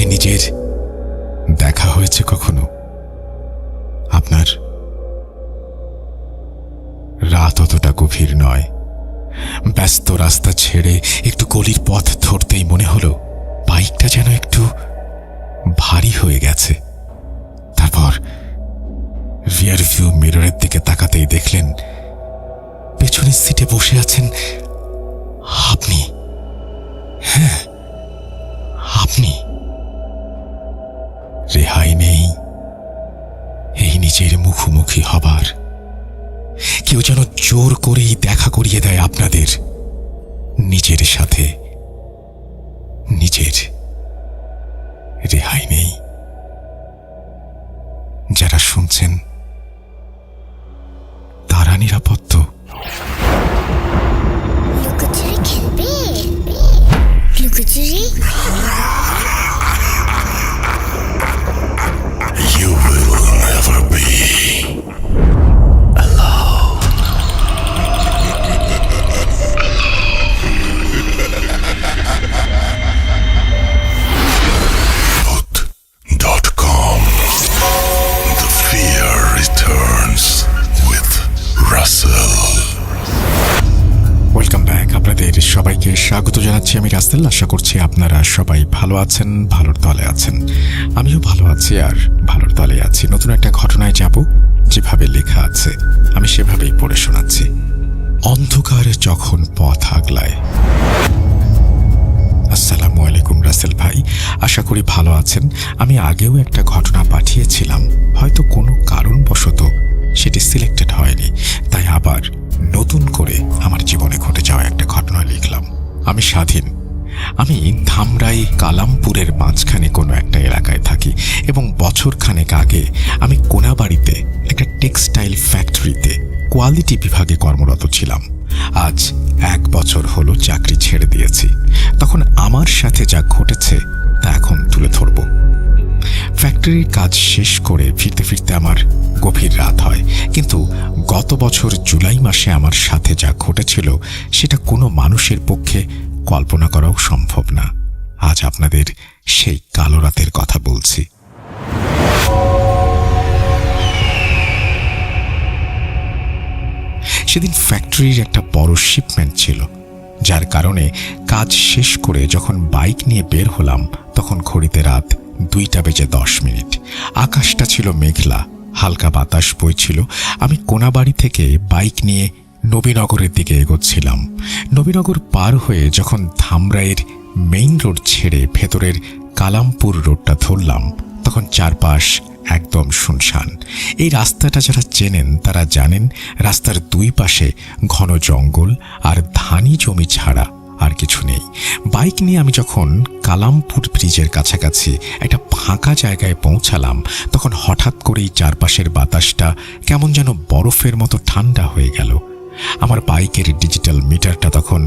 সাথে নিজের দেখা হয়েছে কখনো? আপনার রাত অতটা গভীর নয়। ব্যস্ত রাস্তা ছেড়ে একটু গলির পথ ধরতেই মনে হলো বাইকটা যেন একটু ভারী হয়ে গেছে। তারপর রিয়ার ভিউ মিররের দিকে তাকাতেই দেখলেন পেছনের সিটে বসে আছেন আপনি। হ্যাঁ, আপনি। রেহাই নেই এই নিজের মুখোমুখি হবার। কেউ যেন জোর করেই দেখা করিয়ে দেয় আপনাদের নিজের সাথে। নিজের রেহাই নেই। যারা শুনছেন তারা নিরাপদ তো? লুকোচুরি খেলবে? লুকোচুরি? You will never be alone. Voot.com. The fear returns with Russell. Welcome back. আপনাদের সবাইকে স্বাগত জানাচ্ছি আমি রাসেল। আশা করছি আপনারা সবাই ভালো আছেন, ভালোর তলে আছেন। আমিও ভালো আছি আর ভালোর তলে আছি। নতুন একটা ঘটনায় যাব, যেভাবে লেখা আছে আমি সেভাবেই পড়ে শোনাচ্ছি। অন্ধকার যখন পথ আগলায়। আসসালামু আলাইকুম রাসেল ভাই, আশা করি ভালো আছেন। আমি আগেও একটা ঘটনা পাঠিয়েছিলাম, হয়তো কোনো কারণবশত সেটি সিলেক্টেড হয়নি, তাই আবার নতুন করে আমার জীবনে ঘটে যাওয়া একটা ঘটনা লিখলাম। আমি স্বাধীন। আমি ধামরাই কালামপুরের মাঝখানে কোনো একটা এলাকায় থাকি এবং বছরখানেক আগে আমি কোনাবাড়িতে একটা টেক্সটাইল ফ্যাক্টরিতে কোয়ালিটি বিভাগে কর্মরত ছিলাম। আজ 1 বছর হলো চাকরি ছেড়ে দিয়েছি। তখন আমার সাথে যা ঘটেছে তা এখন তুলে ধরব। ফ্যাক্টরির কাজ শেষ করে ফিরতে ফিরতে আমার গভীর রাত হয়, কিন্তু গত বছর জুলাই মাসে আমার সাথে যা ঘটেছিল সেটা কোনো মানুষের পক্ষে কল্পনা করাও সম্ভব না। আজ আপনাদের সেই কালো রাতের কথা বলছি। সেদিন ফ্যাক্টরির একটা বড় শিপমেন্ট ছিল, যার কারণে কাজ শেষ করে যখন বাইক নিয়ে বের হলাম তখন ঘড়িতে রাত 2:10। আকাশটা ছিল মেঘলা, হালকা বাতাস বইছিল। আমি কোনাবাড়ি থেকে বাইক নিয়ে নবীনগরের দিকে এগোচ্ছিলাম। নবীনগর পার হয়ে যখন ধামরাইয়ের মেইন রোড ছেড়ে ভেতরের কালামপুর রোডটা ধরলাম তখন চারপাশ একদম শুনশান। এই রাস্তাটা যারা চেনেন তারা জানেন রাস্তার দুই পাশে ঘন জঙ্গল আর ধানি জমি ছাড়া আর কিছু নেই। বাইক নিয়ে আমি যখন কালামপুর ব্রিজের কাছাকাছি একটা ফাঁকা জায়গায় পৌঁছালাম তখন হঠাৎ করেই চারপাশের বাতাসটা কেমন যেন বরফের মতো ঠান্ডা হয়ে গেল। আমার বাইকের ডিজিটাল মিটারটা তখন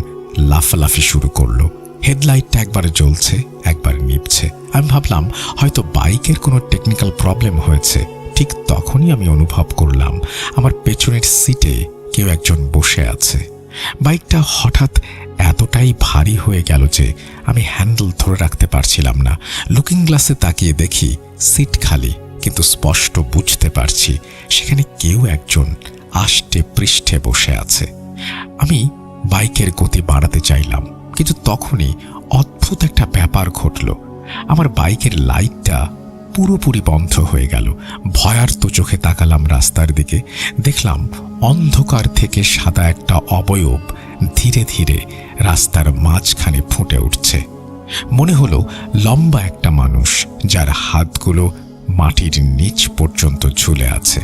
লাফালাফি শুরু করলো। হেডলাইটটা একবার জ্বলছে একবার নিভছে। আমি ভাবলাম হয়তো বাইকের কোনো টেকনিক্যাল প্রবলেম হয়েছে। ঠিক তখনই আমি অনুভব করলাম আমার পেছনের সিটে কেউ একজন বসে আছে। বাইকটা হঠাৎ এতটাই ভারী হয়ে গেল যে আমি হ্যান্ডেল ধরে রাখতে পারছিলাম না। লুকিং গ্লাসে তাকিয়ে দেখি সিট খালি, কিন্তু স্পষ্ট বুঝতে পারছি সেখানে কেউ একজন আষ্টে পৃষ্ঠে বসে আছে। আমি বাইকের গতি বাড়াতে চাইলাম, কিন্তু তখনই অদ্ভুত একটা ব্যাপার ঘটল। আমার বাইকের লাইটটা পুরোপুরি বন্ধ হয়ে গেল। ভয়ার্ত চোখে তাকালাম রাস্তার দিকে, দেখলাম অন্ধকার থেকে সাদা একটা অবয়ব ধীরে ধীরে রাস্তার মাঝখানে ফুটে উঠছে। মনে হলো লম্বা একটা মানুষ, যার হাতগুলো মাটির নিচ পর্যন্ত ঝুলে আছে।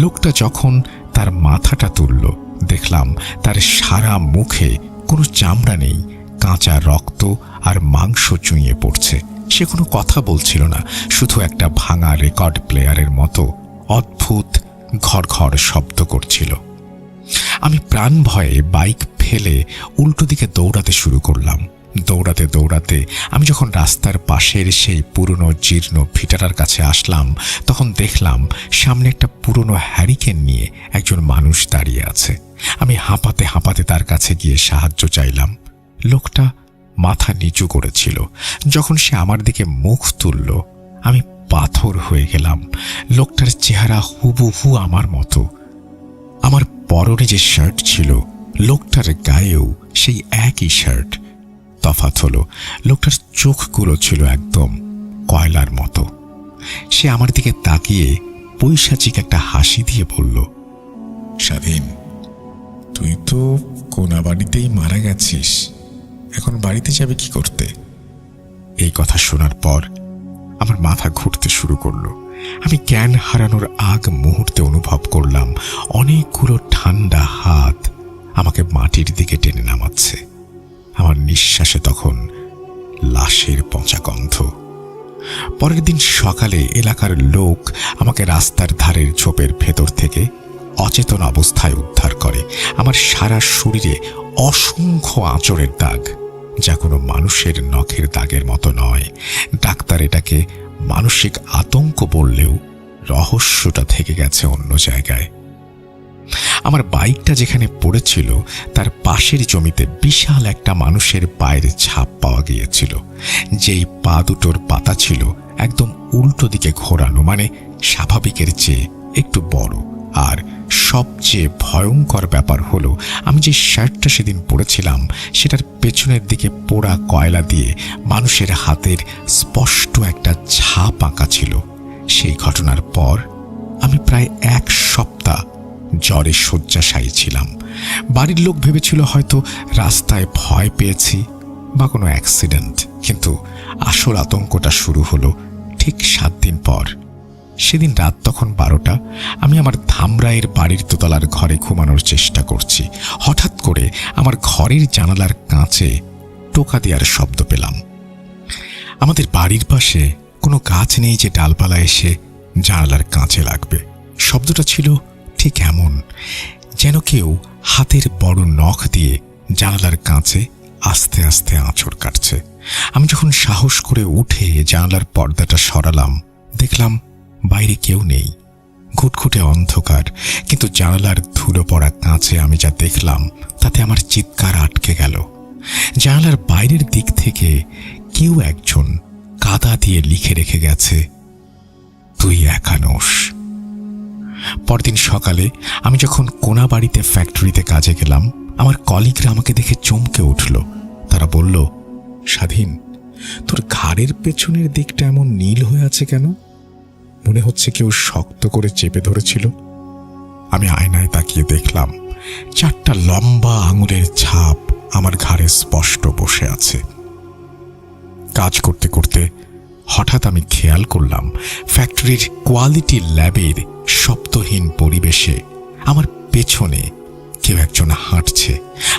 লোকটা যখন তার মাথাটা তুলল দেখলাম তার সারা মুখে কোনো চামড়া নেই, কাঁচা রক্ত আর মাংস চুঁইয়ে পড়ছে। সে কোনো কথা বলছিল না, শুধু একটা ভাঙা রেকর্ড প্লেয়ারের মতো অদ্ভুত ঘর ঘর শব্দ করছিল। আমি প্রাণ ভয়ে বাইক ফেলে উল্টো দিকে দৌড়াতে শুরু করলাম। দৌড়াতে দৌড়াতে আমি যখন রাস্তার পাশের সেই পুরনো জীর্ণ ভিটাটার কাছে আসলাম তখন দেখলাম সামনে একটা পুরনো হ্যারিকেন নিয়ে একজন মানুষ দাঁড়িয়ে আছে। আমি হাঁপাতে হাঁপাতে তার কাছে গিয়ে সাহায্য চাইলাম। লোকটা মাথা নিচু করেছিল। যখন সে আমার দিকে মুখ তুলল, আমি পাথর হয়ে গেলাম। লোকটার চেহারা হুবহু আমার মতো। আমার পরনে যে শার্ট ছিল, লোকটার গায়েও সেই একই শার্ট। তফাৎ হলো, লোকটার চোখগুলো ছিল একদম কয়লার মতো। সে আমার দিকে তাকিয়ে পৈশাচিক একটা হাসি দিয়ে বলল, স্বাধীন, তুই তো কোনা বাড়িতেই মারা গেছিস, এখন বাড়িতে যাবে কি করতে? এই কথা শোনার পর আমার মাথা ঘুরতে শুরু করলো। আমি জ্ঞান হারানোর আগ মুহূর্তে অনুভব করলাম অনেকগুলো ঠান্ডা হাত আমাকে মাটির দিকে টেনে নামাচ্ছে। আমার নিঃশ্বাসে তখন লাশের পচা গন্ধ। পরের দিন সকালে এলাকার লোক আমাকে রাস্তার ধারের ঝোপের ভেতর থেকে অচেতন অবস্থায় উদ্ধার করে। আমার সারা শরীরে অসংখ্য আঁচড়ের দাগ, যা কোনো মানুষের নখের দাগের মতো নয়। ডাক্তার এটাকে মানসিক আতঙ্ক বললেও রহস্যটা থেকে গেছে অন্য জায়গায়। আমার বাইকটা যেখানে পড়েছিল তার পাশের জমিতে বিশাল একটা মানুষের পায়ের ছাপ পাওয়া গিয়েছিল। যেই পা দুটোর পাতা ছিল একদম উল্টো দিকে ঘোরানো, মানে স্বাভাবিকের চেয়ে একটু বড়। আর সবচেয়ে ভয়ঙ্কর ব্যাপার হলো, আমি যে শার্টটা সেদিন পরেছিলাম সেটার পেছনের দিকে পোড়া কয়লা দিয়ে মানুষের হাতের স্পষ্ট একটা ছাপ আঁকা ছিল। সেই ঘটনার পর আমি প্রায় 1 সপ্তাহ জ্বরে শয্যাশায়ী ছিলাম। বাড়ির লোক ভেবেছিল হয়তো রাস্তায় ভয় পেয়েছি বা কোনো অ্যাক্সিডেন্ট, কিন্তু আসল আতঙ্কটা শুরু হলো ঠিক 7 দিন পর। সেদিন রাত তখন 12টা। আমি আমার ধামরাইয়ের বাড়ির দোতলার ঘরে ঘুমানোর চেষ্টা করছি। হঠাৎ করে আমার ঘরের জানালার কাঁচে টোকা দেওয়ার শব্দ পেলাম। আমাদের বাড়ির পাশে কোনো গাছ নেই যে ডালপালা এসে জানালার কাঁচে লাগবে। শব্দটা ছিল ঠিক এমন, যেন কেউ হাতের বড় নখ দিয়ে জানালার কাঁচে আস্তে আস্তে আঁচড় কাটছে। আমি যখন সাহস করে উঠে জানালার পর্দাটা সরালাম, দেখলাম বাইরে কেউ নেই, ঘুটঘুটে অন্ধকার। কিন্তু জানালার ধুলো পড়া কাঁচে আমি যা দেখলাম তাতে আমার চিৎকার আটকে গেল। জানালার বাইরের দিক থেকে কেউ একজন কাদা দিয়ে লিখে রেখে গেছে, তুই একা নোস। পরদিন সকালে আমি যখন কোনা বাড়িতে ফ্যাক্টরিতে কাজে গেলাম, আমার কলিগরা আমাকে দেখে চমকে উঠল। তারা বলল, স্বাধীন, তোর ঘাড়ের পেছনের দিকটা এমন নীল হয়ে আছে কেন? মনে হচ্ছে কেউ শক্ত করে চেপে ধরেছিল। আমি আয়নায় তাকিয়ে দেখলাম 4টা লম্বা আঙুলের ছাপ আমার ঘাড়ে স্পষ্ট বসে আছে। কাজ করতে করতে হঠাৎ আমি খেয়াল করলাম ফ্যাক্টরির কোয়ালিটি ল্যাবের শব্দহীন পরিবেশে আমার পেছনে কেউ একজন হাঁটছে।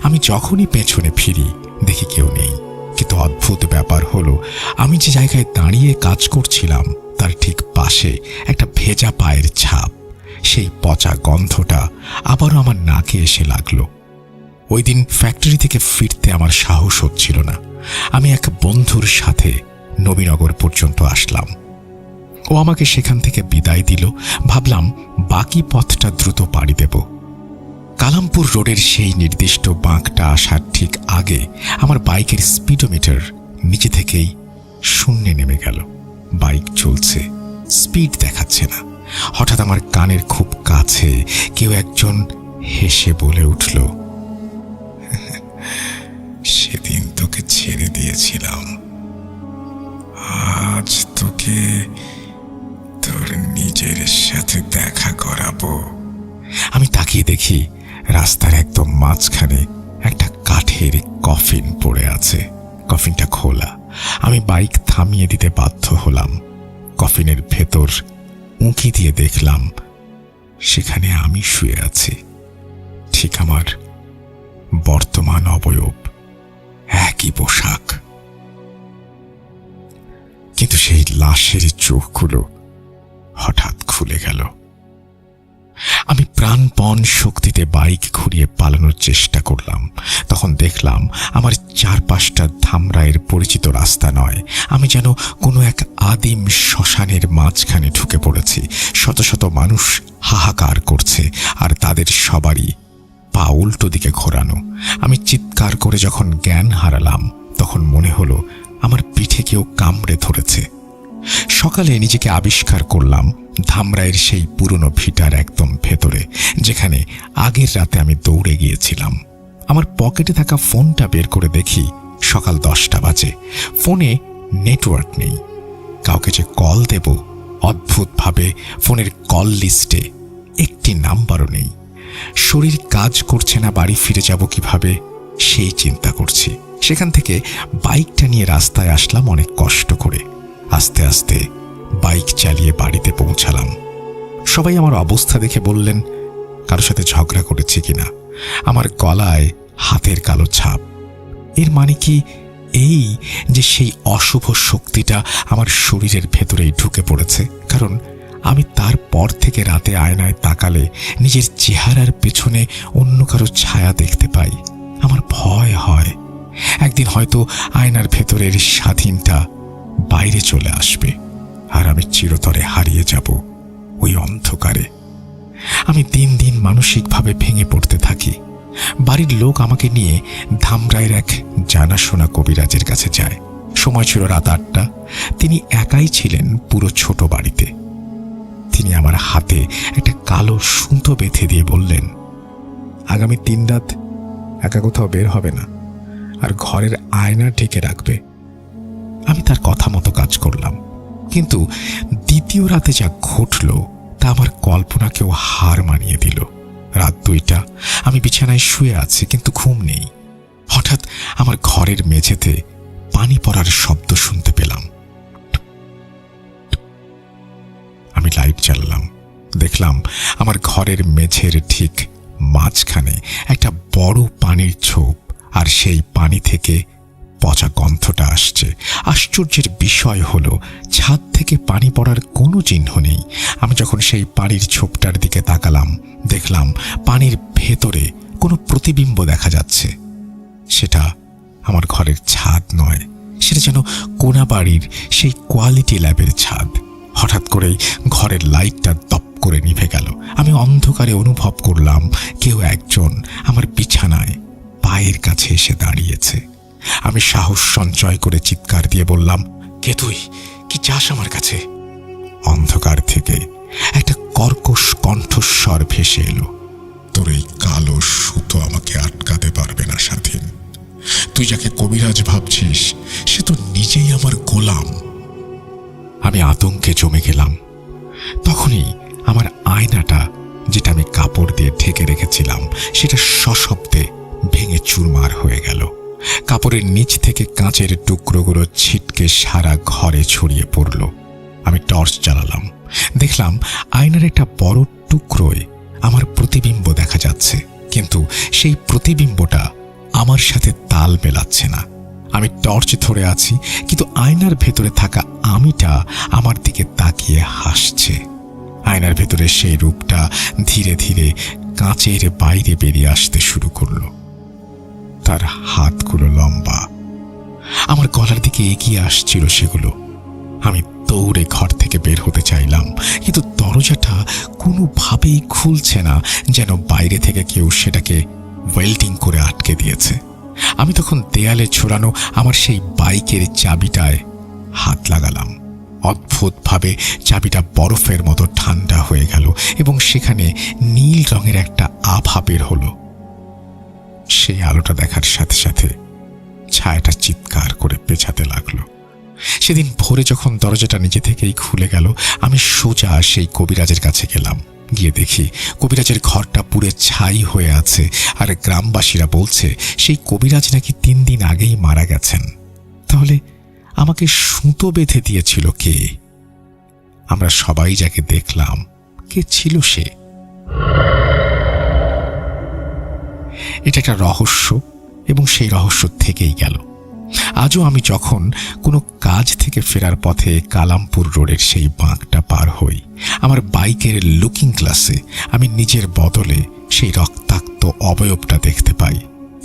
আমি যখনই পেছনে ফিরি দেখি কেউ নেই, কিন্তু অদ্ভুত ব্যাপার হলো, আমি যে জায়গায় দাঁড়িয়ে কাজ করছিলাম তার ঠিক পাশে একটা ভেজা পায়ের ছাপ। সেই পচা গন্ধটা আবারও আমার নাকে এসে লাগলো। ওই দিন ফ্যাক্টরি থেকে ফিরতে আমার সাহস হচ্ছিল না। আমি এক বন্ধুর সাথে নবীনগর পর্যন্ত আসলাম। ও আমাকে সেখান থেকে বিদায় দিল। ভাবলাম বাকি পথটা দ্রুত পাড়ি দেব। কালামপুর রোডের সেই নির্দিষ্ট বাঁকটা আসার ঠিক আগে আমার বাইকের স্পিডোমিটার নিচে থেকেই শূন্যে নেমে গেল। বাইক চলছে, স্পিড দেখাচ্ছে না। হঠাৎ আমার কানের খুব কাছে কেউ একজন হেসে বলে উঠল, সেদিন তোকে ছেড়ে দিয়েছিলাম, আজ তোকে তোর নিজের সাথে দেখা করাবো। আমি তাকিয়ে দেখি রাস্তার একদম মাঝখানে একটা কাঠের কফিন পড়ে আছে। কফিনটা খোলা। আমি বাইক থামিয়ে দিতে বাধ্য হলাম। কফিনের ভেতর উঁকি দিয়ে দেখলাম সেখানে আমি শুয়ে আছি, ঠিক আমার বর্তমান অবয়ব, একই পোশাক। কিন্তু সেই লাশের চোখগুলো হঠাৎ খুলে গেল। আমি প্রাণপণ শক্তিতে বাইক ঘুরিয়ে পালানোর চেষ্টা করলাম। তখন দেখলাম আমার চারপাশটা ধামরাইয়ের পরিচিত রাস্তা নয়, আমি যেন কোনো এক আদিম শ্মশানের মাঝখানে ঢুকে পড়েছি। শত শত মানুষ হাহাকার করছে, আর তাদের সবারই পা উল্টো দিকে ঘোরানো। আমি চিৎকার করে যখন জ্ঞান হারালাম, তখন হলো আমার পিঠে কেউ কামড়ে ধরেছে। সকালে নিজেকে আবিষ্কার করলাম ধামরাইয়ের সেই পুরনো ভিটার একদম ভেতরে, যেখানে আগের রাতে আমি দৌড়ে গিয়েছিলাম। আমার পকেটে থাকা ফোনটা বের করে দেখি সকাল 10টা বাজে। ফোনে নেটওয়ার্ক নেই। কাউকে যে কল দেব, অদ্ভুতভাবে ফোনের কল লিস্টে একটি নাম্বারও নেই। শরীর কাজ করছে না, বাড়ি ফিরে যাব কিভাবে সেই চিন্তা করছি। সেখান থেকে বাইকটা নিয়ে রাস্তায় আসলাম অনেক কষ্ট করে। আস্তে আস্তে বাইক চালিয়ে বাড়িতে পৌঁছালাম। সবাই আমার অবস্থা দেখে বললেন কারোর সাথে ঝগড়া করেছি কিনা। আমার গলায় হাতের কালো ছাপ। এর মানে কি এই যে সেই অশুভ শক্তিটা আমার শরীরের ভেতরেই ঢুকে পড়েছে? কারণ আমি তারপর থেকে রাতে আয়নায় তাকালে নিজের চেহারার পেছনে অন্য কারো ছায়া দেখতে পাই। আমার ভয় হয় একদিন হয়তো আয়নার ভেতরের স্বাধীনটা বাইরে চলে আসবে আর আমি চিরতরে হারিয়ে যাব ওই অন্ধকারে। আমি দিন দিন মানসিকভাবে ভেঙে পড়তে থাকি। বাড়ির লোক আমাকে নিয়ে ধামরাইয়ের এক জানাশোনা কবিরাজের কাছে যায়। সময় ছিল রাত 8টা। তিনি একাই ছিলেন পুরো ছোট বাড়িতে। তিনি আমার হাতে একটা কালো সুতো বেঁধে দিয়ে বললেন, আগামী 3 রাত একা কোথাও বের হবে না, আর ঘরের আয়না ঢেকে রাখবে। আমি তার কথা মতো কাজ করলাম, কিন্তু দ্বিতীয় রাতে যা ঘটল তা আমার কল্পনাকেও হার মানিয়ে দিল। রাত 2টা, আমি বিছানায় শুয়ে আছি, কিন্তু ঘুম নেই। হঠাৎ আমার ঘরের মেঝেতে পানি পড়ার শব্দ শুনতে পেলাম। আমি লাইট জ্বালালাম। দেখলাম আমার ঘরের মেঝের ঠিক মাঝখানে একটা বড় পানির ছোপ, আর সেই পানি থেকে পচা গন্ধটা আসছে। আশ্চর্যের বিষয় হলো ছাদ থেকে পানি পড়ার কোনো চিহ্ন নেই। আমি যখন সেই পানির ছোপটার দিকে তাকালাম, দেখলাম পানির ভেতরে কোনো প্রতিবিম্ব দেখা যাচ্ছে। সেটা আমার ঘরের ছাদ নয়, সেটা যেন কোনাবাড়ির সেই কোয়ালিটি ল্যাবের ছাদ। হঠাৎ করেই ঘরের লাইটটা দপ করে নিভে গেল। আমি অন্ধকারে অনুভব করলাম কেউ একজন আমার বিছানায় পায়ের কাছে এসে দাঁড়িয়েছে। আমি সাহস সঞ্চয় করে চিৎকার দিয়ে বললাম, কে তুই? কি চাস আমার কাছে? অন্ধকার থেকে একটা কর্কশ কণ্ঠস্বর ভেসে এলো, তোর এই কালো সুতো আমাকে আটকাতে পারবে না স্বাধীন। তুই যাকে কবিরাজ ভাবছিস সে তো নিজেই আমার গোলাম। আমি আতঙ্কে জমে গেলাম। তখনই আমার আয়নাটা, যেটা আমি কাপড় দিয়ে ঢেকে রেখেছিলাম, সেটা সশব্দে ভেঙে চুরমার হয়ে গেল। কাপড়ের নিচ থেকে কাঁচের টুকরোগুলো ছিটকে সারা ঘরে ছড়িয়ে পড়ল। আমি টর্চ জ্বালালাম। দেখলাম আয়নার একটা বড় টুকরোয় আমার প্রতিবিম্ব দেখা যাচ্ছে, কিন্তু সেই প্রতিবিম্বটা আমার সাথে তাল মেলাচ্ছে না। আমি টর্চ ধরে আছি, কিন্তু আয়নার ভেতরে থাকা আমিটা আমার দিকে তাকিয়ে হাসছে। আয়নার ভেতরে সেই রূপটা ধীরে ধীরে কাঁচের বাইরে বেরিয়ে আসতে শুরু করলো। তার হাতগুলো লম্বা, আমার গলার দিকে এগিয়ে আসছিল সেগুলো। আমি দৌড়ে ঘর থেকে বের হতে চাইলাম, কিন্তু দরজাটা কোনোভাবেই খুলছে না, যেন বাইরে থেকে কেউ সেটাকে ওয়েল্ডিং করে আটকে দিয়েছে। আমি তখন দেয়ালে ছোড়ানো আমার সেই বাইকের চাবিটায় হাত লাগালাম। অদ্ভুতভাবে চাবিটা বরফের মতো ঠান্ডা হয়ে গেল এবং সেখানে নীল রঙের একটা আভা বের হলো। সেই আলোটা দেখার সাথে সাথে ছায়াটা চিৎকার করে পেছাতে লাগলো। সেদিন ভোরে যখন দরজাটা নিজে থেকেই খুলে গেল, আমি সোজা সেই কবিরাজের কাছে গেলাম। গিয়ে দেখি কবিরাজের ঘরটা পুড়ে ছাই হয়ে আছে, আর গ্রামবাসীরা বলছে সেই কবিরাজ নাকি 3 দিন আগেই মারা গেছেন। তাহলে আমাকে সুতো বেঁধে দিয়েছিল কে? আমরা সবাই যাকে দেখলাম, কে ছিল সে? এটা একটা রহস্য, এবং সেই রহস্য থেকেই গেল। আজও আমি যখন কোনো কাজ থেকে ফেরার পথে কালামপুর রোডের সেই বাঁকটা পার হই, আমার বাইকের লুকিং গ্লাসে আমি নিজের বদলে সেই রক্তাক্ত অবয়বটা দেখতে পাই।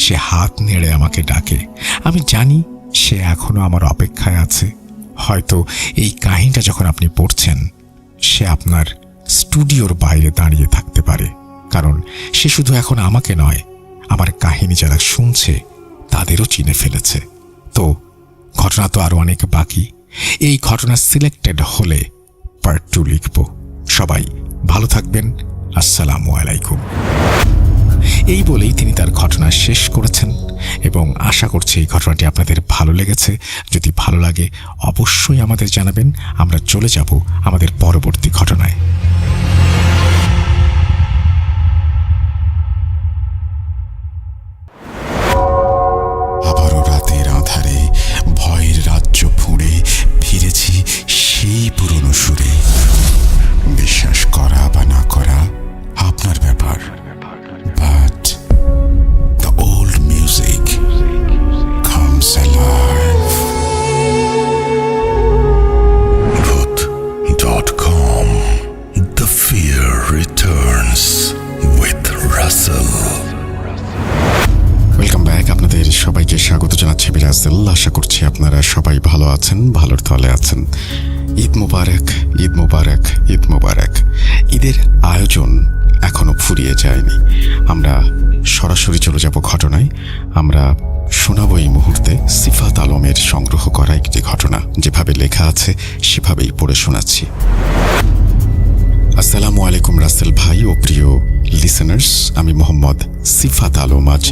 সে হাত নেড়ে আমাকে ডাকে। আমি জানি সে এখনো আমার অপেক্ষায় আছে। হয়তো এই কাহিনীটা যখন আপনি পড়ছেন, সে আপনার স্টুডিওর বাইরে দাঁড়িয়ে থাকতে পারে, কারণ সে শুধু এখন আমাকে নয়, আমার কাহিনী যারা শুনছে তাদেরও চিনে ফেলেছে। তো ঘটনা তো আরো অনেক বাকি। এই ঘটনা সিলেক্টেড হলে পার্ট 2 লিখব। সবাই ভালো থাকবেন। আসসালামু আলাইকুম। এই বলেই তিনি তার ঘটনা শেষ করেছেন এবং আশা করছি এই ঘটনাটি আপনাদের ভালো লেগেছে। যদি ভালো লাগে অবশ্যই আমাদের জানাবেন। আমরা চলে যাব আমাদের পরবর্তী ঘটনায়। আবারও রাতের আঁধারে ভয়ের রাজ্য ফুঁড়ে ফিরেছি সেই পুরনো সুরে। বিশ্বাস করা বা না করা আপনার ব্যাপার, but the old music comes alive. Voot.com. The fear returns with Russell. Welcome back. আপনাদের সবাইকে স্বাগত জানাচ্ছি বিরাজেল। আশা করছি আপনারা সবাই ভালো আছেন, ভালোর তলে আছেন। ঈদ মুবারক, ঈদ মুবারক, ঈদ মুবারক। ঈদের আয়োজন এখনো ফুরিয়ে যায়নি। আমরা সরাসরি চলে যাব ঘটনায়। আমরা শোনাবো এই মুহূর্তে সিফাত আলমের সংগ্রহ করা একটি ঘটনা। যেভাবে লেখা আছে সেভাবেই পড়ে শোনাচ্ছি। আসসালামু আলাইকুম রাসেল ভাই ও প্রিয় লিসেনার্স, আমি মোহাম্মদ সিফাত আলম আজ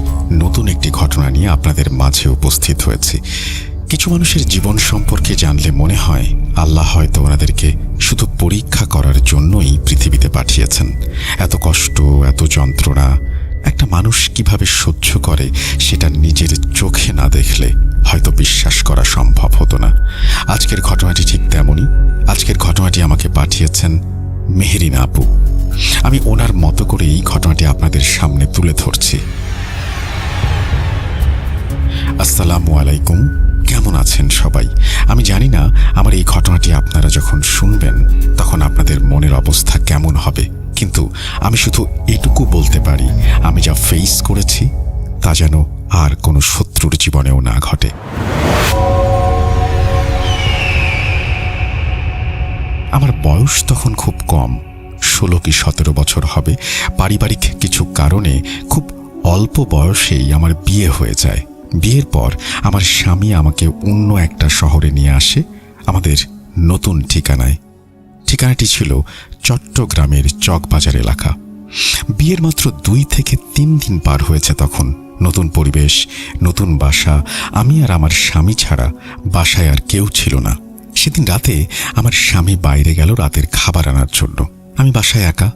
নতুন একটি ঘটনা নিয়ে আপনাদের মাঝে উপস্থিত হয়েছি। কিছু মানুষের জীবন সম্পর্কে জানলে মনে হয় আল্লাহ হয়তো ওনাদেরকে শুধু পরীক্ষা করার জন্যই পৃথিবীতে পাঠিয়েছেন। এত কষ্ট, এত যন্ত্রণা একটা মানুষ কিভাবে সহ্য করে সেটা নিজের চোখে না দেখলে হয়তো বিশ্বাস করা সম্ভব হতো না। আজকের ঘটনাটি ঠিক তেমনই। আজকের ঘটনাটি আমাকে পাঠিয়েছেন মেহেরিনা আপু। আমি ওনার মতো করে এই ঘটনাটি আপনাদের সামনে তুলে ধরছি। আসসালামু আলাইকুম, কেমন আছেন সবাই? আমি জানি না আমার এই ঘটনাটি আপনারা যখন শুনবেন তখন আপনাদের মনের অবস্থা কেমন হবে, কিন্তু আমি শুধু এটুকু বলতে পারি আমি যা ফেস করেছি তা যেন আর কোনো শত্রুর জীবনেও না ঘটে। আমার বয়স তখন খুব কম, 16 কি 17 বছর হবে। পারিবারিক কিছু কারণে খুব অল্প বয়সেই আমার বিয়ে হয়ে যায়। বিয়ের পর আমার স্বামী আমাকে অন্য একটা শহরে নিয়ে আসে, আমাদের নতুন ঠিকানায়। ঠিকানাটি ছিল চট্টগ্রামের চকবাজার এলাকা। বিয়ের মাত্র 2 থেকে 3 দিন পার হয়েছে তখন। নতুন পরিবেশ, নতুন বাসা। আমি আর আমার স্বামী ছাড়া বাসায় আর কেউ ছিল না। সেদিন রাতে আমার স্বামী বাইরে গেল রাতের খাবার আনার জন্য। আমি বাসায় একা।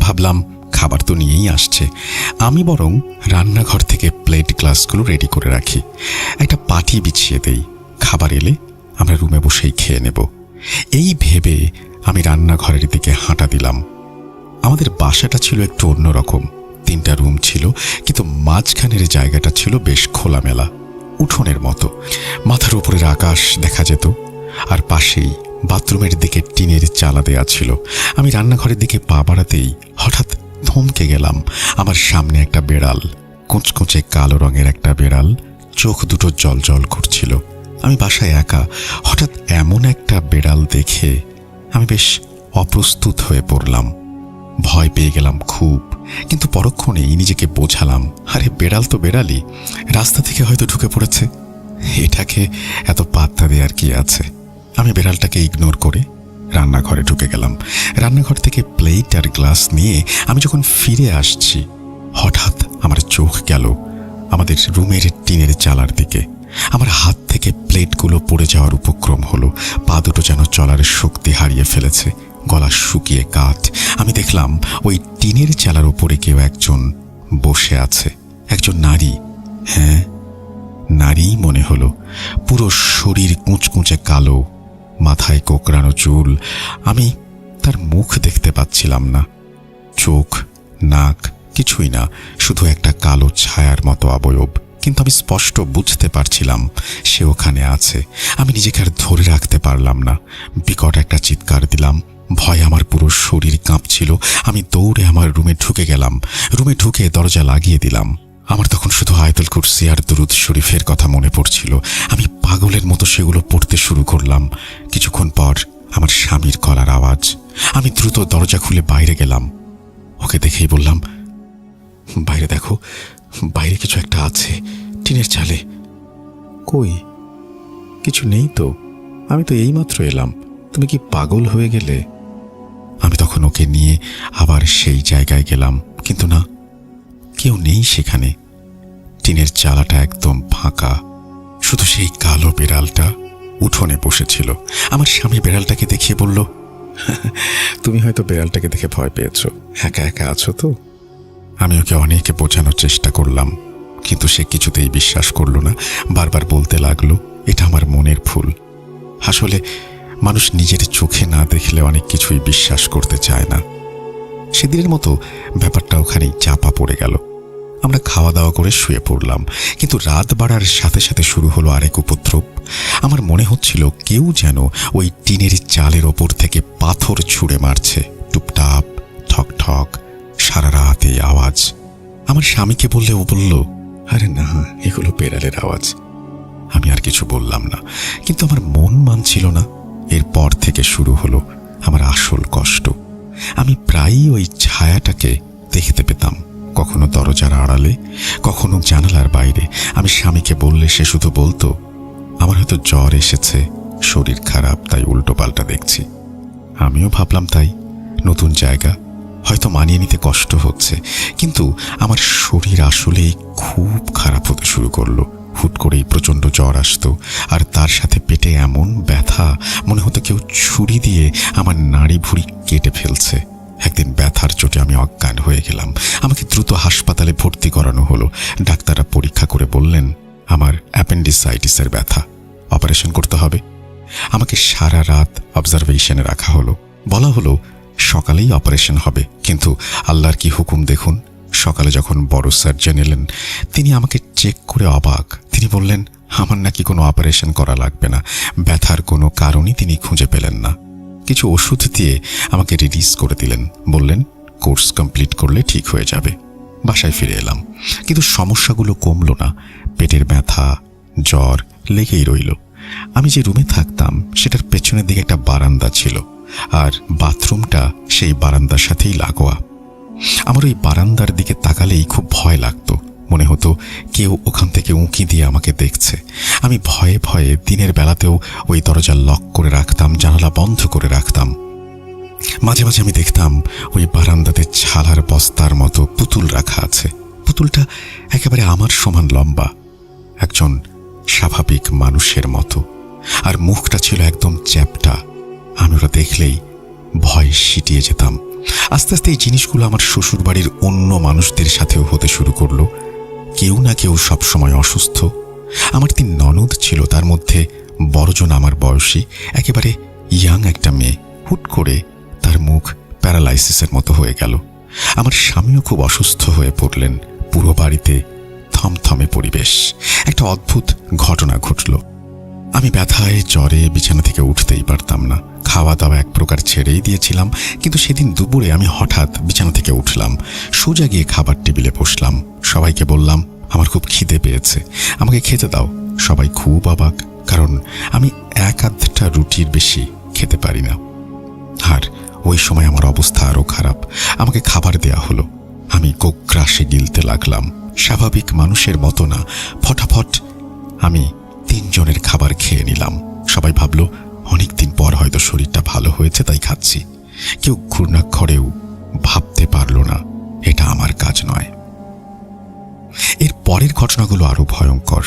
ভাবলাম খাবার তো নিয়েই আসছে, আমি বরং রান্নাঘর থেকে প্লেট গ্লাসগুলো রেডি করে রাখি, একটা পাটি বিছিয়ে দেই। খাবার এলে আমরা রুমে বসেই খেয়ে নেব। এই ভেবে আমি রান্নাঘরের দিকে হাঁটা দিলাম। আমাদের বাসাটা ছিল একটু অন্যরকম। 3টা রুম ছিল, কিন্তু মাঝখানের জায়গাটা ছিল বেশ খোলামেলা, উঠোনের মতো। মাথার উপরের আকাশ দেখা যেত, আর পাশেই বাথরুমের দিকে টিনের চালা দেয়া ছিল। আমি রান্নাঘরের দিকে পা বাড়াতেই হঠাৎ থমকে গেলাম। আমার সামনে একটা বেড়াল, কুঁচকুঁচে কালো রঙের একটা বেড়াল, চোখ দুটো জল করছিল। আমি বাসায় একা, হঠাৎ এমন একটা বেড়াল দেখে আমি বেশ অপ্রস্তুত হয়ে পড়লাম। ভয় পেয়ে গেলাম খুব, কিন্তু পরক্ষণেই নিজেকে বোঝালাম, আরে বেড়াল তো বেড়ালই, রাস্তা থেকে হয়তো ঢুকে পড়েছে, এটাকে এত পাত্তা দেওয়ার কি আছে। আমি বেড়ালটাকে ইগনোর করে রান্নাঘরে ঢুকে গেলাম। রান্নাঘর থেকে প্লেট আর গ্লাস নিয়ে আমি যখন ফিরে আসছি, হঠাৎ আমার চোখ গেল আমাদের রুমের টিনের চালার দিকে। আমার হাত থেকে প্লেটগুলো পড়ে যাওয়ার উপক্রম হলো। পা দুটো যেন চলার শক্তি হারিয়ে ফেলেছে, গলা শুকিয়ে কাঠ। আমি দেখলাম ওই টিনের চালার উপরে কেউ একজন বসে আছে, একজন নারী। হ্যাঁ, নারীই মনে হলো। পুরো শরীর কুঁচকুঁচে কালো, মাথায় কোকড়ানো চুল। আমি তার মুখ দেখতে পাচ্ছিলাম না, চোখ, নাক কিছুই না, শুধু একটা কালো ছায়ার মতো অবয়ব। কিন্তু আমি স্পষ্ট বুঝতে পারছিলাম সে ওখানে আছে। আমি নিজেকে আর ধরে রাখতে পারলাম না, বিকট একটা চিৎকার দিলাম। ভয় আমার পুরো শরীর কাঁপছিল। আমি দৌড়ে আমার রুমে ঢুকে গেলাম। রুমে ঢুকে দরজা লাগিয়ে দিলাম। আমার তখন শুধু আয়াতুল কুরসি আর দুরূদ শরীফের কথা মনে পড়ছিল। আমি পাগলের মতো সেগুলো পড়তে শুরু করলাম। কিছুক্ষণ পর আমার স্বামীর গলার আওয়াজ। আমি দ্রুত দরজা খুলে বাইরে গেলাম। ওকে দেখেই বললাম, বাইরে দেখো, বাইরে কিছু একটা আছে টিনের চালে। কই? কিছু নেই তো, আমি তো এইমাত্র এলাম, তুমি কি পাগল হয়ে গেলে? আমি তখন ওকে নিয়ে আবার সেই জায়গায় গেলাম, কিন্তু না, কেউ নেই সেখানে। টিনের চালাটা একদম ফাঁকা, শুধু সেই কালো বিড়ালটা উঠোনে বসেছিল। আমার স্বামী বিড়ালটাকে দেখিয়ে বলল, তুমি হয়তো বিড়ালটাকে দেখে ভয় পেয়েছো, একা একা আছো তো। আমি ওকে অনেকে বোঝানোর চেষ্টা করলাম, কিন্তু সে কিছুতেই বিশ্বাস করল না। বারবার বলতে লাগলো, এটা আমার মনের ভুল। আসলে মানুষ নিজের চোখে না দেখলে অনেক কিছুই বিশ্বাস করতে চায় না। সেদিনের মতো ব্যাপারটা ওখানেই চাপা পড়ে গেল। আমরা খাওয়া দাওয়া করে শুয়ে পড়লাম, কিন্তু রাত বাড়ার সাথে সাথে শুরু হলো আরেক উপদ্রব। আমার মনে হচ্ছিল কেউ যেন ওই টিনের চালের ওপর থেকে পাথর ছুঁড়ে মারছে, টুপটাপ ঠক ঠক, সারা রাত এই আওয়াজ। আমার স্বামীকে বললে ও বলল, আরে না, এগুলো বেড়ালের আওয়াজ। আমি আর কিছু বললাম না, কিন্তু আমার মন মানছিল না। এরপর থেকে শুরু হলো আমার আসল কষ্ট। আমি প্রায়ই ওই ছায়াটাকে দেখতে পেতাম, কখনো দরজার আড়ালে, কখনো জানালার বাইরে। আমি স্বামীকে বললে সে শুধু বলতো, আমার হয়তো জ্বর এসেছে, শরীর খারাপ, তাই উল্টো পাল্টা দেখছি। আমিও ভাবলাম তাই, নতুন জায়গা, হয়তো মানিয়ে নিতে কষ্ট হচ্ছে। কিন্তু আমার শরীর আসলেই খুব খারাপ হতে শুরু করলো। হুট করেই প্রচণ্ড জ্বর আসতো, আর তার সাথে পেটে এমন ব্যথা, মনে হতো কেউ ছুরি দিয়ে আমার নাড়ি ভুড়ি কেটে ফেলছে। একদিন ব্যথার চোটে আমি অজ্ঞান হয়ে গেলাম। আমাকে দ্রুত হাসপাতালে ভর্তি করানো হলো। ডাক্তাররা পরীক্ষা করে বললেন, আমার অ্যাপেন্ডিসাইটিসের ব্যথা, অপারেশন করতে হবে। আমাকে সারা রাত অবজারভেশনে রাখা হলো। বলা হলো সকালেই অপারেশন হবে, কিন্তু আল্লাহর কি হুকুম দেখুন। সকালে যখন বড় সার্জন এলেন, তিনি আমাকে চেক করে অবাক। তিনি বললেন, আমার নাকি কোনো অপারেশন করা লাগবে না, ব্যথার কোনো কারণই তিনি খুঁজে পেলেন না। কিছু ওষুধ দিয়ে আমাকে রিলিজ করে দিলেন, বললেন কোর্স কমপ্লিট করলে ঠিক হয়ে যাবে। বাসায় ফিরে এলাম, কিন্তু সমস্যাগুলো কমলো না। পেটের ব্যথা, জ্বর লেগেই রইল। আমি যে রুমে থাকতাম সেটার পেছনের দিকে একটা বারান্দা ছিল, আর বাথরুমটা সেই বারান্দার সাথেই লাগোয়া। আমার ওই বারান্দার দিকে তাকালেই খুব ভয় লাগতো, মনে হতো কেউ ওখান থেকে উঁকি দিয়ে আমাকে দেখছে। আমি ভয়ে ভয়ে দিনের বেলাতেও ওই দরজা লক করে রাখতাম, জানালা বন্ধ করে রাখতাম। মাঝে মাঝে আমি দেখতাম ওই বারান্দাতে ছালার বস্তার মতো পুতুল রাখা আছে। পুতুলটা একেবারে আমার সমান লম্বা, একজন স্বাভাবিক মানুষের মতো, আর মুখটা ছিল একদম চ্যাপ্টা। আমি ওরা দেখলেই ভয় সিটিয়ে যেতাম। আস্তে আস্তে এই জিনিসগুলো আমার শ্বশুর বাড়ির অন্য মানুষদের সাথেও হতে শুরু করলো। কেউ না কেউ সবসময় অসুস্থ। আমার 3 ননদ ছিল, তার মধ্যে বড়জন আমার বয়সী, একেবারে ইয়াং একটা মেয়ে। হুট করে তার মুখ প্যারালাইসিসের মতো হয়ে গেল। আমার স্বামীও খুব অসুস্থ হয়ে পড়লেন। পুরো বাড়িতে থমথমে পরিবেশ। একটা অদ্ভুত ঘটনা ঘটল। আমি ব্যথায় জ্বরে বিছানা থেকে উঠতেই পারতাম না। খাওয়া দাওয়া এক প্রকার ছেড়েই দিয়েছিলাম, কিন্তু সেদিন দুপুরে আমি হঠাৎ বিছানা থেকে উঠলাম, সোজা গিয়ে খাবার টেবিলে বসলাম। সবাইকে বললাম, আমার খুব খিদে পেয়েছে, আমাকে খেতে দাও। সবাই খুব অবাক, কারণ আমি 1-8টা রুটির বেশি খেতে পারি না। আর ওই সময় আমার অবস্থা আরও খারাপ। আমাকে খাবার দেয়া হলো। আমি গোগ্রাসে গিলতে লাগলাম, স্বাভাবিক মানুষের মতো না। ফটাফট আমি 3 জনের খাবার খেয়ে নিলাম। সবাই ভাবল অনেকদিন পর হয়তো শরীরটা ভালো হয়েছে, তাই খাচ্ছি। কেউ ঘূর্ণাক্ষরেও ভাবতে পারল না এটা আমার কাজ নয়। এর পরের ঘটনাগুলো আরো ভয়ঙ্কর।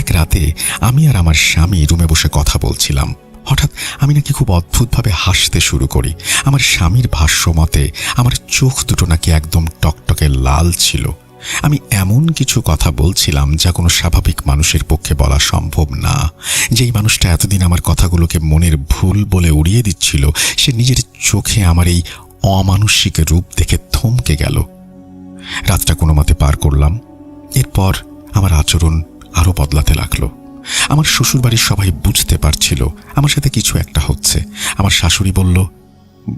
এক রাতে আমি আর আমার স্বামী রুমে বসে কথা বলছিলাম। হঠাৎ আমি নাকি খুব অদ্ভুতভাবে হাসতে শুরু করি। আমার স্বামীর ভাষ্য মতে আমার চোখ দুটো নাকি একদম টকটকে লাল ছিল। আমি এমন কিছু কথা বলছিলাম যা কোনো স্বাভাবিক মানুষের পক্ষে বলা সম্ভব না। যেই মানুষটা এতদিন আমার কথাগুলোকে মনের ভুল বলে উড়িয়ে দিচ্ছিল, সে নিজের চোখে আমার এই অমানুষিক রূপ দেখে থমকে গেল। রাতটা কোনো মতে পার করলাম। এরপর আমার আচরণ আরো বদলাতে লাগলো। আমার শ্বশুরবাড়ির সবাই বুঝতে পারছিল আমার সাথে কিছু একটা হচ্ছে। আমার শাশুড়ি বলল,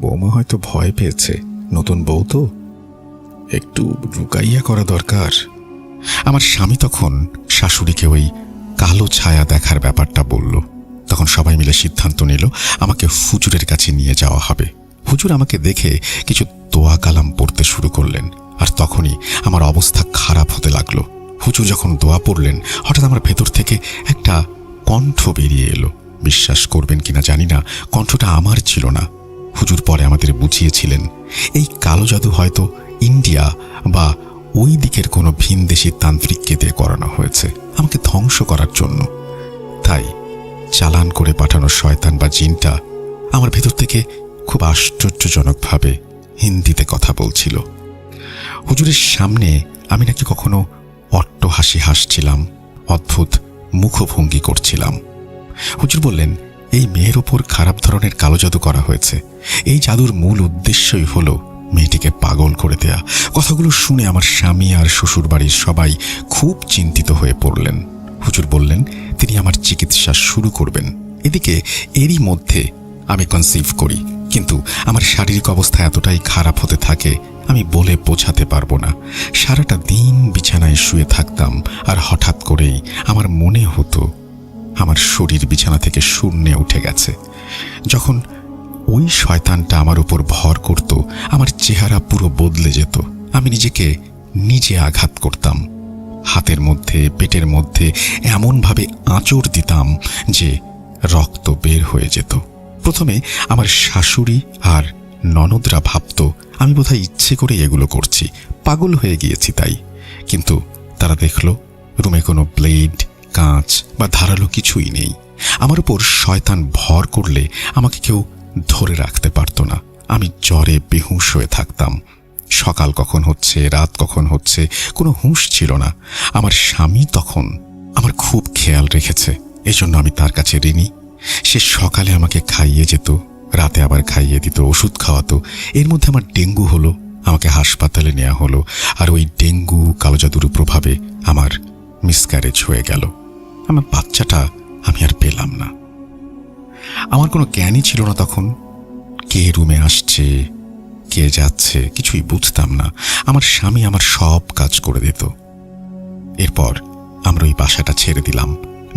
বৌমা হয়তো ভয় পেয়েছে, নতুন বউ তো, একটু রুকাইয়া করা দরকার। আমার স্বামী তখন শাশুড়িকে ওই কালো ছায়া দেখার ব্যাপারটা বলল। তখন সবাই মিলে সিদ্ধান্ত নিল আমাকে হুজুরের কাছে নিয়ে যাওয়া হবে। হুজুর আমাকে দেখে কিছু দোয়া কালাম পড়তে শুরু করলেন, আর তখনই আমার অবস্থা খারাপ হতে লাগলো। হুজুর যখন দোয়া পড়লেন, হঠাৎ আমার ভেতর থেকে একটা কণ্ঠ বেরিয়ে এলো। বিশ্বাস করবেন কিনা জানি না, কণ্ঠটা আমার ছিল না। হুজুর পরে আমাদের বুঝিয়েছিলেন এই কালো জাদু হয়তো ইন্ডিয়া বা ওই দিকের কোনো ভিনদেশি তান্ত্রিককে দিয়ে করানো হয়েছে আমাকে ধ্বংস করার জন্য। তাই চালান করে পাঠানো শয়তান বা জিনটা আমার ভেতর থেকে খুব আশ্চর্যজনকভাবে হিন্দিতে কথা বলছিল। হুজুরের সামনে আমি নাকি কখনো অট্ট হাসি হাসছিলাম, অদ্ভুত মুখভঙ্গি করছিলাম। হুজুর বললেন এই মেয়ের ওপর খারাপ ধরনের কালো জাদু করা হয়েছে। এই জাদুর মূল উদ্দেশ্যই হলো মেয়েটিকে পাগল করে দেয়া। কথাগুলো শুনে আমার স্বামী আর শ্বশুর বাড়ির সবাই খুব চিন্তিত হয়ে পড়লেন। হুজুর বললেন তিনি আমার চিকিৎসা শুরু করবেন। এদিকে এরই মধ্যে আমি কনসিভ করি, কিন্তু আমার শারীরিক অবস্থা এতটাই খারাপ হতে থাকে আমি বলে বোঝাতে পারবো না। সারাটা দিন বিছানায় শুয়ে থাকতাম, আর হঠাৎ করেই আমার মনে হতো আমার শরীর বিছানা থেকে শূন্যে উঠে গেছে। যখন ওই শয়তানটা আমার উপর ভর করত, আমার চেহারা পুরো বদলে যেত। আমি নিজেকে নিজে আঘাত করতাম, হাতের মধ্যে পেটের মধ্যে এমনভাবে আঁচড় দিতাম যে রক্ত বের হয়ে যেত। প্রথমে আমার শাশুড়ি আর ননদরা ভাবত আমি বোধহয় ইচ্ছে করে এগুলো করছি, পাগল হয়ে গিয়েছি তাই। কিন্তু তারা দেখল রুমে কোনো ব্লেড, কাঁচ বা ধারালো কিছুই নেই। আমার উপর শয়তান ভর করলে আমাকে কেউ ধরে রাখতে পারত না। আমি জ্বরে বেহুঁশ হয়ে থাকতাম। সকাল কখন হচ্ছে, রাত কখন হচ্ছে, কোনো হুঁশ ছিল না। আমার স্বামী তখন আমার খুব খেয়াল রেখেছে, এজন্য আমি তার কাছে ঋণী। সে সকালে আমাকে খাইয়ে যেত, রাতে আবার খাইয়ে দিত, ওষুধ খাওয়াতো। এর মধ্যে আমার ডেঙ্গু হলো, আমাকে হাসপাতালে নেওয়া হলো, আর ওই ডেঙ্গু কালো জাদুর প্রভাবে আমার মিসক্যারেজ হয়ে গেল। আমার বাচ্চাটা আমি আর পেলাম না। আমার কোনো জ্ঞানই ছিল না তখন। কে রুমে আসছে, কে যাচ্ছে কিছুই বুঝতাম না। আমার স্বামী আমার সব কাজ করে দিত। এরপর আমরা ওই বাসাটা ছেড়ে দিলাম,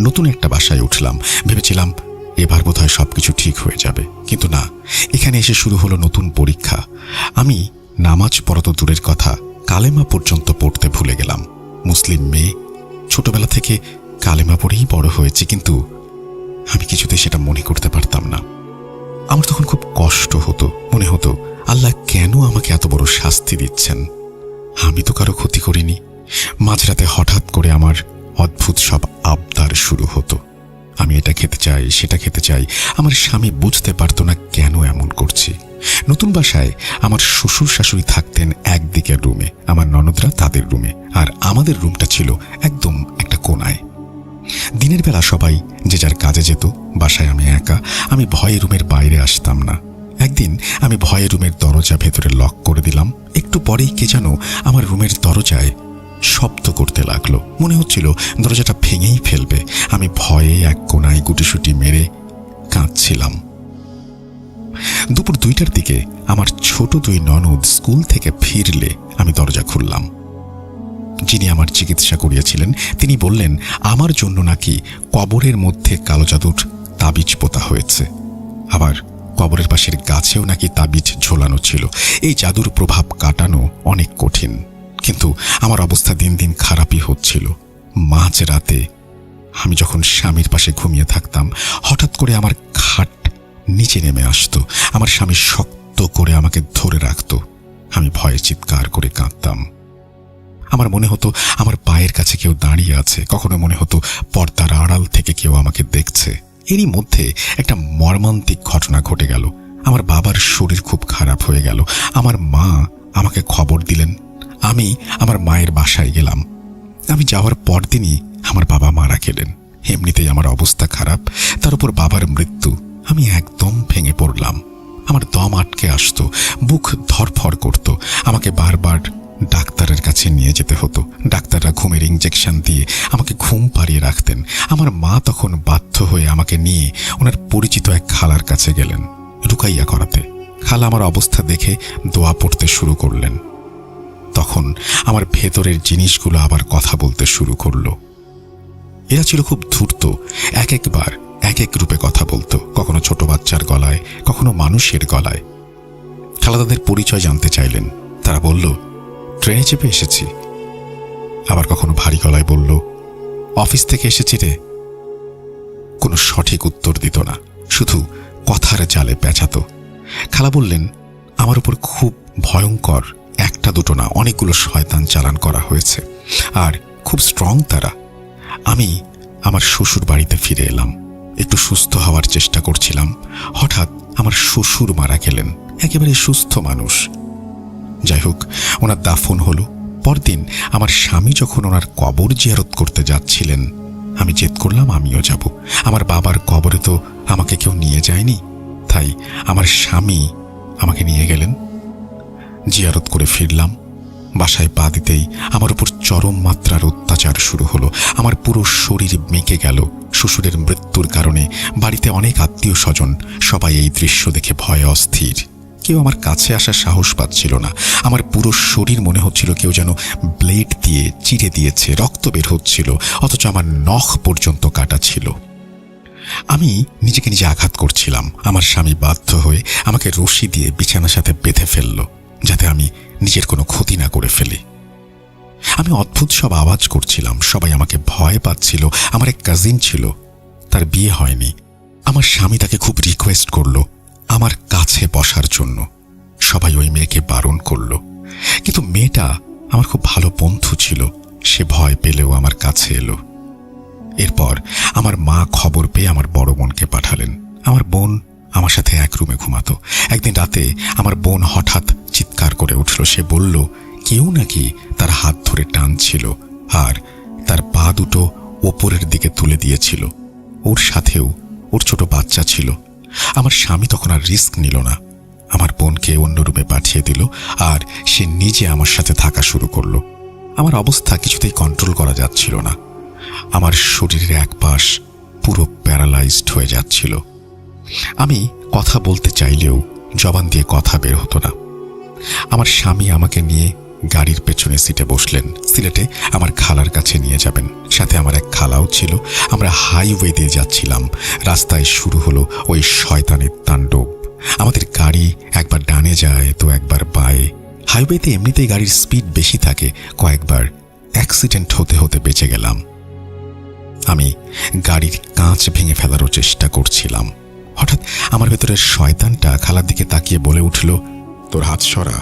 নতুন একটা বাসায় উঠলাম। ভেবেছিলাম এবার বোধহয় সবকিছু ঠিক হয়ে যাবে, কিন্তু না। এখানে এসে শুরু হলো নতুন পরীক্ষা। আমি নামাজ পড়া তো দূরের কথা, কালেমা পর্যন্ত পড়তে ভুলে গেলাম। মুসলিম মেয়ে, ছোটবেলা থেকে কালেমা পড়েই বড় হয়েছে, কিন্তু আমি কিছুতে সেটা মনে করতে পারতাম না। আমার তখন খুব কষ্ট হতো, মনে হতো আল্লাহ কেন আমাকে এত বড় শাস্তি দিচ্ছেন? আমি তো কারো ক্ষতি করিনি। মাঝরাতে হঠাৎ করে আমার অদ্ভুত সব আবদার শুরু হতো। আমি এটা খেতে চাই, সেটা খেতে চাই। আমার স্বামী বুঝতে পারতো না কেন এমন করছি। নতুন বাসায় আমার শ্বশুর শাশুড়ি থাকতেন একদিকের রুমে, আমার ননদরা তাদের রুমে, আর আমাদের রুমটা ছিল একদম একটা কোনায়। দিনের বেলা সবাই যে যার কাজে যেত, বাসায় আমি একা। আমি ভয়ে রুমের বাইরে আসতাম না। একদিন আমি ভয়ে রুমের দরজা ভেতরে লক করে দিলাম। একটু পরেই কে যেন আমার রুমের দরজায় শব্দ করতে লাগলো। মনে হচ্ছিল দরজাটা ভেঙেই ফেলবে। আমি ভয়ে এক কোনায় গুটিসুটি মেরে কাঁদছিলাম। দুপুর 2টার দিকে আমার ছোট 2 ননদ স্কুল থেকে ফিরলে আমি দরজা খুললাম। যিনি আমার চিকিৎসা করিয়েছিলেন তিনি বললেন আমার জন্য নাকি কবরের মধ্যে কালো জাদুর তাবিজ পোতা হয়েছে, আবার কবরের পাশের গাছেও নাকি তাবিজ ঝোলানো ছিল। এই জাদুর প্রভাব কাটানো অনেক কঠিন, কিন্তু আমার অবস্থা দিন দিন খারাপই হচ্ছিল। মাঝ রাতে আমি যখন স্বামীর পাশে ঘুমিয়ে থাকতাম, হঠাৎ করে আমার খাট নিচে নেমে আসতো। আমার স্বামী শক্ত করে আমাকে ধরে রাখত। আমি ভয়ে চিৎকার করে কাঁদতাম। আমার মনে হতো আমার পায়ের কাছে কেউ দাঁড়িয়ে আছে, কখনো মনে হতো পর্দার আড়াল থেকে কেউ আমাকে দেখছে। এরই মধ্যে একটা মর্মান্তিক ঘটনা ঘটে গেল। আমার বাবার শরীর খুব খারাপ হয়ে গেল। আমার মা আমাকে খবর দিলেন। আমি আমার মায়ের বাসায় গেলাম। আমি যাওয়ার পরদিনই আমার বাবা মারা গেলেন। এমনিতেই আমার অবস্থা খারাপ, তার উপর বাবার মৃত্যু। আমি একদম ভেঙে পড়লাম। আমার দম আটকে আসতো, বুক ধরফড় করত। আমাকে বারবার ডাক্তারের কাছে নিয়ে যেতে হতো। ডাক্তাররা ঘুমের ইঞ্জেকশন দিয়ে আমাকে ঘুম পাড়িয়ে রাখতেন। আমার মা তখন বাধ্য হয়ে আমাকে নিয়ে ওনার পরিচিত এক খালার কাছে গেলেন রুকাইয়া করাতে। খালা আমার অবস্থা দেখে দোয়া পড়তে শুরু করলেন। তখন আমার ভেতরের জিনিসগুলো আবার কথা বলতে শুরু করলো। এরা ছিল খুব ধূর্ত, এক একবার এক এক রূপে কথা বলতো, কখনো ছোট বাচ্চার গলায়, কখনো মানুষের গলায়। খালা তাদের পরিচয় জানতে চাইলেন। তারা বলল ট্রেনে চেপে এসেছি। আবার কখনো ভারী গলায় বলল অফিস থেকে এসেছি রে। কোনো সঠিক উত্তর দিত না, শুধু কথার জালে পেঁচাতো। খালা বললেন, আমার উপর খুব ভয়ঙ্কর একটা দুটো না, অনেকগুলো শয়তান চালান করা হয়েছে, আর খুব স্ট্রং তারা। আমি আমার শ্বশুর বাড়িতে ফিরে এলাম, একটু সুস্থ হওয়ার চেষ্টা করছিলাম। হঠাৎ আমার শ্বশুর মারা গেলেন, একেবারে সুস্থ মানুষ। যাই হোক, ওনার দাফন হলো। পরদিন আমার স্বামী যখন ওনার কবর জিয়ারত করতে যাচ্ছিলেন, আমি জেদ করলাম আমিও যাব। আমার বাবার কবরে তো আমাকে কেউ নিয়ে যায়নি, তাই আমার স্বামী আমাকে নিয়ে গেলেন। জিয়ারত করে ফিরলাম। বাসায় পা দিতেই আমার উপর চরম মাত্রার অত্যাচার শুরু হলো। আমার পুরো শরীর মেকে গেল। শ্বশুরের মৃত্যুর কারণে বাড়িতে অনেক আত্মীয় স্বজন, সবাই এই দৃশ্য দেখে ভয়ে অস্থির। কেউ আমার কাছে আসার সাহস পাচ্ছিল না। আমার পুরো শরীর মনে হচ্ছিল কেউ যেন ব্লেড দিয়ে চিরে দিয়েছে, রক্ত বের হচ্ছিল, অথচ আমার নখ পর্যন্ত কাটা ছিল। আমি নিজেকে নিজে আঘাত করছিলাম। আমার স্বামী বাধ্য হয়ে আমাকে রশি দিয়ে বিছানার সাথে বেঁধে ফেলল, যাতে আমি নিজের কোনো ক্ষতি না করে ফেলি। আমি অদ্ভুত সব আওয়াজ করছিলাম, সবাই আমাকে ভয় পাচ্ছিল। আমার এক কাজিন ছিল, তার বিয়ে হয়নি। আমার স্বামী তাকে খুব রিকোয়েস্ট করলো আমার কাছে বসার জন্য। সবাই ওই মেয়েকে বারণ করলো, কিন্তু মেয়েটা আমার খুব ভালো বন্ধু ছিল। সে ভয় পেলেও আমার কাছে এলো। এরপর আমার মা খবর পেয়ে আমার বড় বোনকে পাঠালেন। আমার বোন আমার সাথে এক রুমে ঘুমাতো। একদিন রাতে আমার বোন হঠাৎ চিৎকার করে উঠল। সে বলল কেউ নাকি তার হাত ধরে টানছিল আর তার পা দুটো ওপরের দিকে তুলে দিয়েছিল। ওর সাথেও ওর ছোট বাচ্চা ছিল। আমার স্বামী তখন আর রিস্ক নিল না, আমার বোনকে অন্য রুমে পাঠিয়ে দিল, আর সে নিজে আমার সাথে থাকা শুরু করলো। আমার অবস্থা কিছুতেই কন্ট্রোল করা যাচ্ছিল না। আমার শরীরের এক পাশ পুরো প্যারালাইজড হয়ে যাচ্ছিল। আমি কথা বলতে চাইলেও জবান দিয়ে কথা বের হতো না। আমার স্বামী আমাকে নিয়ে গাড়ির পেছনে সিটে বসলেন। সিলেটে আমার খালার কাছে নিয়ে যাবেন, সাথে আমার এক খালাও ছিল। আমরা হাইওয়ে দিয়ে যাচ্ছিলাম। রাস্তায় শুরু হলো ওই শয়তানের তাণ্ডব। আমাদের গাড়ি একবার ডানে যায় তো একবার বাঁয়ে। হাইওয়েতে এমনিতেই গাড়ির স্পিড বেশি থাকে, কয়েকবার অ্যাক্সিডেন্ট হতে হতে বেঁচে গেলাম। আমি গাড়ির কাঁচ ভেঙে ফেলারও চেষ্টা করছিলাম। হঠাৎ আমার ভেতরের শয়তানটা খালার দিকে তাকিয়ে বলে উঠল, তোর হাত সরা,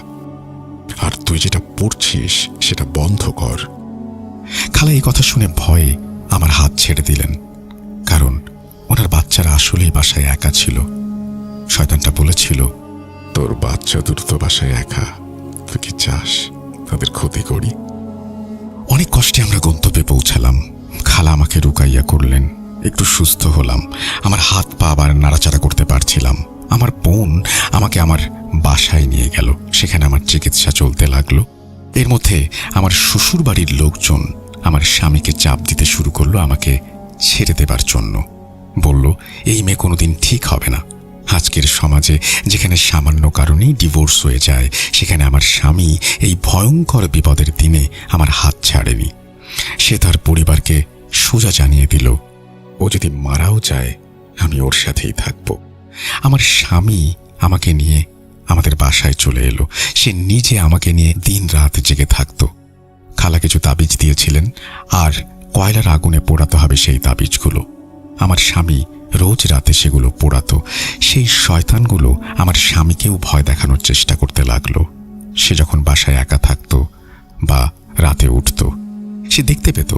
আর তুই যেটা পড়ছিস সেটা বন্ধ কর। খালা এই কথা শুনে ভয়ে আমার হাত ছেড়ে দিলেন, কারণ ওনার বাচ্চারা আসলেই বাসায় একা ছিল। শয়তানটা বলেছিল, তোর বাচ্চা দুটো তো বাসায় একা, তুই কি চাস তাদের ক্ষতি করি? অনেক কষ্টে আমরা গন্তব্যে পৌঁছালাম। খালা আমাকে রুকাইয়া করলেন, একটু সুস্থ হলাম। আমার হাত পা আবার নাড়াচাড়া করতে পারছিলাম। আমার বোন আমাকে আমার বাসায় নিয়ে গেল, সেখানে আমার চিকিৎসা চলতে লাগলো। এর মধ্যে আমার শ্বশুর বাড়ির লোকজন আমার স্বামীকে চাপ দিতে শুরু করলো আমাকে ছেড়ে দেবার জন্য। বলল এই মেয়ে কোনোদিন ঠিক হবে না। আজকের সমাজে যেখানে সামান্য কারণেই ডিভোর্স হয়ে যায়, সেখানে আমার স্বামী এই ভয়ঙ্কর বিপদের দিনে আমার হাত ছাড়েনি। সে তার পরিবারকে সোজা জানিয়ে দিল, ও যদি মারাও যায় আমি ওর সাথেই থাকব। আমার স্বামী আমাকে নিয়ে আমাদের বাসায় চলে এলো। সে নিজে আমাকে নিয়ে দিন রাত জেগে থাকত। খালা কিছু তাবিজ দিয়েছিলেন, আর কয়লার আগুনে পোড়াতে হবে সেই তাবিজগুলো। আমার স্বামী রোজ রাতে সেগুলো পোড়াতো। সেই শয়তানগুলো আমার স্বামীকেও ভয় দেখানোর চেষ্টা করতে লাগলো। সে যখন বাসায় একা থাকতো বা রাতে উঠত, সে দেখতে পেত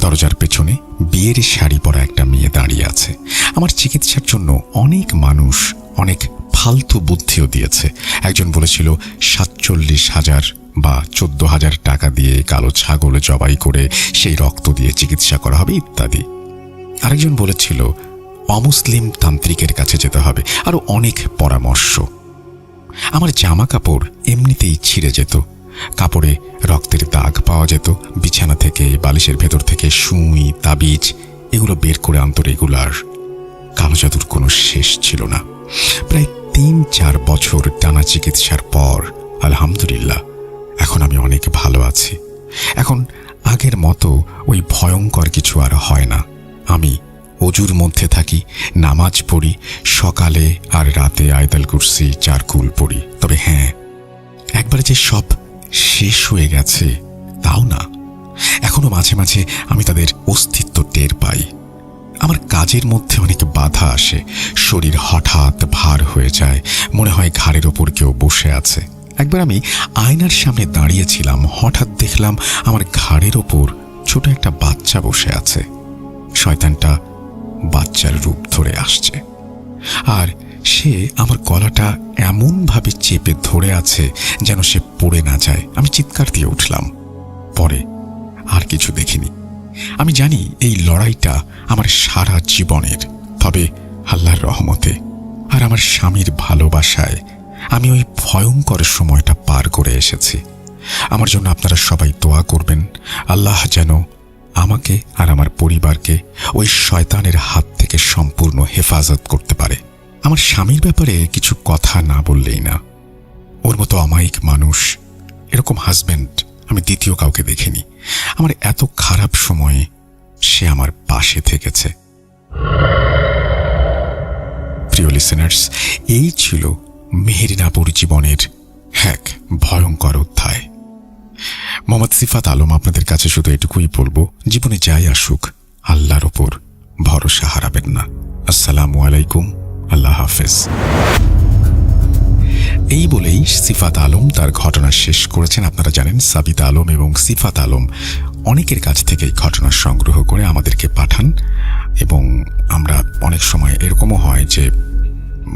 দরজার পেছনে বিয়ের শাড়ি পরা একটা মেয়ে দাঁড়িয়ে আছে। আমার চিকিৎসার জন্য অনেক মানুষ অনেক ফালতু বুদ্ধিও দিয়েছে। একজন বলেছিল 47,000 বা 14,000 টাকা দিয়ে কালো ছাগল জবাই করে সেই রক্ত দিয়ে চিকিৎসা করা হবে ইত্যাদি। আরেকজন বলেছিল অমুসলিম তান্ত্রিকের কাছে যেতে হবে, আরো অনেক পরামর্শ। আমার জামা কাপড় এমনিতেই ছিঁড়ে যেত, কাপড়ে রক্তের দাগ পাওয়া যেত। বিছানা থেকে, বালিশের ভেতর থেকে সুই, তাবিজ এগুলো বের করে আনতো রেগুলার। কালো জাদুর কোনো শেষ ছিল না। প্রায় 3-4 বছর টানা চিকিৎসার পর আলহামদুলিল্লাহ এখন আমি অনেক ভালো আছি। এখন আগের মতো ওই ভয়ঙ্কর কিছু আর হয় না। আমি অজুর মধ্যে থাকি, নামাজ পড়ি, সকালে আর রাতে আয়াতুল কুরসি 4 কুল পড়ি। তবে হ্যাঁ, একবারে যে সব শেষ হয়ে গেছে তাও না। এখনো মাঝে মাঝে আমি তাদের অস্তিত্ব টের পাই। আমার কাজের মধ্যে অনেক বাধা আসে, শরীর হঠাৎ ভার হয়ে যায়, মনে হয় ঘাড়ের ওপর কেউ বসে আছে। একবার আমি আয়নার সামনে দাঁড়িয়েছিলাম, হঠাৎ দেখলাম আমার ঘাড়ের ওপর ছোট একটা বাচ্চা বসে আছে। শয়তানটা বাচ্চার রূপ ধরে আসছে, আর সে আমার গলাটা এমনভাবে চেপে ধরে আছে যেন সে পড়ে না যায়। আমি চিৎকার দিয়ে উঠলাম। পরে আর কিছু দেখিনি। আমি জানি এই লড়াইটা আমার সারা জীবনের, তবে আল্লাহর রহমতে আর আমার স্বামীর ভালোবাসায় আমি ওই ভয়ঙ্কর সময়টা পার করে এসেছি। আমার জন্য আপনারা সবাই দোয়া করবেন, আল্লাহ যেন আমাকে আর আমার পরিবারকে ওই শয়তানের হাত থেকে সম্পূর্ণ হেফাজত করতে পারে। আমার স্বামীর ব্যাপারে কিছু কথা না বললেই না। ওর মতো অমায়িক মানুষ, এরকম হাজব্যান্ড আমি দ্বিতীয় কাউকে দেখিনি। আমার এত খারাপ সময়ে সে আমার পাশে থেকেছে। প্রিয় লিসেনার্স, এই ছিল মেহেরিনাপুর জীবনের এক ভয়ঙ্কর অধ্যায়। মোহাম্মদ সিফাত আলম আপনাদের কাছে শুধু এটুকুই বলবো, জীবনে যাই আসুক আল্লাহর ওপর ভরসা হারাবেন না। আসসালামু আলাইকুম, আল্লাহ হাফেজ। এই বলেই সিফাত আলম তার ঘটনা শেষ করেছেন। আপনারা জানেন সাবিত আলম এবং সিফাত আলম অনেকের কাছ থেকে এই ঘটনা সংগ্রহ করে আমাদেরকে পাঠান, এবং আমরা অনেক সময় এরকমও হয় যে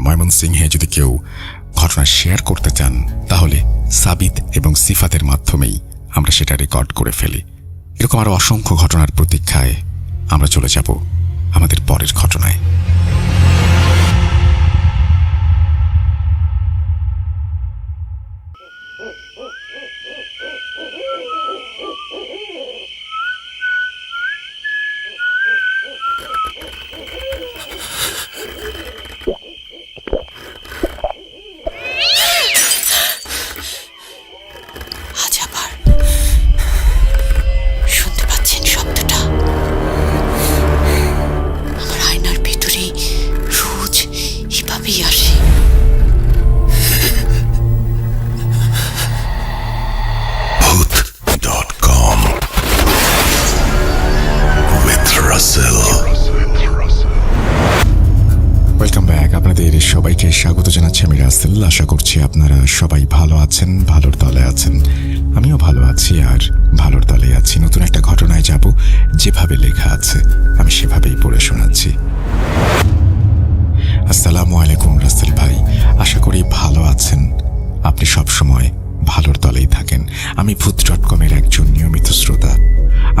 ময়মনসিংহে যদি কেউ ঘটনা শেয়ার করতে চান তাহলে সাবিত এবং সিফাতের মাধ্যমেই আমরা সেটা রেকর্ড করে ফেলি। এরকম আরো অসংখ্য ঘটনার প্রতীক্ষায় আমরা চলে যাব আমাদের পরের ঘটনায়। আজ আবার শুনতে পাচ্ছেন শব্দটা? আমার আয়নার ভেতরে রোজ এভাবেই আসে। Booth.com with Russell. Welcome back. আপনাদের সবাইকে স্বাগত জানাচ্ছি আমি রাসেল। আশা করছি আপনারা সবাই ভালো আছেন, ভালোর দলে আছেন। আমিও ভালো আছি আর ভালোর দলে আছি। নতুন একটা ঘটনায় যাব, যেভাবে লেখা আছে আমি সেভাবেই পড়ে শোনাচ্ছি। আসসালামু আলাইকুম রাসেল ভাই, আশা করি ভালো আছেন। আপনি সবসময় ভালোর দলেই থাকেন। আমি ভূত.com-এর একজন নিয়মিত শ্রোতা।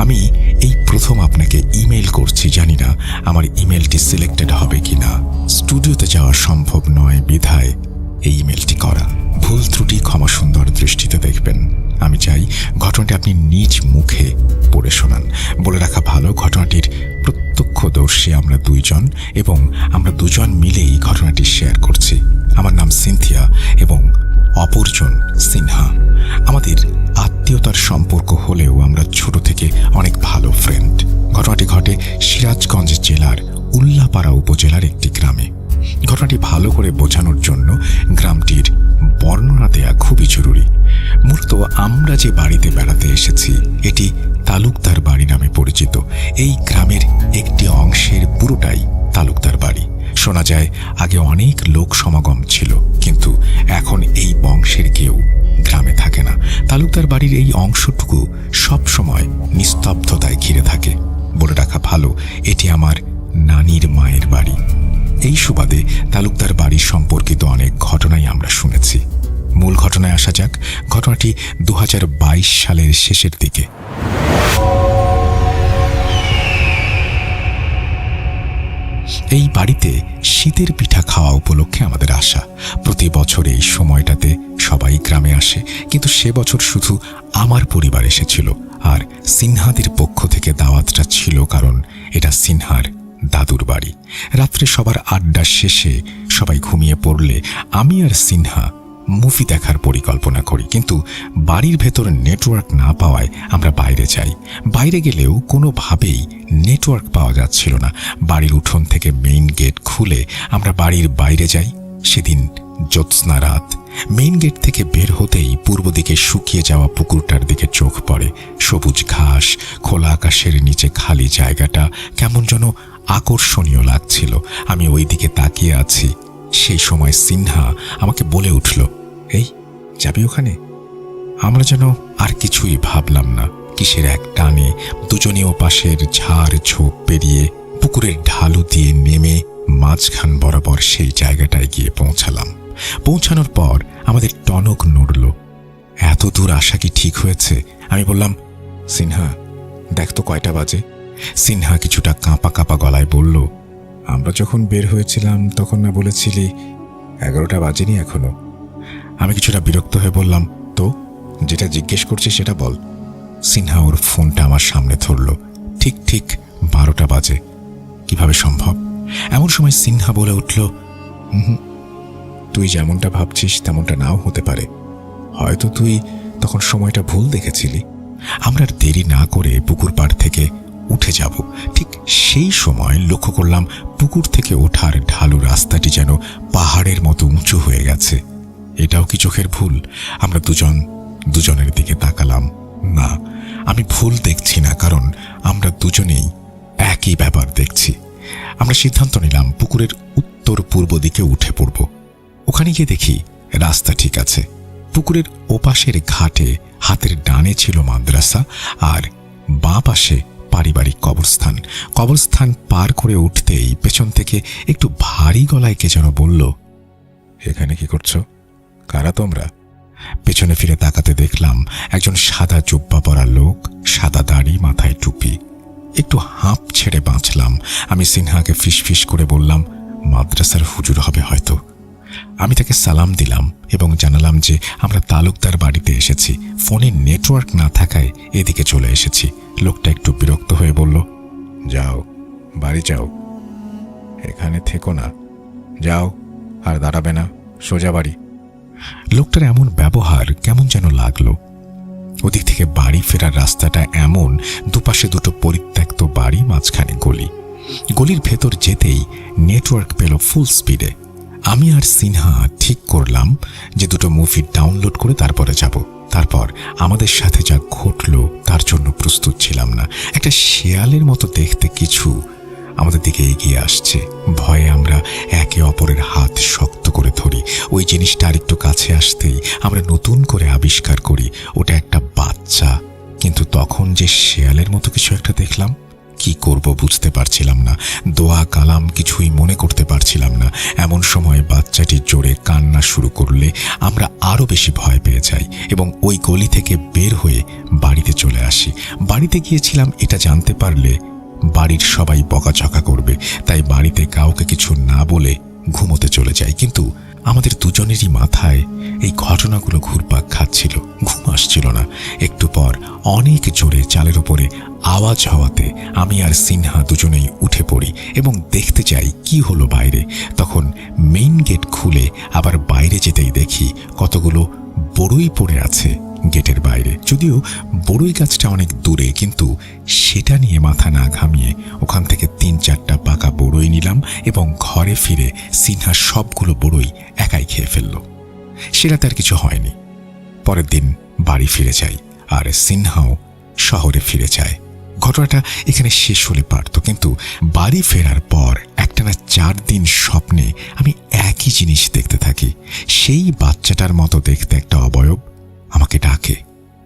আমি এই প্রথম আপনাকে ইমেল করছি, জানি না আমার ইমেলটি সিলেক্টেড হবে কিনা। স্টুডিওতে যাওয়া সম্ভব নয় বিধায় এই ইমেলটি করা। ভুল ত্রুটি ক্ষমা সুন্দর দৃষ্টিতে দেখবেন। আমি চাই ঘটনাটি আপনি নিজ মুখে পড়ে শোনান। বলে রাখা ভালো, ঘটনাটির প্রত্যক্ষদর্শী আমরা দুইজন, এবং আমরা দুজন মিলেই ঘটনাটি শেয়ার করছি। আমার নাম সিনথিয়া এবং অপরজন সিনহা। আমাদের আত্মীয়তার সম্পর্ক হলেও আমরা ছোট থেকে অনেক ভালো ফ্রেন্ড। ঘটনাটি ঘটে সিরাজগঞ্জ জেলার উল্লাপাড়া উপজেলার একটি গ্রামে। ঘটনাটি ভালো করে বোঝানোর জন্য গ্রামটির বর্ণনা দেয়া খুবই জরুরি। মূলত আমরা যে বাড়িতে বেড়াতে এসেছি এটি তালুকদার বাড়ি নামে পরিচিত। এই গ্রামের একটি অংশের পুরোটাই তালুকদার বাড়ি। শোনা যায় আগে অনেক লোক সমাগম ছিল, কিন্তু এখন এই বংশের কেউ গ্রামে থাকে না। তালুকদার বাড়ির এই অংশটুকু সব সময় নিস্তব্ধতায় ঘিরে থাকে। বলে রাখা ভালো, এটি আমার নানির মায়ের বাড়ি। এই সুবাদে তালুকদার বাড়ি সম্পর্কিত অনেক ঘটনাই আমরা শুনেছি। মূল ঘটনায় আসা যাক। ঘটনাটি 2022 সালের শেষের দিকে। এই বাড়িতে শীতের পিঠা খাওয়া উপলক্ষে আমাদের আসা। প্রতি বছর এই সময়টাতে সবাই গ্রামে আসে, কিন্তু সে বছর শুধু আমার পরিবার এসেছিল, আর সিনহাদের পক্ষ থেকে দাওয়াতটা ছিল কারণ এটা সিনহার দাদুর বাড়ি। রাত্রে সবার আড্ডা শেষে সবাই ঘুমিয়ে পড়লে আমি আর সিনহা মুভি দেখার পরিকল্পনা করি, কিন্তু বাড়ির ভেতর নেটওয়ার্ক না পাওয়ায় আমরা বাইরে যাই। বাইরে গেলেও কোনোভাবেই নেটওয়ার্ক পাওয়া যাচ্ছিল না। বাড়ির উঠোন থেকে মেইন গেট খুলে আমরা বাড়ির বাইরে যাই। সেদিন জ্যোৎস্না রাত। মেইন গেট থেকে বের হতেই পূর্ব দিকে শুকিয়ে যাওয়া পুকুরটার দিকে চোখ পড়ে। সবুজ ঘাস, খোলা আকাশের নিচে খালি জায়গাটা কেমন যেন আকর্ষণীয় লাগছিল। আমি ওই দিকে তাকিয়ে আছি। সেই সময় সিনহা আমাকে বলে উঠল, এই যাবি ওখানে? আমরা যেন আর কিছুই ভাবলাম না। কিসের এক টানে দুজনে ও পাশের ঝাড় ঝোপ পেরিয়ে পুকুরের ঢালু দিয়ে নেমে মাঝখান বরাবর সেই জায়গাটায় গিয়ে পৌঁছালাম। পৌঁছানোর পর আমাদের টনক নড়ল। এত দূর আসা কি ঠিক হয়েছে? আমি বললাম, সিনহা দেখ তো কয়টা বাজে। সিনহা কিছুটা কাঁপা কাঁপা গলায় বলল, আমরা যখন বের হয়েছিলাম তখন না বলেছিলি 11টা বাজেনি এখনো? আমি কিছুটা বিরক্ত হয়ে বললাম, তো যেটা জিজ্ঞেস করছি সেটা বল। সিনহা ওর ফোনটা আমার সামনে ধরল। ঠিক ঠিক 12টা বাজে। কিভাবে সম্ভব? এমন সময় সিনহা বলে উঠল, তুই যেমনটা ভাবছিস তেমনটা নাও হতে পারে। হয়তো তুই তখন সময়টা ভুল দেখেছিলি। আমরা আর দেরি না করে পুকুর পাড় থেকে উঠে যাব। ঠিক সেই সময় লক্ষ্য করলাম পুকুর থেকে ওঠার ঢালু রাস্তাটি যেন পাহাড়ের মতো উঁচু হয়ে গেছে। এটাও কি চোখের ভুল? আমরা দুজনের দিকে তাকালাম। না, আমি ভুল দেখছি না, কারণ আমরা দুজনেই একই ব্যাপার দেখছি। আমরা সিদ্ধান্ত নিলাম পুকুরের উত্তর পূর্ব দিকে উঠে পড়ব। ওখানে গিয়ে দেখি রাস্তা ঠিক আছে। পুকুরের ওপাশের ঘাটে হাতের ডানে ছিল মাদ্রাসা আর বাঁ পাশে পারিবারিক কবরস্থান। কবরস্থান পার করে উঠতেই পেছন থেকে একটু ভারী গলায় কে যেন বলল, এখানে কি করছো? কারা তোমরা? পেছনে ফিরে তাকাতে দেখলাম একজন সাদা জুব্বা পরা লোক, সাদা দাড়ি, মাথায় টুপি। একটু হাঁপ ছেড়ে বাঁচলাম। আমি সিনহাকে ফিসফিস করে বললাম, মাদ্রাসার হুজুর হবে হয়তো। আমি তাকে সালাম দিলাম এবং জানালাম যে আমরা তালুকদার বাড়িতে এসেছি। ফোনে নেটওয়ার্ক না থাকায় এদিকে চলে এসেছি। লোকটা একটু বিরক্ত হয়ে বলল, যাও বাড়ি যাও, এখানে থেকো না। যাও, আর দাঁড়াবে না, সোজা বাড়ি। লোকটার এমন ব্যবহার কেমন যেন লাগলো। ওদিক থেকে বাড়ি ফেরার রাস্তাটা এমন, দুপাশে দুটো পরিত্যক্ত বাড়ি, মাঝখানে গলি। গলির ভেতর যেতেই নেটওয়ার্ক পেল ফুল স্পিডে। আমি আর সিনহা ঠিক করলাম যে দুটো মুভি ডাউনলোড করে তারপরে যাব। তারপর আমাদের সাথে যা ঘটলো তার জন্য প্রস্তুত ছিলাম না। একটা শেয়ালের মতো দেখতে কিছু আমাদের দিকে এগিয়ে আসছে। ভয়ে আমরা একে অপরের হাত শক্ত করে ধরি। ওই জিনিসটা আরেকটু কাছে আসতেই আমরা নতুন করে আবিষ্কার করি ওটা একটা বাচ্চা। কিন্তু তখন যে শেয়ালের মতো কিছু একটা দেখলাম, কি করব বুঝতে পারছিলাম না। দোয়া কালাম কিছুই মনে করতে পারছিলাম না। এমন সময় বাচ্চাটি জোরে কান্না শুরু করলে আমরা আরো বেশি ভয় পেয়ে যাই এবং ওই গলি থেকে বের হয়ে বাড়িতে চলে আসি। বাড়িতে গিয়েছিলাম এটা জানতে পারলে বাড়ির সবাই বকাঝকা করবে, তাই বাড়িতে কাউকে কিছু না বলে ঘুমোতে চলে যাই। কিন্তু আমাদের দুজনেরই মাথায় এই ঘটনাগুলো ঘুরপাক খাচ্ছিল, ঘুম আসছিল না। একটু পর অনেক জোরে চালের উপরে আওয়াজ হওয়াতে আমি আর সিনহা দুজনেই উঠে পড়ি এবং দেখতে যাই কি হলো বাইরে। তখন মেইন গেট খুলে আবার বাইরে যেতেই দেখি কতগুলো বড়ই পড়ে আছে গেটের বাইরে। যদিও বড়ই গাছটা অনেক দূরে, কিন্তু সেটা নিয়ে মাথা না ঘামিয়ে ওখান থেকে 3-4টা পাকা বড়ই নিলাম এবং ঘরে ফিরে সিনহা সবগুলো বড়ই একাই খেয়ে ফেলল। সেটাতে আর কিছু হয়নি। পরের দিন বাড়ি ফিরে যাই আর সিনহাও শহরে ফিরে যায়। ঘটনাটা এখানে শেষ হলে পারত, কিন্তু বাড়ি ফেরার পর একটানা 4 দিন স্বপ্নে আমি একই জিনিস দেখতে থাকি। সেই বাচ্চাটার মতো দেখতে একটা অবয়ব আমাকে ডাকে,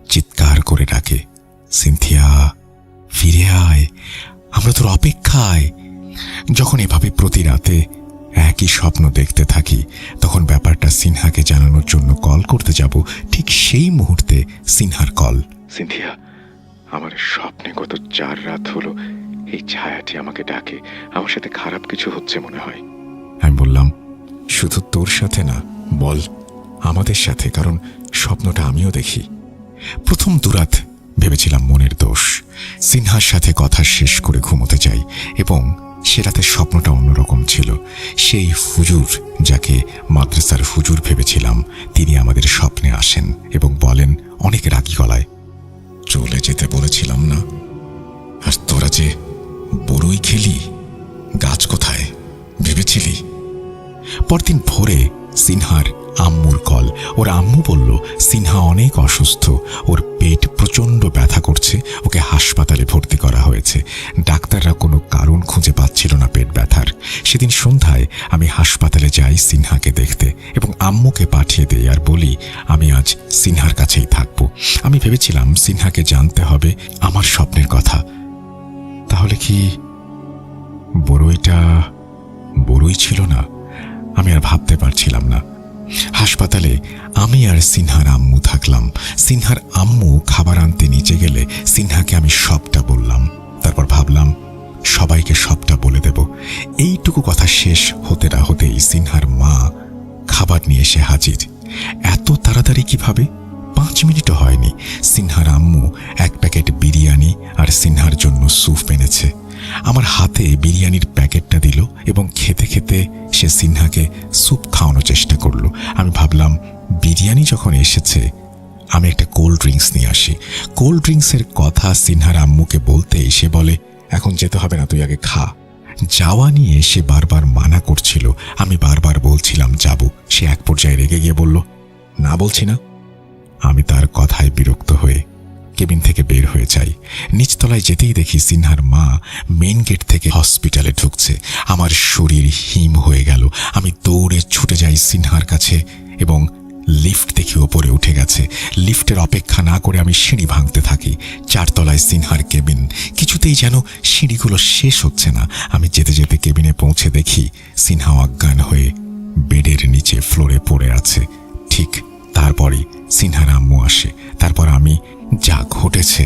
চিৎকার করে ডাকে, সিনথিয়া ফিরে আয়, আমরা তোর অপেক্ষায়। যখন এভাবে প্রতি রাতে একই স্বপ্ন দেখতে থাকি, তখন ব্যাপারটা সিনহাকে জানানোর জন্য কল করতে যাব। ঠিক সেই মুহূর্তে সিনহার কল। সিনথিয়া, আমার স্বপ্নে গত 4 রাত হলো এই ছায়াটি আমাকে ডাকে। আমার সাথে খারাপ কিছু হচ্ছে মনে হয়। আমি বললাম, শুধু তোর সাথে না, বল আমাদের সাথে, কারণ স্বপ্নটা আমিও দেখি। প্রথম দুরাত ভেবেছিলাম মনের দোষ। সিনহার সাথে কথা শেষ করে ঘুমোতে যাই এবং সে রাতে স্বপ্নটা অন্যরকম ছিল। সেই হুজুর, যাকে মাদ্রাসার হুজুর ভেবেছিলাম, তিনি আমাদের স্বপ্নে আসেন এবং বলেন অনেক রাগী গলায়, চলে যেতে বলেছিলাম না? আর তোরা যে বড়ই খেলি, গাছ কোথায় ভেবেছিলি? পরদিন ভোরে সিনহার আম্মুর কল। ওর আম্মু বলল সিনহা অনেক অসুস্থ, ওর পেট প্রচণ্ড ব্যথা করছে, ওকে হাসপাতালে ভর্তি করা হয়েছে। ডাক্তাররা কোনো কারণ খুঁজে পাচ্ছিল না পেট ব্যথার। সেদিন সন্ধ্যায় আমি হাসপাতালে যাই সিনহাকে দেখতে এবং আম্মুকে পাঠিয়ে দেই আর বলি আমি আজ সিনহার কাছেই থাকব। আমি ভেবেছিলাম সিনহাকে জানতে হবে আমার স্বপ্নের কথা। তাহলে কি বড়ইটা বড়ই ছিল না? আমি আর ভাবতে পারছিলাম না। হাসপাতালে আমি আর সিনহার আম্মু থাকলাম। সিনহার আম্মু খাবার আনতে নিচে গেলে সিনহাকে আমি সবটা বললাম। তারপর ভাবলাম সবাইকে সবটা বলে দেব। এইটুকু কথা শেষ হতে না হতেই সিনহার মা খাবার নিয়ে এসে হাজির। এত তাড়াতাড়ি কিভাবে? 5 মিনিটও হয়নি। সিনহার আম্মু 1 প্যাকেট বিরিয়ানি আর সিনহার জন্য স্যুপ এনেছে। আমার হাতে বিরিয়ানির প্যাকেটটা দিল এবং খেতে খেতে সে সিনহাকে স্যুপ খাওয়ানোর চেষ্টা করলো। আমি ভাবলাম বিরিয়ানি যখন এসেছে আমি একটা কোল্ড ড্রিঙ্কস নিয়ে আসি। কোল্ড ড্রিঙ্কসের কথা সিনহার আম্মুকে বলতেই সে বলে এখন যেতে হবে না, তুই আগে খা। যাওয়া নিয়ে সে বারবার মানা করছিল। আমি বারবার বলছিলাম যাব। সে এক পর্যায়ে রেগে গিয়ে বলল না বলছি না। আমি তার কথায় বিরক্ত হয়ে কেবিন থেকে বের হয়ে যাই। নিচতলায় যেতেই দেখি সিনহার মা মেইন গেট থেকে হসপিটালে ঢুকছে। আমার শরীর হিম হয়ে গেল। আমি দৌড়ে ছুটে যাই সিনহার কাছে এবং লিফট দেখি ওপরে উঠে গেছে। লিফটের অপেক্ষা না করে আমি সিঁড়ি ভাঙতে থাকি। 4 তলায় সিনহার কেবিন। কিছুতেই যেন সিঁড়িগুলো শেষ হচ্ছে না। আমি যেতে যেতে কেবিনে পৌঁছে দেখি সিনহা অজ্ঞান হয়ে বেডের নিচে ফ্লোরে পড়ে আছে। ঠিক তারপরই সিনহার আম্মু আসে। তারপর আমি যা ঘটেছে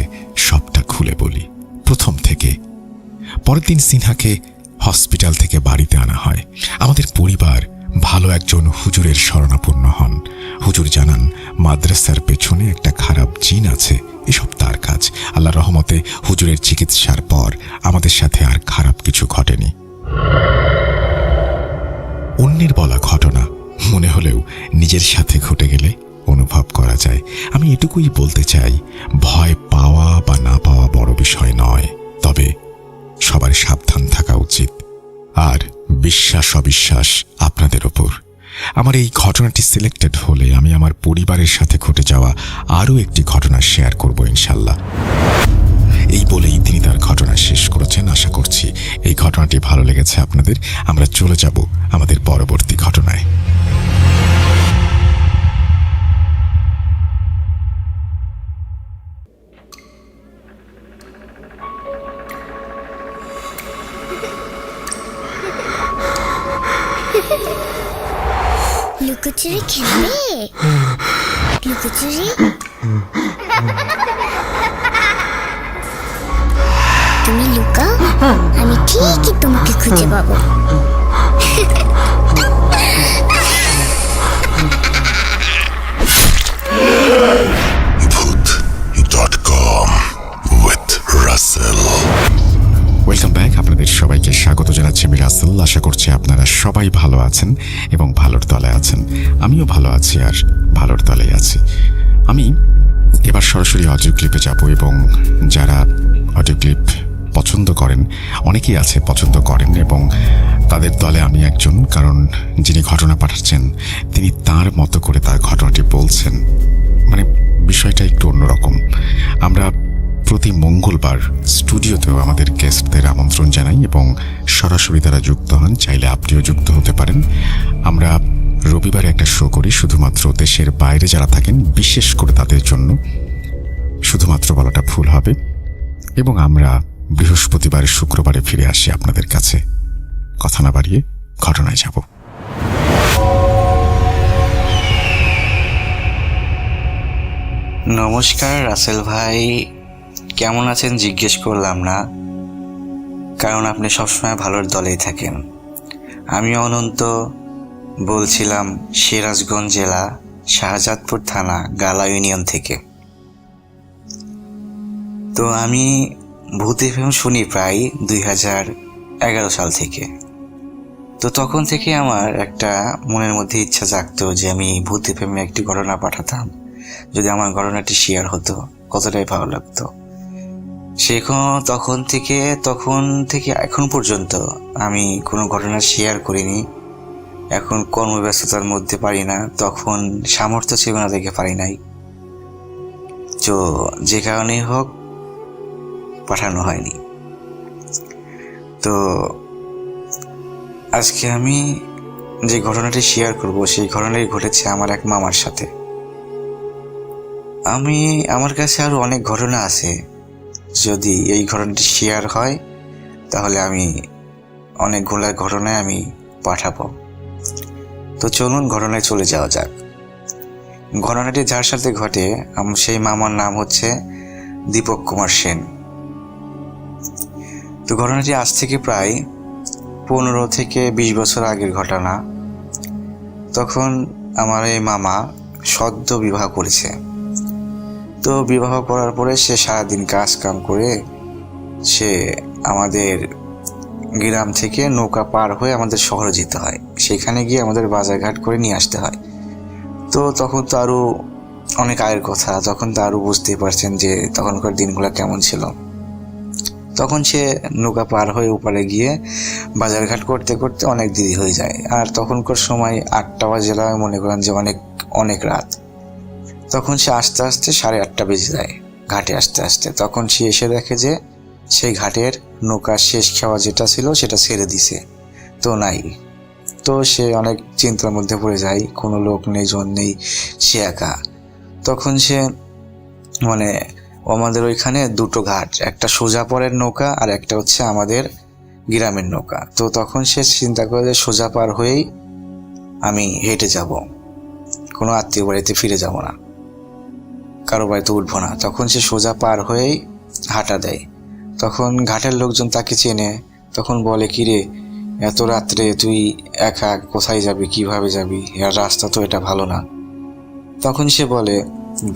সবটা খুলে বলি প্রথম থেকে। পরের দিন সিনহাকে হসপিটাল থেকে বাড়িতে আনা হয়। আমাদের পরিবার ভালো একজন হুজুরের শরণাপন্ন হন। হুজুর জানান মাদ্রাসার পেছনে একটা খারাপ জিন আছে, এসব তার কাজ। আল্লাহর রহমতে হুজুরের চিকিৎসার পর আমাদের সাথে আর খারাপ কিছু ঘটেনি। অন্যের বলা ঘটনা মনে হলেও নিজের সাথে ঘটে গেলে অনুভব করা যায়। আমি এটুকুই বলতে চাই, ভয় পাওয়া বা না পাওয়া বড় বিষয় নয়, তবে সবার সাবধান থাকা উচিত। আর বিশ্বাস অবিশ্বাস আপনাদের ওপর। আমার এই ঘটনাটি সিলেক্টেড হলে আমি আমার পরিবারের সাথে ঘটে যাওয়া আরও একটি ঘটনা শেয়ার করব ইনশাল্লাহ। এই বলেই তিনি তার ঘটনা শেষ করেছেন। আশা করছি এই ঘটনাটি ভালো লেগেছে আপনাদের। আমরা চলে যাব আমাদের পরবর্তী ঘটনায়। লুকোচুরি খেলবে? লুকোচুরি তুমি লুকাও, আমি ঠিকই তোমাকে খুঁজে পাবো। Bhoot.com with Russell. Welcome back. আপনাদের সবাইকে স্বাগত জানাচ্ছি আমি রাসেল। আশা করছি আপনারা সবাই ভালো আছেন এবং ভালোর তলে আছেন। আমিও ভালো আছি আর ভালোর তলেই আছি। আমি এবার সরাসরি অডিও ক্লিপে যাব এবং যারা অডিও ক্লিপ পছন্দ করেন, অনেকেই আছে পছন্দ করেন এবং তাদের দলে আমি একজন। কারণ যিনি ঘটনা পাঠাচ্ছেন তিনি তার মতো করে তার ঘটনাটি বলছেন। মানে বিষয়টা একটু অন্যরকম। আমরা প্রতি মঙ্গলবার স্টুডিওতেও আমাদের গেস্টদের আমন্ত্রণ জানাই এবং সরাসরি তারা যুক্ত হন। চাইলে আপনিও যুক্ত হতে পারেন। আমরা রবিবারে একটা শো করি শুধুমাত্র দেশের বাইরে যারা থাকেন, বিশেষ করে তাদের জন্য। শুধুমাত্র বলাটা ভুল হবে। এবং আমরা বৃহস্পতিবারে শুক্রবারে ফিরে আসি আপনাদের কাছে। কথা না বাড়িয়ে ঘটনায় যাব। নমস্কার রাসেল ভাই, কেমন আছেন জিজ্ঞেস করলাম না, কারণ আপনি সবসময় ভালোর দলেই থাকেন। আমি অনন্ত বলছিলাম সিরাজগঞ্জ জেলা শাহজাদপুর থানা গালা ইউনিয়ন থেকে। তো আমি ভূত এফএম শুনি প্রায় 2011 সাল থেকে। তো তখন থেকে আমার একটা মনের মধ্যে ইচ্ছা জাগতো যে আমি ভূত এফএমে একটি ঘটনা পাঠাতাম। যদি আমার ঘটনাটি শেয়ার হতো কতটাই ভালো লাগতো। তখন থেকে এখন পর্যন্ত আমি কোনো ঘটনা শেয়ার করিনি। এখন কর্মব্যস্ততার মধ্যে পারি না, তখন সামর্থ্য ছিল না দেখে পারি নাই। তো যে কারণেই হোক পাঠানো হয়নি। তো আজকে আমি যে ঘটনাটি শেয়ার করব সেই ঘটনাটি ঘটেছে আমার এক মামার সাথে। আমার কাছে আরও অনেক ঘটনা আছে, যদি এই ঘটনাটি শেয়ার হয় তাহলে আমি অনেকগুলো ঘটনায় আমি পাঠাবো। তো চলুন ঘটনায় চলে যাওয়া যাক। ঘটনাটি যার সাথে ঘটে সেই মামার নাম হচ্ছে দীপক কুমার সেন। তো ঘটনাটি আজ থেকে প্রায় 15 থেকে 20 বছর আগের ঘটনা। তখন আমার এই মামা সদ্য বিবাহ করেছে। তো বিবাহ করার পরে সে সারাদিন কাজ কাম করে সে আমাদের গ্রাম থেকে নৌকা পার হয়ে আমাদের শহরে যেতে হয়, সেখানে গিয়ে আমাদের বাজারঘাট করে নিয়ে আসতে হয়। তো তখন তো আরও অনেক আয়ের কথা, তখন তো আরও বুঝতেই পারছেন যে তখনকার দিনগুলো কেমন ছিল। তখন সে নৌকা পার হয়ে উপরে গিয়ে বাজারঘাট করতে করতে অনেক দেরি হয়ে যায়। আর তখনকার সময় 8টা বাজে, মনে করেন যে অনেক অনেক রাত। তখন সে আস্তে আস্তে 8:30 বেজে যায় ঘাটে আসতে আসতে। তখন সে এসে দেখে যে সেই ঘাটের নৌকা শেষ খাওয়া যেটা ছিল সেটা ছেড়ে দিছে, তো নাই। তো সে অনেক চিন্তার মধ্যে পড়ে যায়, কোনো লোক নেই, জন নেই, সে একা। তখন সে আমাদের ওইখানে 2টো ঘাট, একটা সোজা পরের নৌকা আর একটা হচ্ছে আমাদের গ্রামের নৌকা। তো তখন সে চিন্তা করে যে সোজা পার হয়েই আমি হেঁটে যাব, কোনো আত্মীয় বাড়িতে ফিরে যাব না, কারো বাড়িতে উঠবো না। তখন সে সোজা পার হয়েই হাঁটা দেয়। তখন ঘাটের লোকজন তাকে চেনে, তখন বলে, কি রে, এত রাত্রে তুই একা কোথায় যাবি, কিভাবে যাবি, আর রাস্তা তো এটা ভালো না। তখন সে বলে,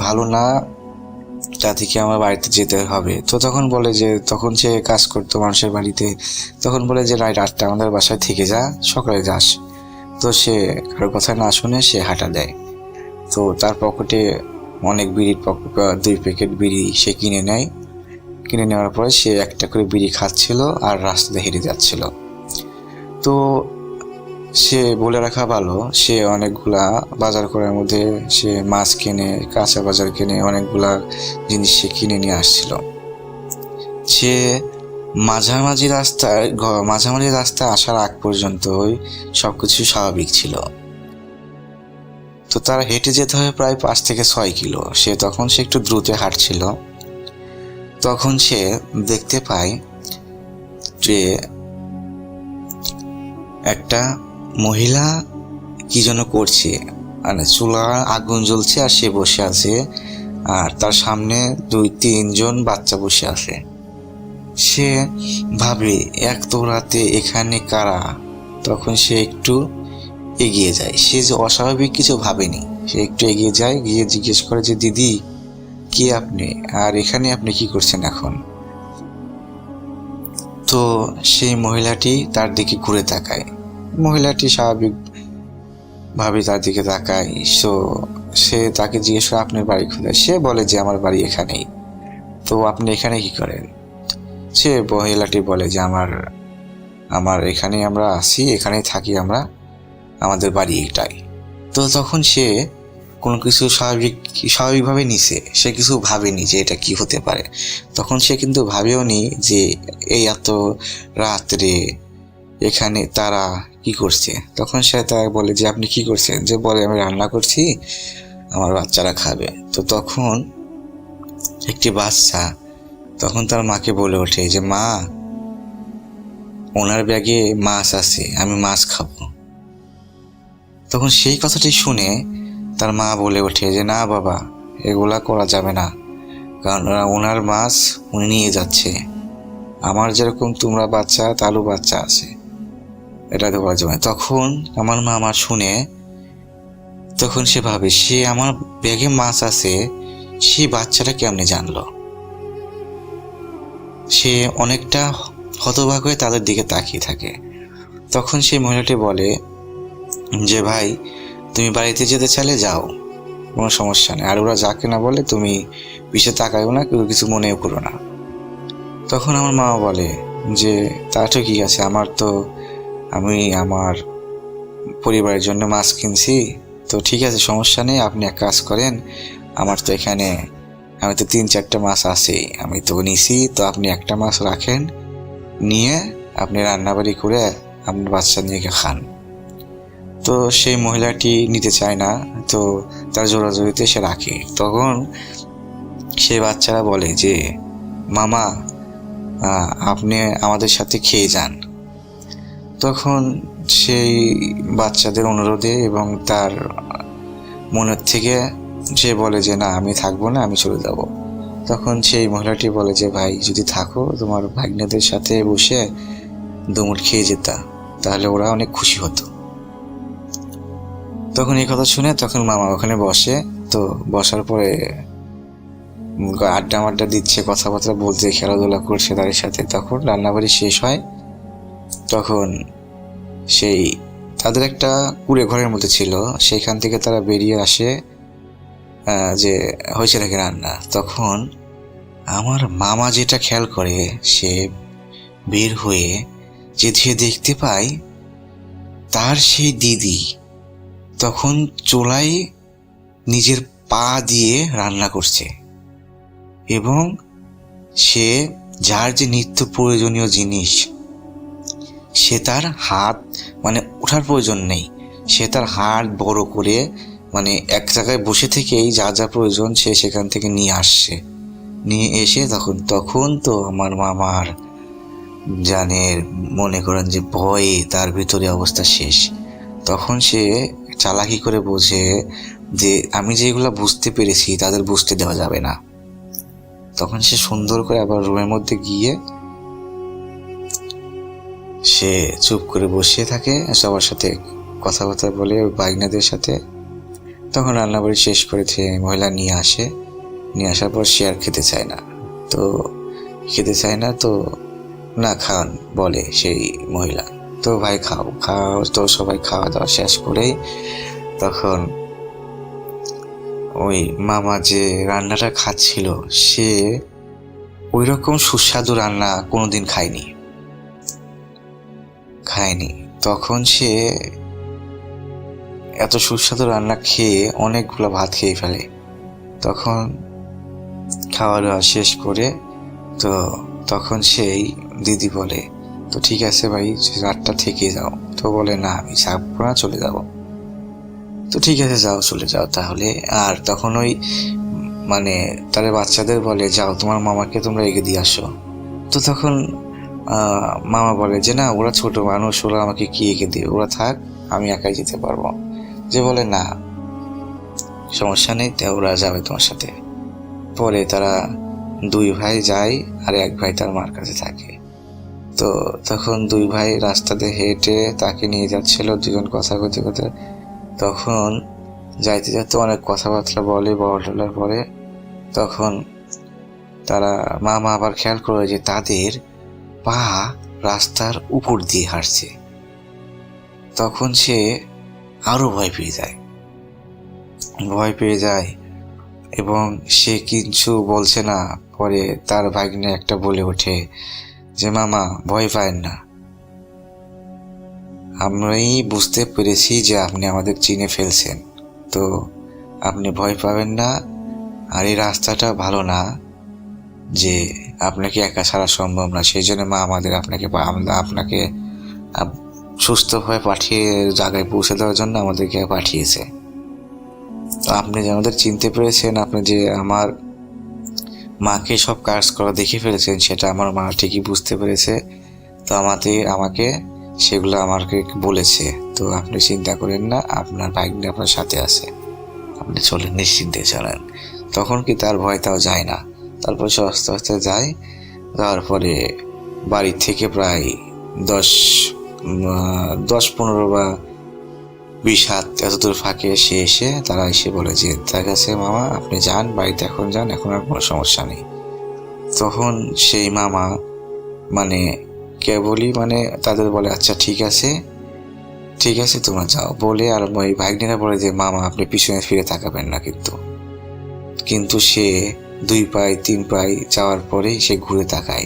ভালো না তাতে কি আমার বাড়িতে যেতে হবে। তো তখন বলে যে, তখন সে কাজ করতো মানুষের বাড়িতে, তখন বলে যে রাতটা আমাদের বাসায় থেকে যা, সকালে যাস। তো সে কারো কথা না শুনে সে হাঁটা দেয়। তো তার পকেটে অনেক বিড়ির 2 প্যাকেট বিড়ি সে কিনে নেয়। কিনে নেওয়ার পরে সে একটা করে বিড়ি খাচ্ছিল আর রাস্তাতে হেঁটে যাচ্ছিল। তো সে বলে রাখা ভালো, সে অনেকগুলা বাজার করার মধ্যে সে মাছ কেনে, কাঁচা বাজার কেনে, অনেকগুলা জিনিস সে কিনে নিয়ে আসছিল। সে মাঝামাঝি রাস্তায় আসার আগ পর্যন্তই সবকিছু স্বাভাবিক ছিল। তো তার হেঁটে যেতে হয় প্রায় 5 থেকে 6 কিলো। তখন সে একটু দ্রুত হাঁটছিল। তখন সে দেখতে পায় যে একটা মহিলা কি যেন করছে, চুলা আগুন জ্বলছে আর সে বসে আছে, আর তার সামনে 2-3 জন বাচ্চা বসে আছে। সে ভাবে, এত রাতে এখানে কারা। তখন সে একটু এগিয়ে যায়। সে যে অস্বাভাবিক কিছু ভাবেনি, সে একটু এগিয়ে যায়, গিয়ে জিজ্ঞেস করে যে, দিদি কে আপনি, আর এখানে আপনি কি করছেন এখন। তো সেই মহিলাটি তার দিকে ঘুরে তাকায়। মহিলাটি স্বাভাবিকভাবে তার দিকে তাকায়। সে তাকে জিজ্ঞেস করে, আপনার বাড়ি কোথায়। সে বলে যে আমার বাড়ি এখানেই। তো আপনি এখানে কি করেন। সে মহিলাটি বলে যে আমার এখানে আমরা আসি, এখানেই থাকি, আমাদের বাড়ি এটাই। তো তখন সে কোনো কিছু স্বাভাবিকভাবে নিছে, সে কিছু ভাবেনি যে এটা কি হতে পারে। তখন সে কিন্তু ভাবেও নি যে এই এত রাত্রে এখানে তারা কি করছে। তখন সে তাকে বলে যে আপনি কি করছেন। যে বলে, আমি রান্না করছি, আমার বাচ্চারা খাবে। তো তখন একটি বাচ্চা তখন তার মাকে বলে ওঠে যে, মা, ওনার ব্যাগে মাছ আছে, আমি মাছ খাবো। তখন সেই কথাটি শুনে তার মা বলে ওঠে যে, না বাবা, এগুলা করা যাবে না, কারণ ওনার মাছ উনি নিয়ে যাচ্ছে। আমার যেরকম তোমরা বাচ্চা, তারও বাচ্চা আছে, এটা তো করা যাবে না। তখন আমার মা শুনে, তখন সে ভাবে, সে আমার ব্যাগে মাছ আছে, সে বাচ্চাটা কেমনে জানলো। সে অনেকটা হতবাক হয়ে তাদের দিকে তাকিয়ে থাকে। তখন সেই মহিলাটি বলে যে, ভাই, তুমি বাড়িতে যেতে চাইলে যাও, কোনো সমস্যা নেই, আর ওরা যাকে না বলে তুমি পিছিয়ে তাকাইও না, কেউ কিছু মনেও করো না। তখন আমার মা বলে যে, তা তো ঠিক আছে, আমি আমার পরিবারের জন্য মাছ কিনছি, তো ঠিক আছে সমস্যা নেই, আপনি এক কাজ করেন, আমার তো এখানে আমি তো 3-4টা মাছ আছে, আমি তো নিছি, তো আপনি একটা মাছ রাখেন, নিয়ে আপনি রান্নাবাড়ি করে আপনার বাচ্চা নিয়ে খান। তো সেই মহিলাটি নিতে চায় না, তো তার জোরাজোরিতে সে রাখে। তখন সেই বাচ্চারা বলে যে মামা আপনি আমাদের সাথে খেয়ে যান। তখন সেই বাচ্চাদের অনুরোধে এবং তার মনের থেকে সে বলে যে না, আমি থাকবো না, আমি চলে যাব। তখন সেই মহিলাটি বলে যে ভাই যদি থাকো, তোমার ভাগ্নেদের সাথে বসে দুমুট খেয়ে যেতা, তাহলে ওরা অনেক খুশি হতো। তখন এই কথা শুনে তখন মামা ওখানে বসে। তো বসার পরে আড্ডা দিচ্ছে, কথাবার্তা বলছে, খেলাধুলা করছে তাদের সাথে। তখন রান্নাবাড়ি শেষ হয়। তখন সেই তাদের একটা কুড়ে ঘরের মধ্যে ছিল, সেখান থেকে তারা বেরিয়ে আসে যে হয়েছে নাকি রান্না। তখন আমার মামা যেটা খেয়াল করে, সে বের হয়ে যে দেখতে পায় তার সেই দিদি তখন চুলায় নিজের পা দিয়ে রান্না করছে, এবং সে যার যে নিত্য প্রয়োজনীয় জিনিস, সে তার হাত মানে ওঠার প্রয়োজন নেই, সে তার হাত বড় করে মানে এক জায়গায় বসে থেকেই যা যা প্রয়োজন সে সেখান থেকে নিয়ে আসছে। নিয়ে এসে তখন তো আমার মামার জানের মনে করেন যে ভয়ে তার ভিতরে অবস্থা শেষ। তখন সে চালাকি করে বোঝে যে আমি যেগুলো বুঝতে পেরেছি তাদের বুঝতে দেওয়া যাবে না। তখন সে সুন্দর করে আবার রুমের মধ্যে গিয়ে সে চুপ করে বসে থাকে, সবার সাথে কথাবার্তা বলে, ভাগ্নেদের সাথে। তখন রান্নাবাড়ি শেষ করেছে, মহিলা নিয়ে আসে। নিয়ে আসার পর সে আর খেতে চায় না, তো না খান বলে সেই মহিলা। তো ভাই খাও। তো সবাই খাওয়া দাওয়া শেষ করেই তখন ওই মামা যে রান্নাটা খাচ্ছিল, সে ওই রকম সুস্বাদু রান্না কোনোদিন খায়নি। তখন সে এত সুস্বাদু রান্না খেয়ে অনেকগুলো ভাত খেয়ে ফেলে। তখন খাওয়া দাওয়া শেষ করে তো তখন সেই দিদি বলে, তো ঠিক আছে ভাই, রাতটা থেকে যাও। তো বলে না, আমি থাকবো না, চলে যাব। তো ঠিক আছে যাও, চলে যাও তাহলে। আর তখন ওই মানে তাদের বাচ্চাদের বলে, যাও তোমার মামাকে তোমরা এগিয়ে দিয়ে আসো। তো তখন মামা বলে যে না, ওরা ছোট মানুষ, ওরা আমাকে কি এগিয়ে দিয়ে, ওরা থাক, আমি একাই যেতে পারবো। যে বলে না সমস্যা নেই, ওরা যাবে তোমার সাথে। পরে তারা 2 ভাই যায়, আর 1 ভাই তার মার কাছে থাকে। তো তখন 2 ভাই রাস্তাতে হেঁটে তাকে নিয়ে যাচ্ছিল, 2জন কথা করতে। তখন যাইতে অনেক কথাবার্তা বলে, বলার পরে তখন তারা মামা আবার খেয়াল করে যে তাদের পা রাস্তার উপর দিয়ে হাঁটছে। তখন সে আরো ভয় পেয়ে যায় এবং সে কিছু বলছে না। পরে তার ভাগ্নে একটা বলে ওঠে যে মামা ভয় পায়েন না, আমরাই বুঝতে পেরেছি যে আপনি আমাদের চিনে ফেলছেন, তো আপনি ভয় পাবেন না। আর এই রাস্তাটা ভালো না, যে আপনাকে একা ছাড়া সম্ভব না, সেই জন্য মা আমাদের আপনাকে সুস্থ হয়ে পাঠিয়ে জায়গায় পৌঁছে দেওয়ার জন্য আমাদেরকে পাঠিয়েছে। তো আপনি যে আমাদের চিনতে পেরেছেন, আপনি যে আমার মাকে সব কাজ করা দেখে ফেলেছেন, সেটা আমার মা ঠিকই বুঝতে পেরেছে। তো আমাকে সেগুলো আমাকে বলেছে। তো আপনি চিন্তা করেন না, আপনার ভাগ্নে আপনার সাথে আছে, আপনি চলেন, নিশ্চিন্তে চলেন। তখন কি তার ভয়টাও যায় না। তারপর সে আস্তে আস্তে যায়। যাওয়ার পরে বাড়ি থেকে প্রায় 10-15 বা 20 হাত এতদূর ফাঁকে তারা এসে বলে যে তার কাছে মামা আপনি যান বাড়িতে, এখন যান, এখন আর কোনো সমস্যা নেই। তখন সেই মামা মানে কেবলই তাদের বলে আচ্ছা ঠিক আছে তোমরা যাও বলে, আর ওই ভাগ্নিরা বলে যে মামা আপনি পিছনে ফিরে তাকাবেন না। কিন্তু সে 2 পাই 3 পাই যাওয়ার পরেই সে ঘুরে তাকায়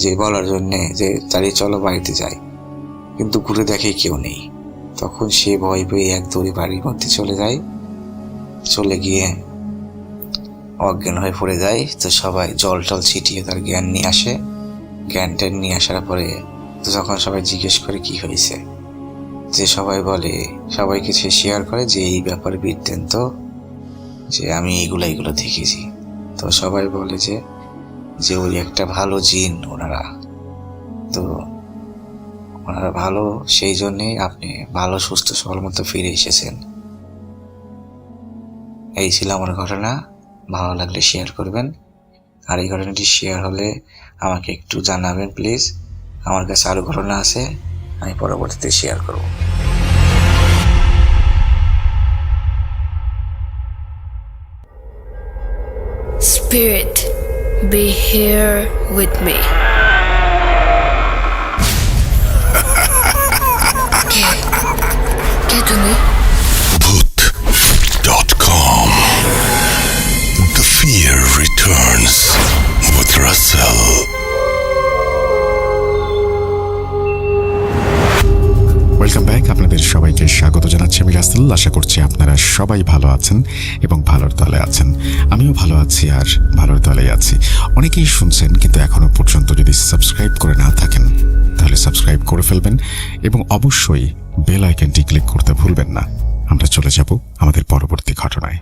যে বলার জন্যে যে তাড়িয়ে চলো বাড়িতে যাই, কিন্তু ঘুরে দেখে কেউ নেই। তখন সে ভয় পেয়ে এক দৌড়ে বাড়ির মধ্যে চলে যায়। চলে গিয়ে অজ্ঞান হয়ে পড়ে যায়। তো সবাই জল টল ছিটিয়ে তার জ্ঞান নিয়ে আসে। জ্ঞানটা নিয়ে আসার পরে তো যখন সবাই জিজ্ঞেস করে কি হয়েছে, যে সবাই বলে, সবাইকে সে শেয়ার করে যে এই ব্যাপারে বৃত্তান্ত, যে আমি এগুলো দেখেছি। তো সবাই বলে যে ওই একটা ভালো জিন ওনারা, তো ওনারা ভালো, সেই জন্যেই আপনি ভালো সুস্থ সবল মতো ফিরে এসেছেন। এই ছিল আমার ঘটনা। ভালো লাগলে শেয়ার করবেন, আর এই ঘটনাটি শেয়ার হলে আমাকে একটু জানাবেন প্লিজ। আমার কাছে আরও ঘটনা আছে, আমি পরবর্তীতে শেয়ার করব। Spirit, be here with me. কে তুমি? Bhoot.com. The fear returns with Russell. Welcome back. আপনাদের সবাইকে স্বাগত জানাচ্ছি আমি রাসেল। আশা করছি আপনারা সবাই ভালো আছেন এবং ভালোর দলে আছেন। আমিও ভালো আছি আর ভালোর দলেই আছি। অনেকেই শুনছেন, কিন্তু এখনো পর্যন্ত যদি সাবস্ক্রাইব করে না থাকেন তাহলে সাবস্ক্রাইব করে ফেলবেন এবং অবশ্যই বেল আইকনটি ক্লিক করতে ভুলবেন না। আমরা চলে যাব আমাদের পরবর্তী ঘটনায়।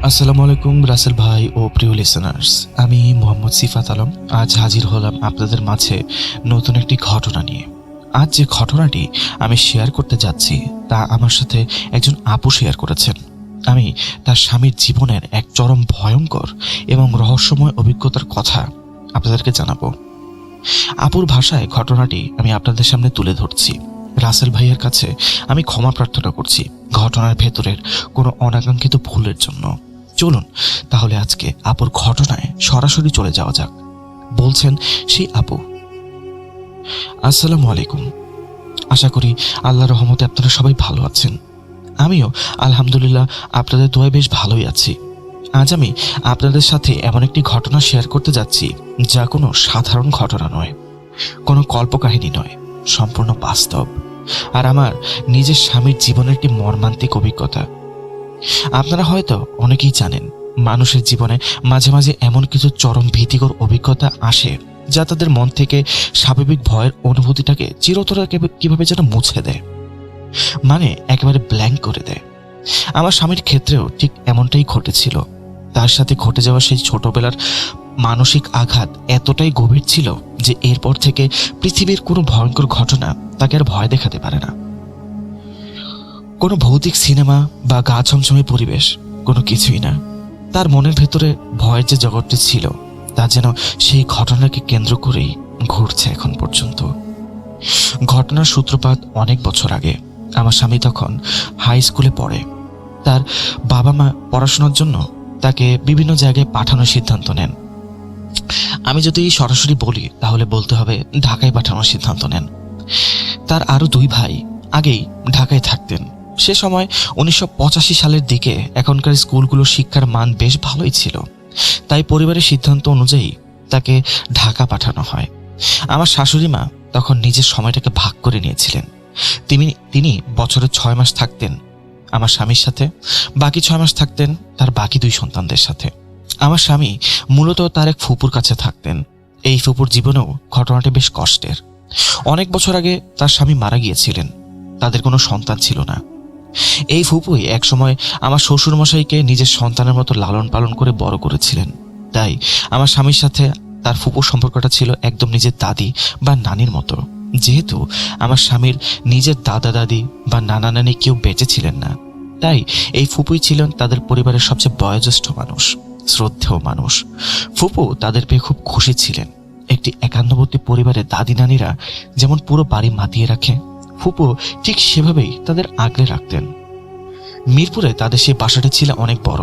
আসসালামু আলাইকুম রাসেল ভাই ও প্রিয় লিসেনার্স, আমি মোহাম্মদ সিফাত আলম। আজ হাজির হলাম আপনাদের মাঝে নতুন একটি ঘটনা নিয়ে। আজ যে ঘটনাটি আমি শেয়ার করতে যাচ্ছি তা আমার সাথে একজন আপু শেয়ার করেছেন। আমি তার স্বামীর জীবনের এক চরম ভয়ঙ্কর এবং রহস্যময় অভিজ্ঞতার কথা আপনাদেরকে জানাবো। আপুর ভাষায় ঘটনাটি আমি আপনাদের সামনে তুলে ধরছি। রাসেল ভাইয়ের কাছে আমি ক্ষমা প্রার্থনা করছি ঘটনার ভেতরের কোনো অনাকাঙ্ক্ষিত ভুলের জন্য। চলুন তাহলে আজকে আপুর ঘটনায় সরাসরি চলে যাওয়া যাক। বলছেন সেই আপু, আসসালামু আলাইকুম। আশা করি আল্লাহর রহমতে আপনারা সবাই ভালো আছেন। আমিও আলহামদুলিল্লাহ আপনাদের দোয়ায় বেশ ভালোই আছি। আজ আমি আপনাদের সাথে এমন একটি ঘটনা শেয়ার করতে যাচ্ছি যা কোনো সাধারণ ঘটনা নয়, কোনো কল্পকাহিনী নয়, সম্পূর্ণ বাস্তব আর আমার নিজের স্বামীর জীবনের একটি মর্মান্তিক অভিজ্ঞতা। আপনারা হয়তো অনেকেই জানেন, মানুষের জীবনে মাঝে মাঝে এমন কিছু চরম ভীতিকর অভিজ্ঞতা আসে যা তাদের মন থেকে স্বাভাবিক ভয়ের অনুভূতিটাকে চিরতরে কিভাবে যেন মুছে দেয়, মানে একেবারে ব্ল্যাঙ্ক করে দেয়। আমার স্বামীর ক্ষেত্রেও ঠিক এমনটাই ঘটেছিল। তার সাথে ঘটে যাওয়া সেই ছোটবেলার মানসিক আঘাত এতটাই গভীর ছিল যে এরপর থেকে পৃথিবীর কোনো ভয়ঙ্কর ঘটনা তাকে আর ভয় দেখাতে পারে না। কোনো ভৌতিক সিনেমা বা গা ছমছমে পরিবেশ কোনো কিছুই না। তার মনের ভেতরে ভয়ের যে জগৎটি ছিল তা যেন সেই ঘটনাকে কেন্দ্র করেই ঘুরছে এখন পর্যন্ত। ঘটনার সূত্রপাত অনেক বছর আগে। আমার স্বামী তখন হাই স্কুলে পড়ে। তার বাবা মা পড়াশোনার জন্য তাকে বিভিন্ন জায়গায় পাঠানোর সিদ্ধান্ত নেন। আমি যদি সরাসরি বলি তাহলে বলতে হবে ঢাকায় পাঠানোর সিদ্ধান্ত নেন। তার আরো দুই ভাই আগেই ঢাকায় থাকতেন। সে সময় 1985 সালের দিকে এখনকার স্কুলগুলোর শিক্ষার মান বেশ ভালোই ছিল, তাই পরিবারের সিদ্ধান্ত অনুযায়ী তাকে ঢাকা পাঠানো হয়। আমার শাশুড়ি মা তখন নিজের সময়টাকে ভাগ করে নিয়েছিলেন। তিনি বছরে 6 মাস থাকতেন আমার স্বামীর সাথে, বাকি 6 মাস থাকতেন তার বাকি 2 সন্তানদের সাথে। আমার স্বামী মূলত তার এক ফুপুর কাছে থাকতেন। এই ফুপুর জীবনেও ঘটনাটি বেশ কষ্টের। অনেক বছর আগে তার স্বামী মারা গিয়েছিলেন, তাদের কোনো সন্তান ছিল না। এই ফুপুই একসময় আমার শ্বশুরমশাইকে নিজের সন্তানের মতো লালন পালন করে বড় করেছিলেন। তাই আমার স্বামীর সাথে তার ফুপুর সম্পর্কটা ছিল একদম নিজের দাদি বা নানির মতো। যেহেতু আমার স্বামীর নিজের দাদা দাদি বা নানা নানি কেউ বেঁচে ছিলেন না, তাই এই ফুপুই ছিলেন তাদের পরিবারের সবচেয়ে বয়োজ্যেষ্ঠ মানুষ, শ্রদ্ধেয় মানুষ। ফুপু তাদের পেয়ে খুব খুশি ছিলেন। একটি একান্নবর্তী পরিবারে দাদি নানিরা যেমন পুরো বাড়ি মাতিয়ে রাখে, ফুপু ঠিক সেভাবেই তাদের আগলে রাখতেন। মিরপুরে তাদের সেই বাসাটি ছিল অনেক বড়।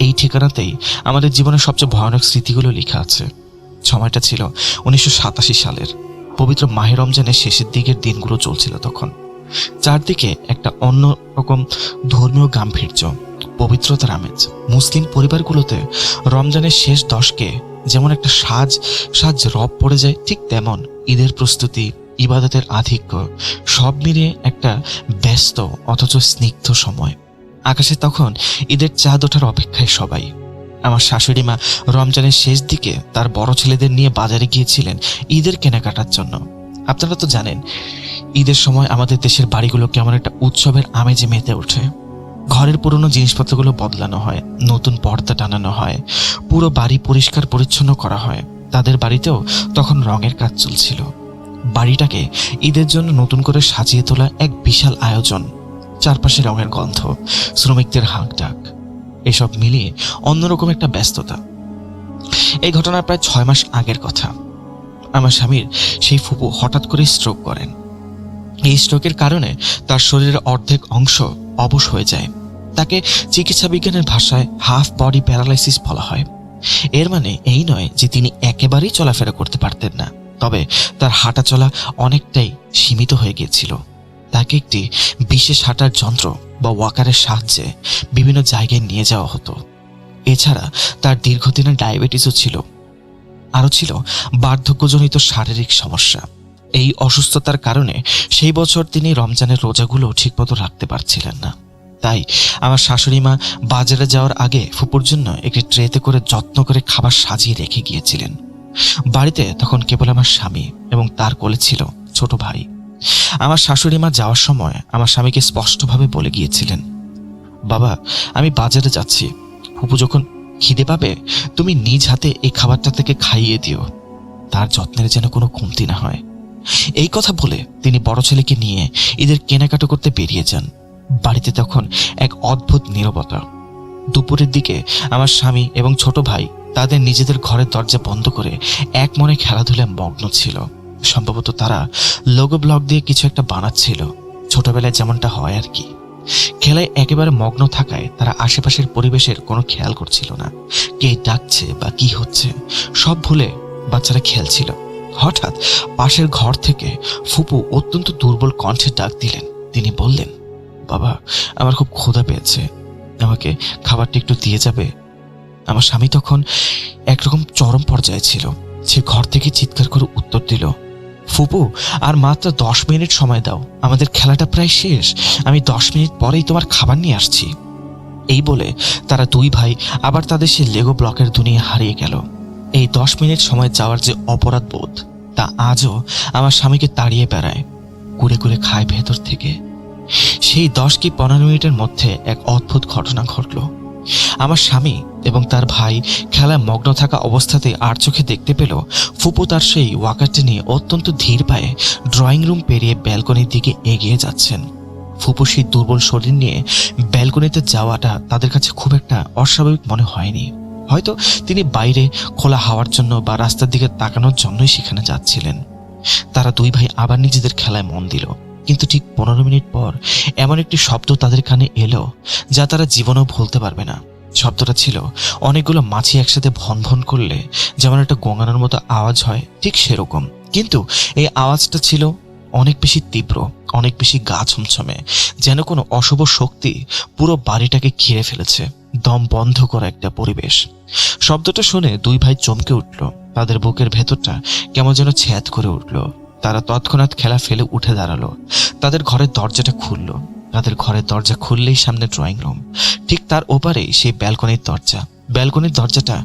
এই ঠিকানাতেই আমাদের জীবনের সবচেয়ে ভয়ানক স্মৃতিগুলো লেখা আছে। সময়টা ছিল 1987 সালের। পবিত্র মাহে রমজানের শেষের দিকের দিনগুলো চলছিল তখন। চারদিকে একটা অন্যরকম ধর্মীয় গাম্ভীর্য, পবিত্রতার আমেজ। মুসলিম পরিবারগুলোতে রমজানের শেষ 10কে যেমন একটা সাজ রব পড়ে যায়, ঠিক তেমন ঈদের প্রস্তুতি, ইবাদতের আধিক্য সব মিলিয়ে একটা ব্যস্ত অথচ স্নিগ্ধ সময়। আকাশে তখন ঈদের চাঁদ ওঠার অপেক্ষায় সবাই। আমার শাশুড়ি মা রমজানের শেষ দিকে তার বড় ছেলেদের নিয়ে বাজারে গিয়েছিলেন ঈদের কেনাকাটার জন্য। আপনারা তো জানেন ঈদের সময় আমাদের দেশের বাড়িগুলো কেমন একটা উৎসবের আমেজে মেতে ওঠে। ঘরের পুরনো জিনিসপত্রগুলো বদলানো হয়, নতুন পর্দা টানানো হয়, পুরো বাড়ি পরিষ্কার পরিচ্ছন্ন করা হয়। তাদের বাড়িতেও তখন রঙের কাজ চলছিল। বাড়িটাকে ঈদের জন্য নতুন করে সাজিয়ে তোলা এক বিশাল আয়োজন, চারপাশে রঙের গন্ধ, শ্রমিকদের হাঁক ডাক, এসব মিলিয়ে অন্যরকম একটা ব্যস্ততা। এই ঘটনার প্রায় 6 মাস আগের কথা। আমার স্বামীর সেই ফুপু হঠাৎ করে স্ট্রোক করেন। এই স্ট্রোকের কারণে তার শরীরের অর্ধেক অংশ অবশ হয়ে যায়। তাকে চিকিৎসা বিজ্ঞানের ভাষায় হাফ বডি প্যারালাইসিস বলা হয়। এর মানে এই নয় যে তিনি একেবারেই চলাফেরা করতে পারতেন না, তবে তার হাঁটা চলা অনেকটাই সীমিত হয়ে গিয়েছিল। তাকে একটি বিশেষ হাঁটার যন্ত্র বা ওয়াকারের সাহায্যে বিভিন্ন জায়গায় নিয়ে যাওয়া হতো। এছাড়া তার দীর্ঘদিনের ডায়াবেটিসও ছিল, আরও ছিল বার্ধক্যজনিত শারীরিক সমস্যা। এই অসুস্থতার কারণে সেই বছর তিনি রমজানের রোজাগুলো ঠিকমতো রাখতে পারছিলেন না। তাই আমার শাশুড়ি মা বাজারে যাওয়ার আগে ফুপুর জন্য একটি ট্রেতে করে যত্ন করে খাবার সাজিয়ে রেখে গিয়েছিলেন। বাড়িতে তখন কেবল আমার স্বামী এবং তার কোলে ছিল ছোট ভাই। আমার শাশুড়ি মা যাওয়ার সময় আমার স্বামীকে স্পষ্টভাবে বলে গিয়েছিলেন, বাবা আমি বাজারে যাচ্ছি, ফুপু যখন খিদে পাবে তুমি নিজ হাতে এই খাবারটা থেকে খাইয়ে দিও, তার যত্নের যেন কোনো কমতি না হয়। এই কথা বলে তিনি বড় ছেলেকে নিয়ে ঈদের কেনাকাটা করতে বেরিয়ে যান। বাড়িতে তখন এক অদ্ভুত নীরবতা। দুপুরের দিকে আমার স্বামী এবং ছোট ভাই তাদের নিজেদের ঘরের দরজা বন্ধ করে এক মনে খেলাধুলায় মগ্ন ছিল। সম্ভবত তারা লোগো ব্লক দিয়ে কিছু একটা বানাচ্ছিল, ছোটবেলায় যেমনটা হয় আর কি। খেলায় একেবারে মগ্ন থাকায় তারা আশেপাশের পরিবেশের কোনো খেয়াল করছিল না, কে ডাকছে বা কি হচ্ছে সব ভুলে বাচ্চারা খেলছিল। হঠাৎ পাশের ঘর থেকে ফুপু অত্যন্ত দুর্বল কণ্ঠে ডাক দিলেন। তিনি বললেন, বাবা আমার খুব ক্ষুধা পেয়েছে, আমাকে খাবারটা একটু দিয়ে যাবে? আমার স্বামী তখন একরকম চরম পর্যায়ে ছিল। সে ঘর থেকে চিৎকার করে উত্তর দিল, ফুপু আর মাত্র 10 মিনিট সময় দাও, আমাদের খেলাটা প্রায় শেষ, আমি 10 মিনিট পরেই তোমার খাবার নিয়ে আসছি। এই বলে তারা দুই ভাই আবার তাদের সে লেগো ব্লকের দুনিয়া হারিয়ে গেল। এই 10 মিনিট সময় যাওয়ার যে অপরাধ বোধ, তা আজও আমার স্বামীকে তাড়িয়ে বেড়ায়, কুড়ে কুড়ে খায় ভেতর থেকে। সেই 10 কি 15 মিনিটের মধ্যে এক অদ্ভুত ঘটনা ঘটল। আমার স্বামী এবং তার ভাই খেলায় মগ্ন থাকা অবস্থাতে আর চোখে দেখতে পেল ফুপু তার সেই ওয়াকারটি নিয়ে অত্যন্ত ধীর পায়ে ড্রয়িং রুম পেরিয়ে ব্যালকনির দিকে এগিয়ে যাচ্ছেন। ফুপু সেই দুর্বল শরীর নিয়ে ব্যালকনিতে যাওয়াটা তাদের কাছে খুব একটা অস্বাভাবিক মনে হয়নি। হয়তো তিনি বাইরে খোলা হাওয়ার জন্য বা রাস্তার দিকে তাকানোর জন্যই সেখানে যাচ্ছিলেন। তারা দুই ভাই আবার নিজেদের খেলায় মন দিল, কিন্তু ঠিক 15 মিনিট পর এমন একটি শব্দ তাদের কানে এলো যা তারা জীবনেও ভুলতে পারবে না। শব্দটা ছিল অনেকগুলো মাছি একসাথে ভন ভন করলে যেমন একটা গঙ্গানোর মতো আওয়াজ হয়, ঠিক সেরকম। কিন্তু এই আওয়াজটা ছিল অনেক বেশি তীব্র, অনেক বেশি গা ছমছমে, যেন কোনো অশুভ শক্তি পুরো বাড়িটাকে ঘিরে ফেলেছে। দম বন্ধ করা একটা পরিবেশ। শব্দটা শুনে দুই ভাই চমকে উঠল, তাদের বুকের ভেতরটা কেমন যেন ছ্যাদ করে উঠল। তারা তৎক্ষণাৎ খেলা ফেলে উঠে দাঁড়ালো। তাদের ঘরের দরজাটা খুলল। তাদের ঘরের দরজা খুললেই সামনে ড্রয়িং রুম, ঠিক তার ওপারেই সেই ব্যালকনির দরজা। ব্যালকনির দরজাটা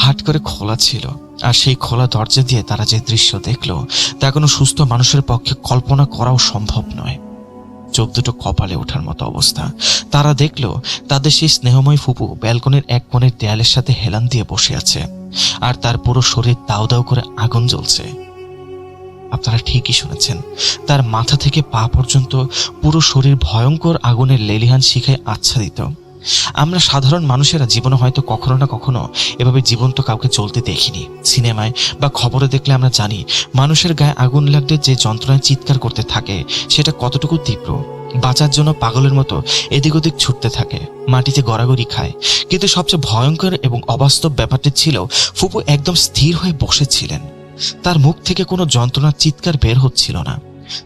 হাট করে খোলা ছিল, আর সেই খোলা দরজা দিয়ে তারা যে দৃশ্য দেখলো তা কোনো সুস্থ মানুষের পক্ষে কল্পনা করাও সম্ভব নয়। চোখ দুটো কপালে ওঠার মতো অবস্থা। তারা দেখলো তাদের সেই স্নেহময় ফুপু ব্যালকনির এক কোণের দেয়ালের সাথে হেলান দিয়ে বসে আছে, আর তার পুরো শরীর দাউ দাউ করে আগুন জ্বলছে। আপনারা ঠিকই শুনেছেন, তার মাথা থেকে পা পর্যন্ত পুরো শরীর ভয়ঙ্কর আগুনের লেলিহান শিখায় আচ্ছাদিত। আমরা সাধারণ মানুষেরা জীবনে হয়তো কখনো না কখনো এভাবে জীবন্ত কাউকে চলতে দেখিনি। সিনেমায় বা খবরে দেখলে আমরা জানি মানুষের গায়ে আগুন লাগলে যে যন্ত্রণায় চিৎকার করতে থাকে সেটা কতটুকু তীব্র। বাঁচার জন্য পাগলের মতো এদিক ওদিক ছুটতে থাকে, মাটিতে গড়াগড়ি খায়। কিন্তু সবচেয়ে ভয়ঙ্কর এবং অবাস্তব ব্যাপারটি ছিল ফুপু একদম স্থির হয়ে বসেছিলেন। তার মুখ থেকে কোনো যন্ত্রণার চিৎকার বের হচ্ছিল না।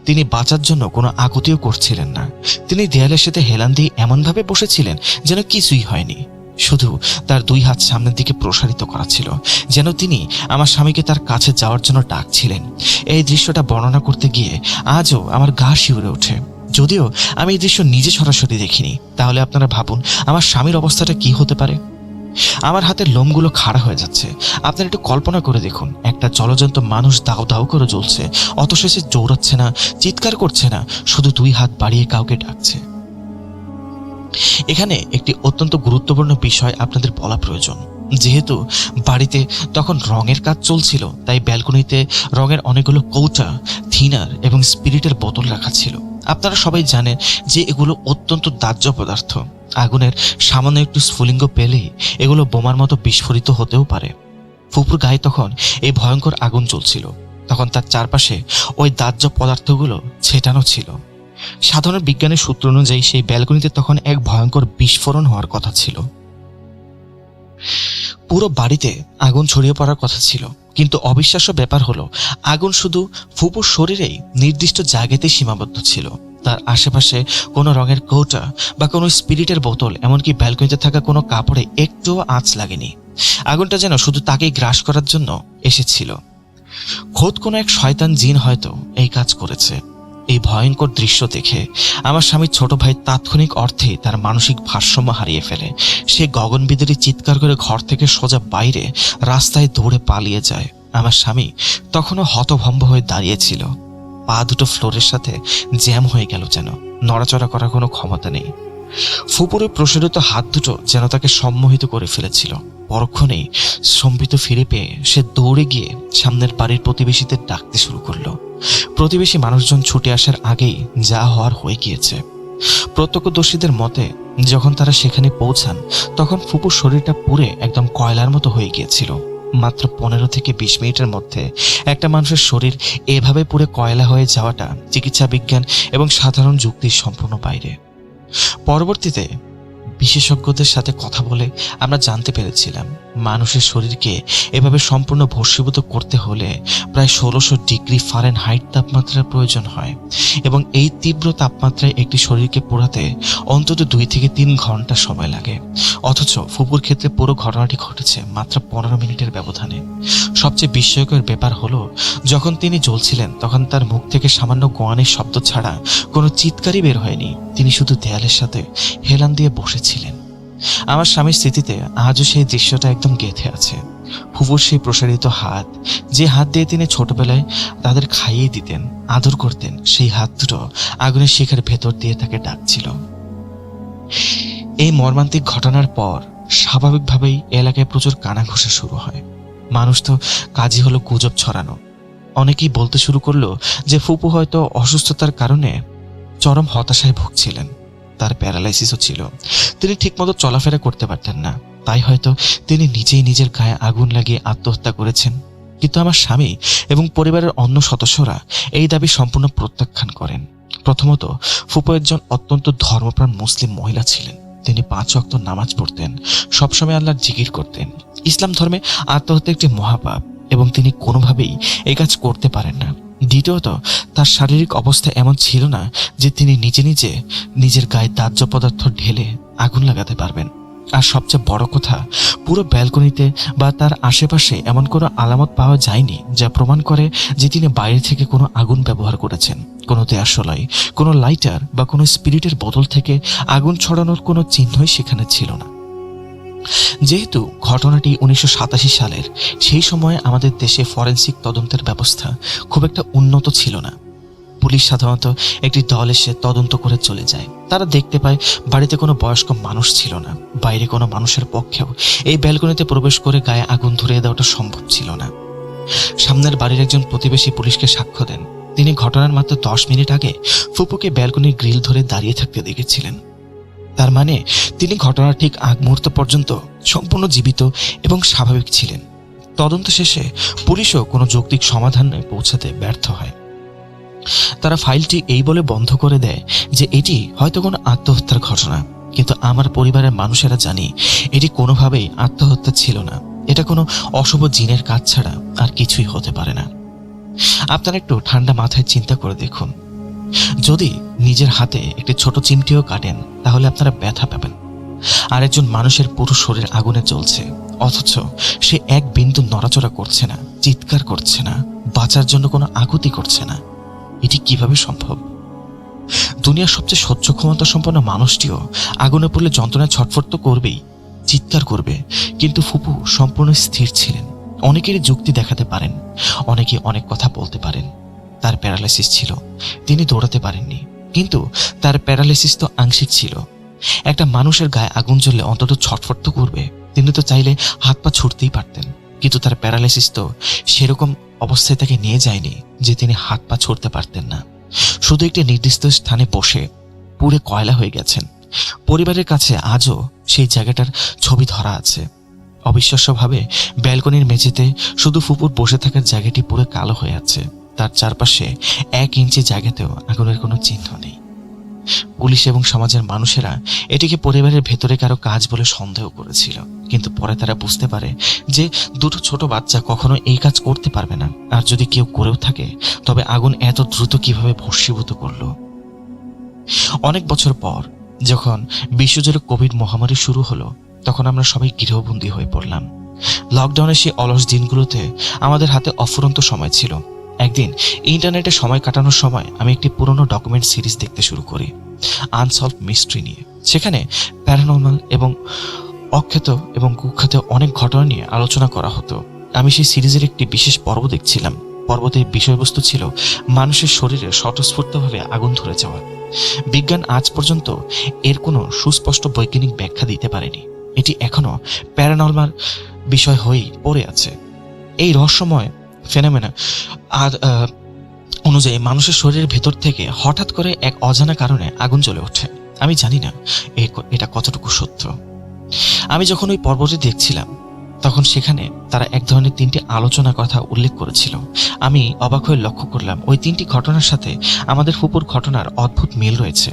তিনি বাঁচার জন্য কোনো আকুতিও করছিলেন না। তিনি দেয়ালের সাথে হেলান দিয়ে এমনভাবে বসেছিলেন যেন কিছুই হয়নি। শুধু তার দুই হাত সামনের দিকে প্রসারিত করা ছিল, যেন তিনি আমার স্বামীকে তার কাছে যাওয়ার জন্য ডাকছিলেন। এই দৃশ্যটা বর্ণনা করতে গিয়ে আজও আমার গা শিউরে ওঠে। যদিও আমি এই দৃশ্য নিজে সরাসরি দেখিনি, তাহলে আপনারা ভাবুন আমার স্বামীর অবস্থাটা কি হতে পারে। আমার হাতের লোমগুলো খাড়া হয়ে যাচ্ছে। আপনারা একটু কল্পনা করে দেখুন, একটা জলজন্ত মানুষ দাউ দাউ করে জ্বলছে, অথচ সে দৌড়াচ্ছে না, চিৎকার করছে না, শুধু দুই হাত বাড়িয়ে কাউকে ডাকছে। এখানে একটি অত্যন্ত গুরুত্বপূর্ণ বিষয় আপনাদের বলা প্রয়োজন। যেহেতু বাড়িতে তখন রঙের কাজ চলছিল, তাই ব্যালকনিতে রঙের অনেকগুলো কৌটা, থিনার এবং স্পিরিটের বোতল রাখা ছিল। আপনারা সবাই জানেন যে এগুলো অত্যন্ত দাহ্য পদার্থ। আগুনের সামান্য একটু স্ফুলিঙ্গ পেলেই এগুলো বোমার মতো বিস্ফোরিত হতেও পারে। ফুপুর গায়ে তখন এই ভয়ঙ্কর আগুন জ্বলছিল। তখন তার চারপাশে ওই দাহ্য পদার্থগুলো ছেটানো ছিল। সাধারণ বিজ্ঞানের সূত্র অনুযায়ী সেই ব্যালকনিতে তখন এক ভয়ঙ্কর বিস্ফোরণ হওয়ার কথা ছিল। পুরো বাড়িতে আগুন ছড়িয়ে পড়ার কথা ছিল, কিন্তু অবিশ্বাস্য ব্যাপার হলো আগুন শুধু ফুপুর শরীরেই নির্দিষ্ট জায়গাতেই সীমাবদ্ধ ছিল। তার আশেপাশে কোনো রঙের কৌটা বা কোনো স্পিরিটের বোতল, এমনকি ব্যালকনিতে থাকা কোনো কাপড়ে একটুও আঁচ লাগেনি। আগুনটা যেন শুধু তাকেই গ্রাস করার জন্য এসেছিল। খোদ কোনো এক শয়তান জিন হয়তো এই কাজ করেছে। এই ভয়ঙ্কর দৃশ্য দেখে আমার স্বামীর ছোট ভাই তাৎক্ষণিক অর্থে তার মানসিক ভারসাম্য হারিয়ে ফেলে। সে গগনবিদারী চিৎকার করে ঘর থেকে সোজা বাইরে রাস্তায় দৌড়ে পালিয়ে যায়। আমার স্বামী তখনও হতভম্ব হয়ে দাঁড়িয়েছিল। পা দুটো ফ্লোরের সাথে জ্যাম হয়ে গেল, যেন নড়াচড়া করার কোনো ক্ষমতা নেই। ফুপুরে প্রসারিত হাত দুটো যেন তাকে সম্মোহিত করে ফেলেছিল। পরক্ষণেই সম্বিত ফিরে পেয়ে সে দৌড়ে গিয়ে সামনের বাড়ির প্রতিবেশীদের ডাকতে শুরু করলো। প্রতিবেশী মানুষজন ছুটে আসার আগেই যা হওয়ার হয়ে গিয়েছে। প্রত্যক্ষদর্শীদের মতে যখন তারা সেখানে পৌঁছান, তখন ফুপুর শরীরটা পুড়ে একদম কয়লার মতো হয়ে গিয়েছিল। মাত্র 15 থেকে 20 মিনিটের মধ্যে একটা মানুষের শরীর এভাবে পুড়ে কয়লা হয়ে যাওয়াটা চিকিৎসা বিজ্ঞান এবং সাধারণ যুক্তির সম্পূর্ণ বাইরে। পরবর্তীতে বিশেষজ্ঞদের সাথে কথা বলে আমরা জানতে পেরেছিলাম মানুষের শরীরকে এভাবে সম্পূর্ণ ভস্মীভূত করতে হলে প্রায় 1600 ডিগ্রি ফারেনহাইট তাপমাত্রার প্রয়োজন হয়, এবং এই তীব্র তাপমাত্রায় একটি শরীরকে পোড়াতে অন্তত 2 থেকে 3 ঘন্টা সময় লাগে। অথচ ফুপুর ক্ষেত্রে পুরো ঘটনাটি ঘটেছে মাত্র 15 মিনিটের ব্যবধানে। সবচেয়ে বিস্ময়কর ব্যাপার হলো, যখন তিনি জ্বলছিলেন তখন তার মুখ থেকে সামান্য গোয়ানের শব্দ ছাড়া কোনো চিৎকারই বের হয়নি। তিনি শুধু দেয়ালের সাথে হেলান দিয়ে বসেছিলেন। আমার স্বামীর স্মৃতিতে আজও সেই দৃশ্যটা একদম গেঁথে আছে। ফুপুর সেই প্রসারিত হাত, যে হাত দিয়ে তিনি ছোটবেলায় তাদের খাইয়ে দিতেন, আদর করতেন, সেই হাত দুটো আগুনের শিখার ভেতর দিয়ে তাকে ডাকছিল। এই মর্মান্তিক ঘটনার পর স্বাভাবিকভাবেই এলাকায় প্রচুর কানাঘুষা শুরু হয়। মানুষ তো কাজই হলো গুজব ছড়ানো। অনেকেই বলতে শুরু করলো যে ফুপু হয়তো অসুস্থতার কারণে চরম হতাশায় ভুগছিলেন। তার প্যারালাইসিসও ছিল, তিনি ঠিকমতো চলাফেরা করতে পারতেন না, তাই হয়তো তিনি নিজেই নিজের গায়ে আগুন লাগিয়ে আত্মহত্যা করেছেন। কিন্তু আমার স্বামী এবং পরিবারের অন্য সদস্যরা এই দাবি সম্পূর্ণ প্রত্যাখ্যান করেন। প্রথমত, ফুপু একজন অত্যন্ত ধর্মপ্রাণ মুসলিম মহিলা ছিলেন। তিনি 5 ওয়াক্ত নামাজ পড়তেন, সবসময় আল্লাহর জিকির করতেন। ইসলাম ধর্মে আত্মহত্যা একটি মহাপাপ এবং তিনি কোনোভাবেই এই কাজ করতে পারেন না। দ্বিতীয়ত, তার শারীরিক অবস্থা এমন ছিল না যে তিনি নিজে নিজে নিজের গায়ে দাহ্য পদার্থ ঢেলে আগুন লাগাতে পারবেন। আর সবচেয়ে বড় কথা, পুরো ব্যালকনিতে বা তার আশেপাশে এমন কোনো আলামত পাওয়া যায়নি যা প্রমাণ করে যে তিনি বাইরে থেকে কোনো আগুন ব্যবহার করেছেন। কোনো দেশলাই, কোনো লাইটার বা কোনো স্পিরিটের বোতল থেকে আগুন ছড়ানোর কোনো চিহ্নই সেখানে ছিল না। যেহেতু ঘটনাটি 1987 সালের, সেই সময়ে আমাদের দেশে ফরেনসিক তদন্তের ব্যবস্থা খুব একটা উন্নত ছিল না। পুলিশ সাধারণত একটি দল এসে তদন্ত করে চলে যায়। তারা দেখতে পায় বাড়িতে কোনো বয়স্ক মানুষ ছিল না। বাইরে কোনো মানুষের পক্ষেও এই ব্যালকনিতে প্রবেশ করে গায়ে আগুন ধরিয়ে দেওয়াটা সম্ভব ছিল না। সামনের বাড়ির একজন প্রতিবেশী পুলিশকে সাক্ষ্য দেন। তিনি ঘটনার মাত্র 10 মিনিট আগে ফুপুকে ব্যালকনির গ্রিল ধরে দাঁড়িয়ে থাকতে দেখেছিলেন। তার মানে তিনি ঘটনার ঠিক আগ মুহূর্ত পর্যন্ত সম্পূর্ণ জীবিত এবং স্বাভাবিক ছিলেন। তদন্ত শেষে পুলিশও কোনো যৌক্তিক সমাধানে পৌঁছাতে ব্যর্থ হয়। তারা ফাইলটি এই বলে বন্ধ করে দেয় যে এটি হয়তো কোনো আত্মহত্যার ঘটনা, কিন্তু আমার পরিবারের মানুষেরা জানি এটি কোনোভাবেই আত্মহত্যা ছিল না। এটা কোনো অশুভ জিনের কাজ ছাড়া আর কিছুই হতে পারে না। আপনারা একটু ঠান্ডা মাথায় চিন্তা করে দেখুন, যদি নিজের হাতে একটি ছোট চিমটিও কাটেন তাহলে আপনারা ব্যথা পাবেন। আরেকজন মানুষের পুরো শরীর আগুনে জ্বলছে, অথচ সে এক বিন্দু নড়াচড়া করছে না, চিৎকার করছে না, বাঁচার জন্য কোনো আকুতি করছে না। এটি কিভাবে সম্ভব? দুনিয়ার সবচেয়ে সহ্য ক্ষমতা সম্পন্ন মানুষটিও আগুনে পড়লে যন্ত্রণায় ছটফট তো করবেই, চিৎকার করবে, কিন্তু ফুপু সম্পূর্ণ স্থির ছিলেন। অনেকেরই যুক্তি দেখাতে পারেন, অনেকে অনেক কথা বলতে পারেন। তার প্যারালাইসিস ছিল, তিনি দৌড়াতে পারেননি, কিন্তু তার প্যারালাইসিস তো আংশিক ছিল। একটা মানুষের গায়ে আগুন জ্বললে অন্তত ছটফট তো করবে, তিনি তো চাইলে হাত পা ছুটতেই পারতেন, কিন্তু তার প্যারালাইসিস তো সেরকম অবস্থায় তাকে নিয়ে যায়নি যে তিনি হাত পা ছুটতে পারতেন না। শুধু একটি নির্দিষ্ট স্থানে বসে পুড়ে কয়লা হয়ে গেছেন। পরিবারের কাছে আজও সেই জায়গাটার ছবি ধরা আছে। অবিশ্বাস্যভাবে ব্যালকনির মেঝেতে শুধু ফুপুর বসে থাকার জায়গাটি পুরো কালো হয়ে আছে। তার চারপাশে 1 ইঞ্চি জায়গাতেও আগুনের কোনো চিহ্ন নেই। পুলিশ এবং সমাজের মানুষেরা এটিকে পরিবারের ভেতরে কারো কাজ বলে সন্দেহ করেছিল, কিন্তু পরে তারা বুঝতে পারে যে 2টো ছোট বাচ্চা কখনো এই কাজ করতে পারবে না, আর যদি কেউ করেও থাকে তবে আগুন এত দ্রুত কিভাবে ভস্মীভূত করলো। অনেক বছর পর যখন বিশ্বজুড়ে কোভিড মহামারী শুরু হলো, তখন আমরা সবাই গৃহবন্দী হয়ে পড়লাম। লকডাউনের সেই অলস দিনগুলোতে আমাদের হাতে অফুরন্ত সময় ছিল। একদিন ইন্টারনেটে সময় কাটানোর সময় আমি একটি পুরনো ডকুমেন্ট সিরিজ দেখতে শুরু করি, আনসলভ মিস্ট্রি নিয়ে। সেখানে প্যারানর্মাল এবং অখ্যাত এবং কুখ্যাত অনেক ঘটনা নিয়ে আলোচনা করা হতো। আমি সেই সিরিজের একটি বিশেষ পর্ব দেখছিলাম। পর্বতের বিষয়বস্তু ছিল মানুষের শরীরে স্বতঃস্ফূর্তভাবে আগুন ধরে যাওয়া। বিজ্ঞান আজ পর্যন্ত এর কোনো সুস্পষ্ট বৈজ্ঞানিক ব্যাখ্যা দিতে পারেনি। এটি এখনো প্যারানর্মাল বিষয় হয়েই পড়ে আছে। এই রহস্যময় ফেনোমেনা অনুযায়ী মানুষের শরীরের ভেতর থেকে হঠাৎ করে এক অজানা কারণে আগুন জ্বলে ওঠে। আমি জানি না এটা কতটুকু সত্য। আমি যখন ওই পর্বটি দেখছিলাম, তখন সেখানে তারা এক ধরনের 3টি আলোচনার কথা উল্লেখ করেছিল। আমি অবাক হয়ে লক্ষ্য করলাম ওই 3টি ঘটনার সাথে আমাদের ফুপুর ঘটনার অদ্ভুত মিল রয়েছে।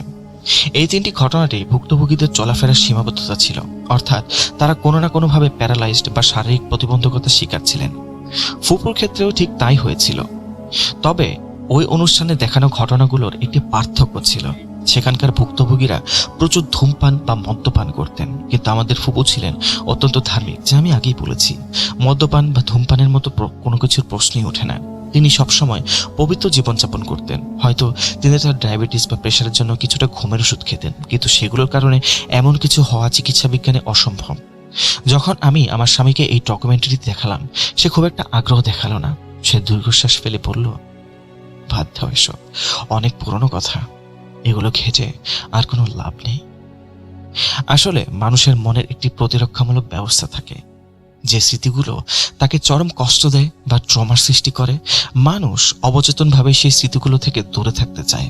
এই 3টি ঘটনাটি ভুক্তভোগীদের চলাফেরার সীমাবদ্ধতা ছিল, অর্থাৎ তারা কোনো না কোনোভাবে প্যারালাইজড বা শারীরিক প্রতিবন্ধকতার শিকার ছিলেন। ফুপুর ক্ষেত্রেও ঠিক তাই হয়েছিল। তবে ওই অনুষ্ঠানে দেখানো ঘটনাগুলোর একটি পার্থক্য ছিল। সেখানকার ভুক্তভোগীরা প্রচুর ধূমপান বা মদ্যপান করতেন, কিন্তু আমাদের ফুপু ছিলেন অত্যন্ত ধার্মিক, যা আমি আগেই বলেছি। মদ্যপান বা ধূমপানের মতো কোনো কিছুর প্রশ্নই ওঠে না। তিনি সবসময় পবিত্র জীবনযাপন করতেন। হয়তো তিনি তার ডায়াবেটিস বা প্রেশারের জন্য কিছুটা ঘুমের ওষুধ খেতেন, কিন্তু সেগুলোর কারণে এমন কিছু হওয়া চিকিৎসা বিজ্ঞানে অসম্ভব। যখন আমি আমার স্বামীকে এই ডকুমেন্টারি দেখালাম, সে খুব একটা আগ্রহ দেখালো না। সে দীর্ঘশ্বাস ফেলে বলল, বাদ দাও এসব, অনেক পুরনো কথা, এগুলো ঘেটে আর কোনো লাভ নেই। আসলে মানুষের মনের একটি প্রতিরক্ষামূলক ব্যবস্থা থাকে, যে স্মৃতিগুলো তাকে চরম কষ্ট দেয় বা ট্রমার সৃষ্টি করে। মানুষ অবচেতনভাবে সেই স্মৃতিগুলো থেকে দূরে থাকতে চায়।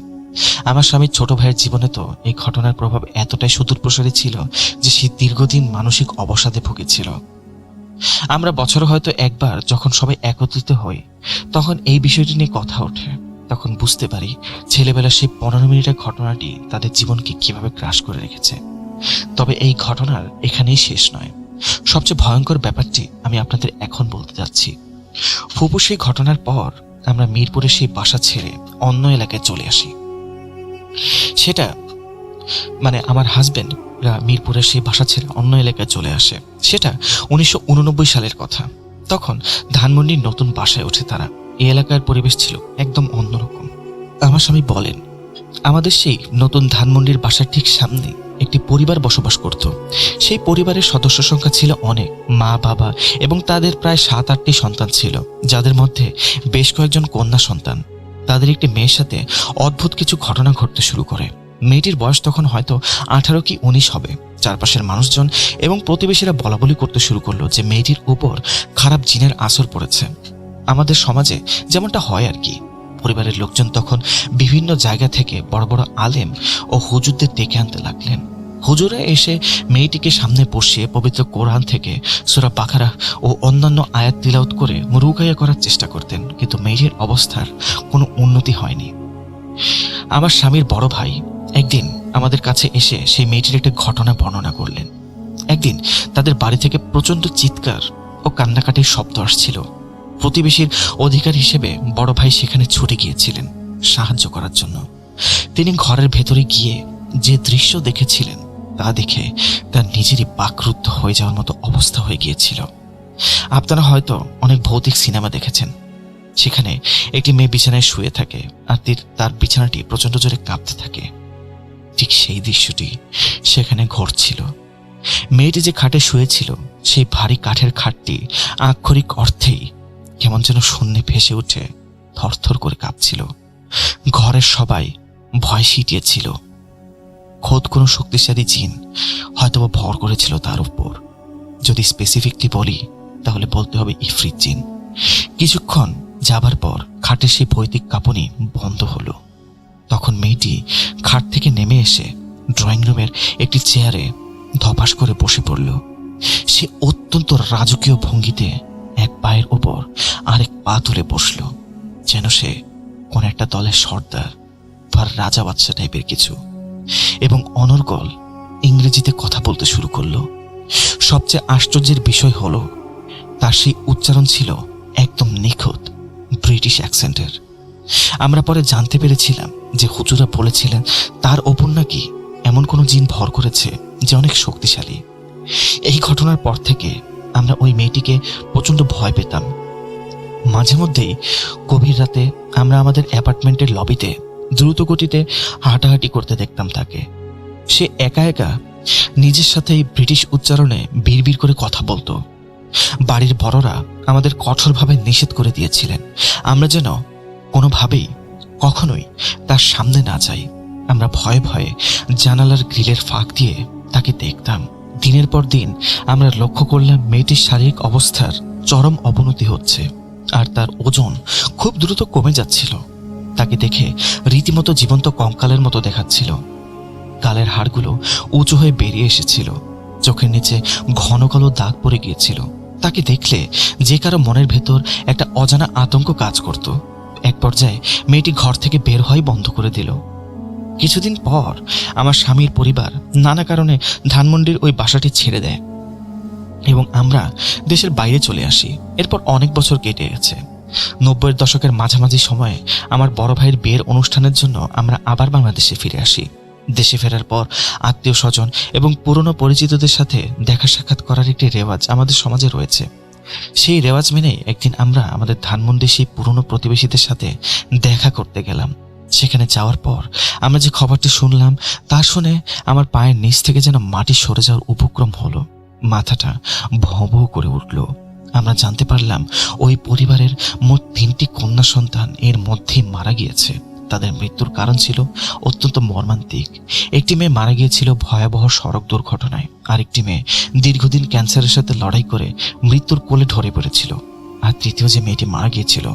আমার স্বামীর ছোট ভাইয়ের জীবনে তো এই ঘটনার প্রভাব এতটাই সুদূরপ্রসারী ছিল যে সে দীর্ঘদিন মানসিক অবসাদে ভুগেছিল। আমরা বছরে হয়তো একবার যখন সবাই একত্রিত হই, তখন এই বিষয়টি নিয়ে কথা ওঠে। তখন বুঝতে পারি ছেলেবেলার সেই 15 মিনিটের ঘটনাটি তাদের জীবনকে কিভাবে গ্রাস করে রেখেছে। তবে এই ঘটনার এখানেই শেষ নয়। সবচেয়ে ভয়ঙ্কর ব্যাপারটি আমি আপনাদের এখন বলতে যাচ্ছি। ফুপু সেই ঘটনার পর আমরা মিরপুরে সেই বাসা ছেড়ে অন্য এলাকায় চলে আসি। সেটা আমার হাজবেন্ড মিরপুরের সেই বাসা ছেড়ে অন্য এলাকায় চলে আসে। সেটা 1989 সালের কথা। তখন ধানমন্ডির নতুন বাসায় ওঠে তারা। এই এলাকার পরিবেশ ছিল একদম অন্যরকম। আমার স্বামী বলেন, আমাদের সেই নতুন ধানমন্ডির বাসার ঠিক সামনে একটি পরিবার বসবাস করত। সেই পরিবারের সদস্য সংখ্যা ছিল অনেক, মা বাবা এবং তাদের প্রায় 7-8টি সন্তান ছিল, যাদের মধ্যে বেশ কয়েকজন কন্যা সন্তান। তাদের একটি মেয়ের সাথে অদ্ভুত কিছু ঘটনা ঘটতে শুরু করে। মেয়েটির বয়স তখন হয়তো 18 কি 19 হবে। চারপাশের মানুষজন এবং প্রতিবেশীরা বলাবলি করতে শুরু করলো যে মেয়েটির উপর খারাপ জিনের আসর পড়েছে। আমাদের সমাজে যেমনটা হয় আর কি। পরিবারের লোকজন তখন বিভিন্ন জায়গা থেকে বড় বড় আলেম ও হুজুরদের ডেকে আনতে লাগলেন। হুজুরা এসে মেয়েটিকে সামনে বসিয়ে পবিত্র কোরআন থেকে সূরা বাকারা ও অন্যান্য আয়াত তিলাওয়াত করে রুকাইয়া করার চেষ্টা করতেন, কিন্তু মেয়েটির অবস্থার কোনো উন্নতি হয়নি। আমার স্বামীর বড় ভাই একদিন আমাদের কাছে এসে সেই মেয়েটির একটা ঘটনা বর্ণনা করলেন। একদিন তাদের বাড়ি থেকে প্রচণ্ড চিৎকার ও কান্নাকাটির শব্দ আসছিল। প্রতিবেশীর অধিকার হিসেবে বড় ভাই সেখানে ছুটে গিয়েছিলেন সাহায্য করার জন্য। তিনি ঘরের ভেতরে গিয়ে যে দৃশ্য দেখেছিলেন তা দেখে তার নিজেরই বাকরুদ্ধ হয়ে যাওয়ার মতো অবস্থা হয়ে গিয়েছিল। আপনারা হয়তো অনেক ভৌতিক সিনেমা দেখেছেন, সেখানে একটি মেয়ে বিছানায় শুয়ে থাকে আর তার বিছানাটি প্রচন্ড জোরে কাঁপতে থাকে। ঠিক সেই দৃশ্যটি সেখানে ঘটছিল। মেয়েটি যে খাটে শুয়েছিল সেই ভারী কাঠের খাটটি আক্ষরিক অর্থেই কেমন যেন শূন্যে ভেসে উঠে থরথর করে কাঁপছিল। ঘরের সবাই ভয় সিটিয়েছিল। খোদ কোনো শক্তিশালী জিন হয়তোবা ভর করেছিল তার উপর। যদি স্পেসিফিকলি বলি তাহলে বলতে হবে ইফরিত জিন। কিছুক্ষণ যাবার পর খাটের সেই ভৌতিক কাঁপুনি বন্ধ হলো। তখন মেয়েটি খাট থেকে নেমে এসে ড্রয়িং রুমের একটি চেয়ারে ধপাস করে বসে পড়ল। সে অত্যন্ত রাজকীয় ভঙ্গিতে এক পায়ের ওপর আরেক পা তুলে বসল, যেন সে কোন একটা দলের সর্দার বা রাজা বাদশা টাইপের কিছু, এবং অনর্গল ইংরেজিতে কথা বলতে শুরু করলো। সবচেয়ে আশ্চর্যের বিষয় হলো তার সেই উচ্চারণ ছিল একদম নিখুঁত ব্রিটিশ অ্যাকসেন্টের। আমরা পরে জানতে পেরেছিলাম যে হুজুরা বলেছিলেন তার ওপর নাকি এমন কোনো জিন ভর করেছে যে অনেক শক্তিশালী। এই ঘটনার পর থেকে আমরা ওই মেয়েটিকে প্রচন্ড ভয় পেতাম। মাঝে মধ্যেই গভীর রাতে আমরা আমাদের অ্যাপার্টমেন্টের লবিতে দ্রুত গতিতে হাঁটাহাঁটি করতে দেখতাম তাকে। সে একা একা নিজের সাথেই ব্রিটিশ উচ্চারণে বিড়বিড় করে কথা বলতো। বাড়ির বড়রা আমাদের কঠোরভাবে নিষেধ করে দিয়েছিলেন আমরা যেন কোনোভাবেই কখনোই তার সামনে না যাই। আমরা ভয়ে ভয়ে জানালার গ্রিলের ফাঁক দিয়ে তাকে দেখতাম। দিনের পর দিন আমরা লক্ষ্য করলাম মেয়েটির শারীরিক অবস্থার চরম অবনতি হচ্ছে আর তার ওজন খুব দ্রুত কমে যাচ্ছিল। তাকে দেখে রীতিমতো জীবন্ত কঙ্কালের মতো দেখাচ্ছিল। গালের হাড়গুলো উঁচু হয়ে বেরিয়ে এসেছিল, চোখের নিচে ঘন কালো দাগ পড়ে গিয়েছিল। তাকে দেখলে যে কারো মনের ভেতর একটা অজানা আতঙ্ক কাজ করত। এক পর্যায়ে মেয়েটি ঘর থেকে বের হওয়াই বন্ধ করে দিল। কিছুদিন পর আমার স্বামীর পরিবার নানা কারণে ধানমন্ডির ওই বাসাটি ছেড়ে দেয় এবং আমরা দেশের বাইরে চলে আসি। এরপর অনেক বছর কেটে গেছে। 90-এর দশকের মাঝামাঝি সময়ে আমার বড় ভাইয়ের বিয়ের অনুষ্ঠানের জন্য আমরা আবার বাংলাদেশে ফিরে আসি। দেশে ফেরার পর আত্মীয় স্বজন এবং পুরনো পরিচিতদের সাথে দেখা সাক্ষাৎ করার একটি রেওয়াজ আমাদের সমাজে রয়েছে। সেই রেওয়াজ মেনে একদিন আমরা আমাদের ধানমন্ডির সেই পুরনো প্রতিবেশীদের সাথে দেখা করতে গেলাম। সেখানে যাওয়ার পর আমরা যে খবরটি শুনলাম তা শুনে আমার পায়ের নিচ থেকে যেন মাটি সরে যাওয়ার উপক্রম হলো। মাথাটা ভঁ ভঁ করে উঠল। আমরা জানতে পারলাম ওই পরিবারের মোট 3টি কন্যা সন্তান এর মধ্যেই মারা গিয়েছে। তাদের মৃত্যুর কারণ ছিল অত্যন্ত মর্মান্তিক। একটি মেয়ে মারা গিয়েছিল ভয়াবহ সড়ক দুর্ঘটনায়, আরেকটি মেয়ে দীর্ঘদিন ক্যান্সারের সাথে লড়াই করে মৃত্যুর কোলে ঢলে পড়েছিল, আর তৃতীয় যে মেয়েটি মারা গিয়েছিল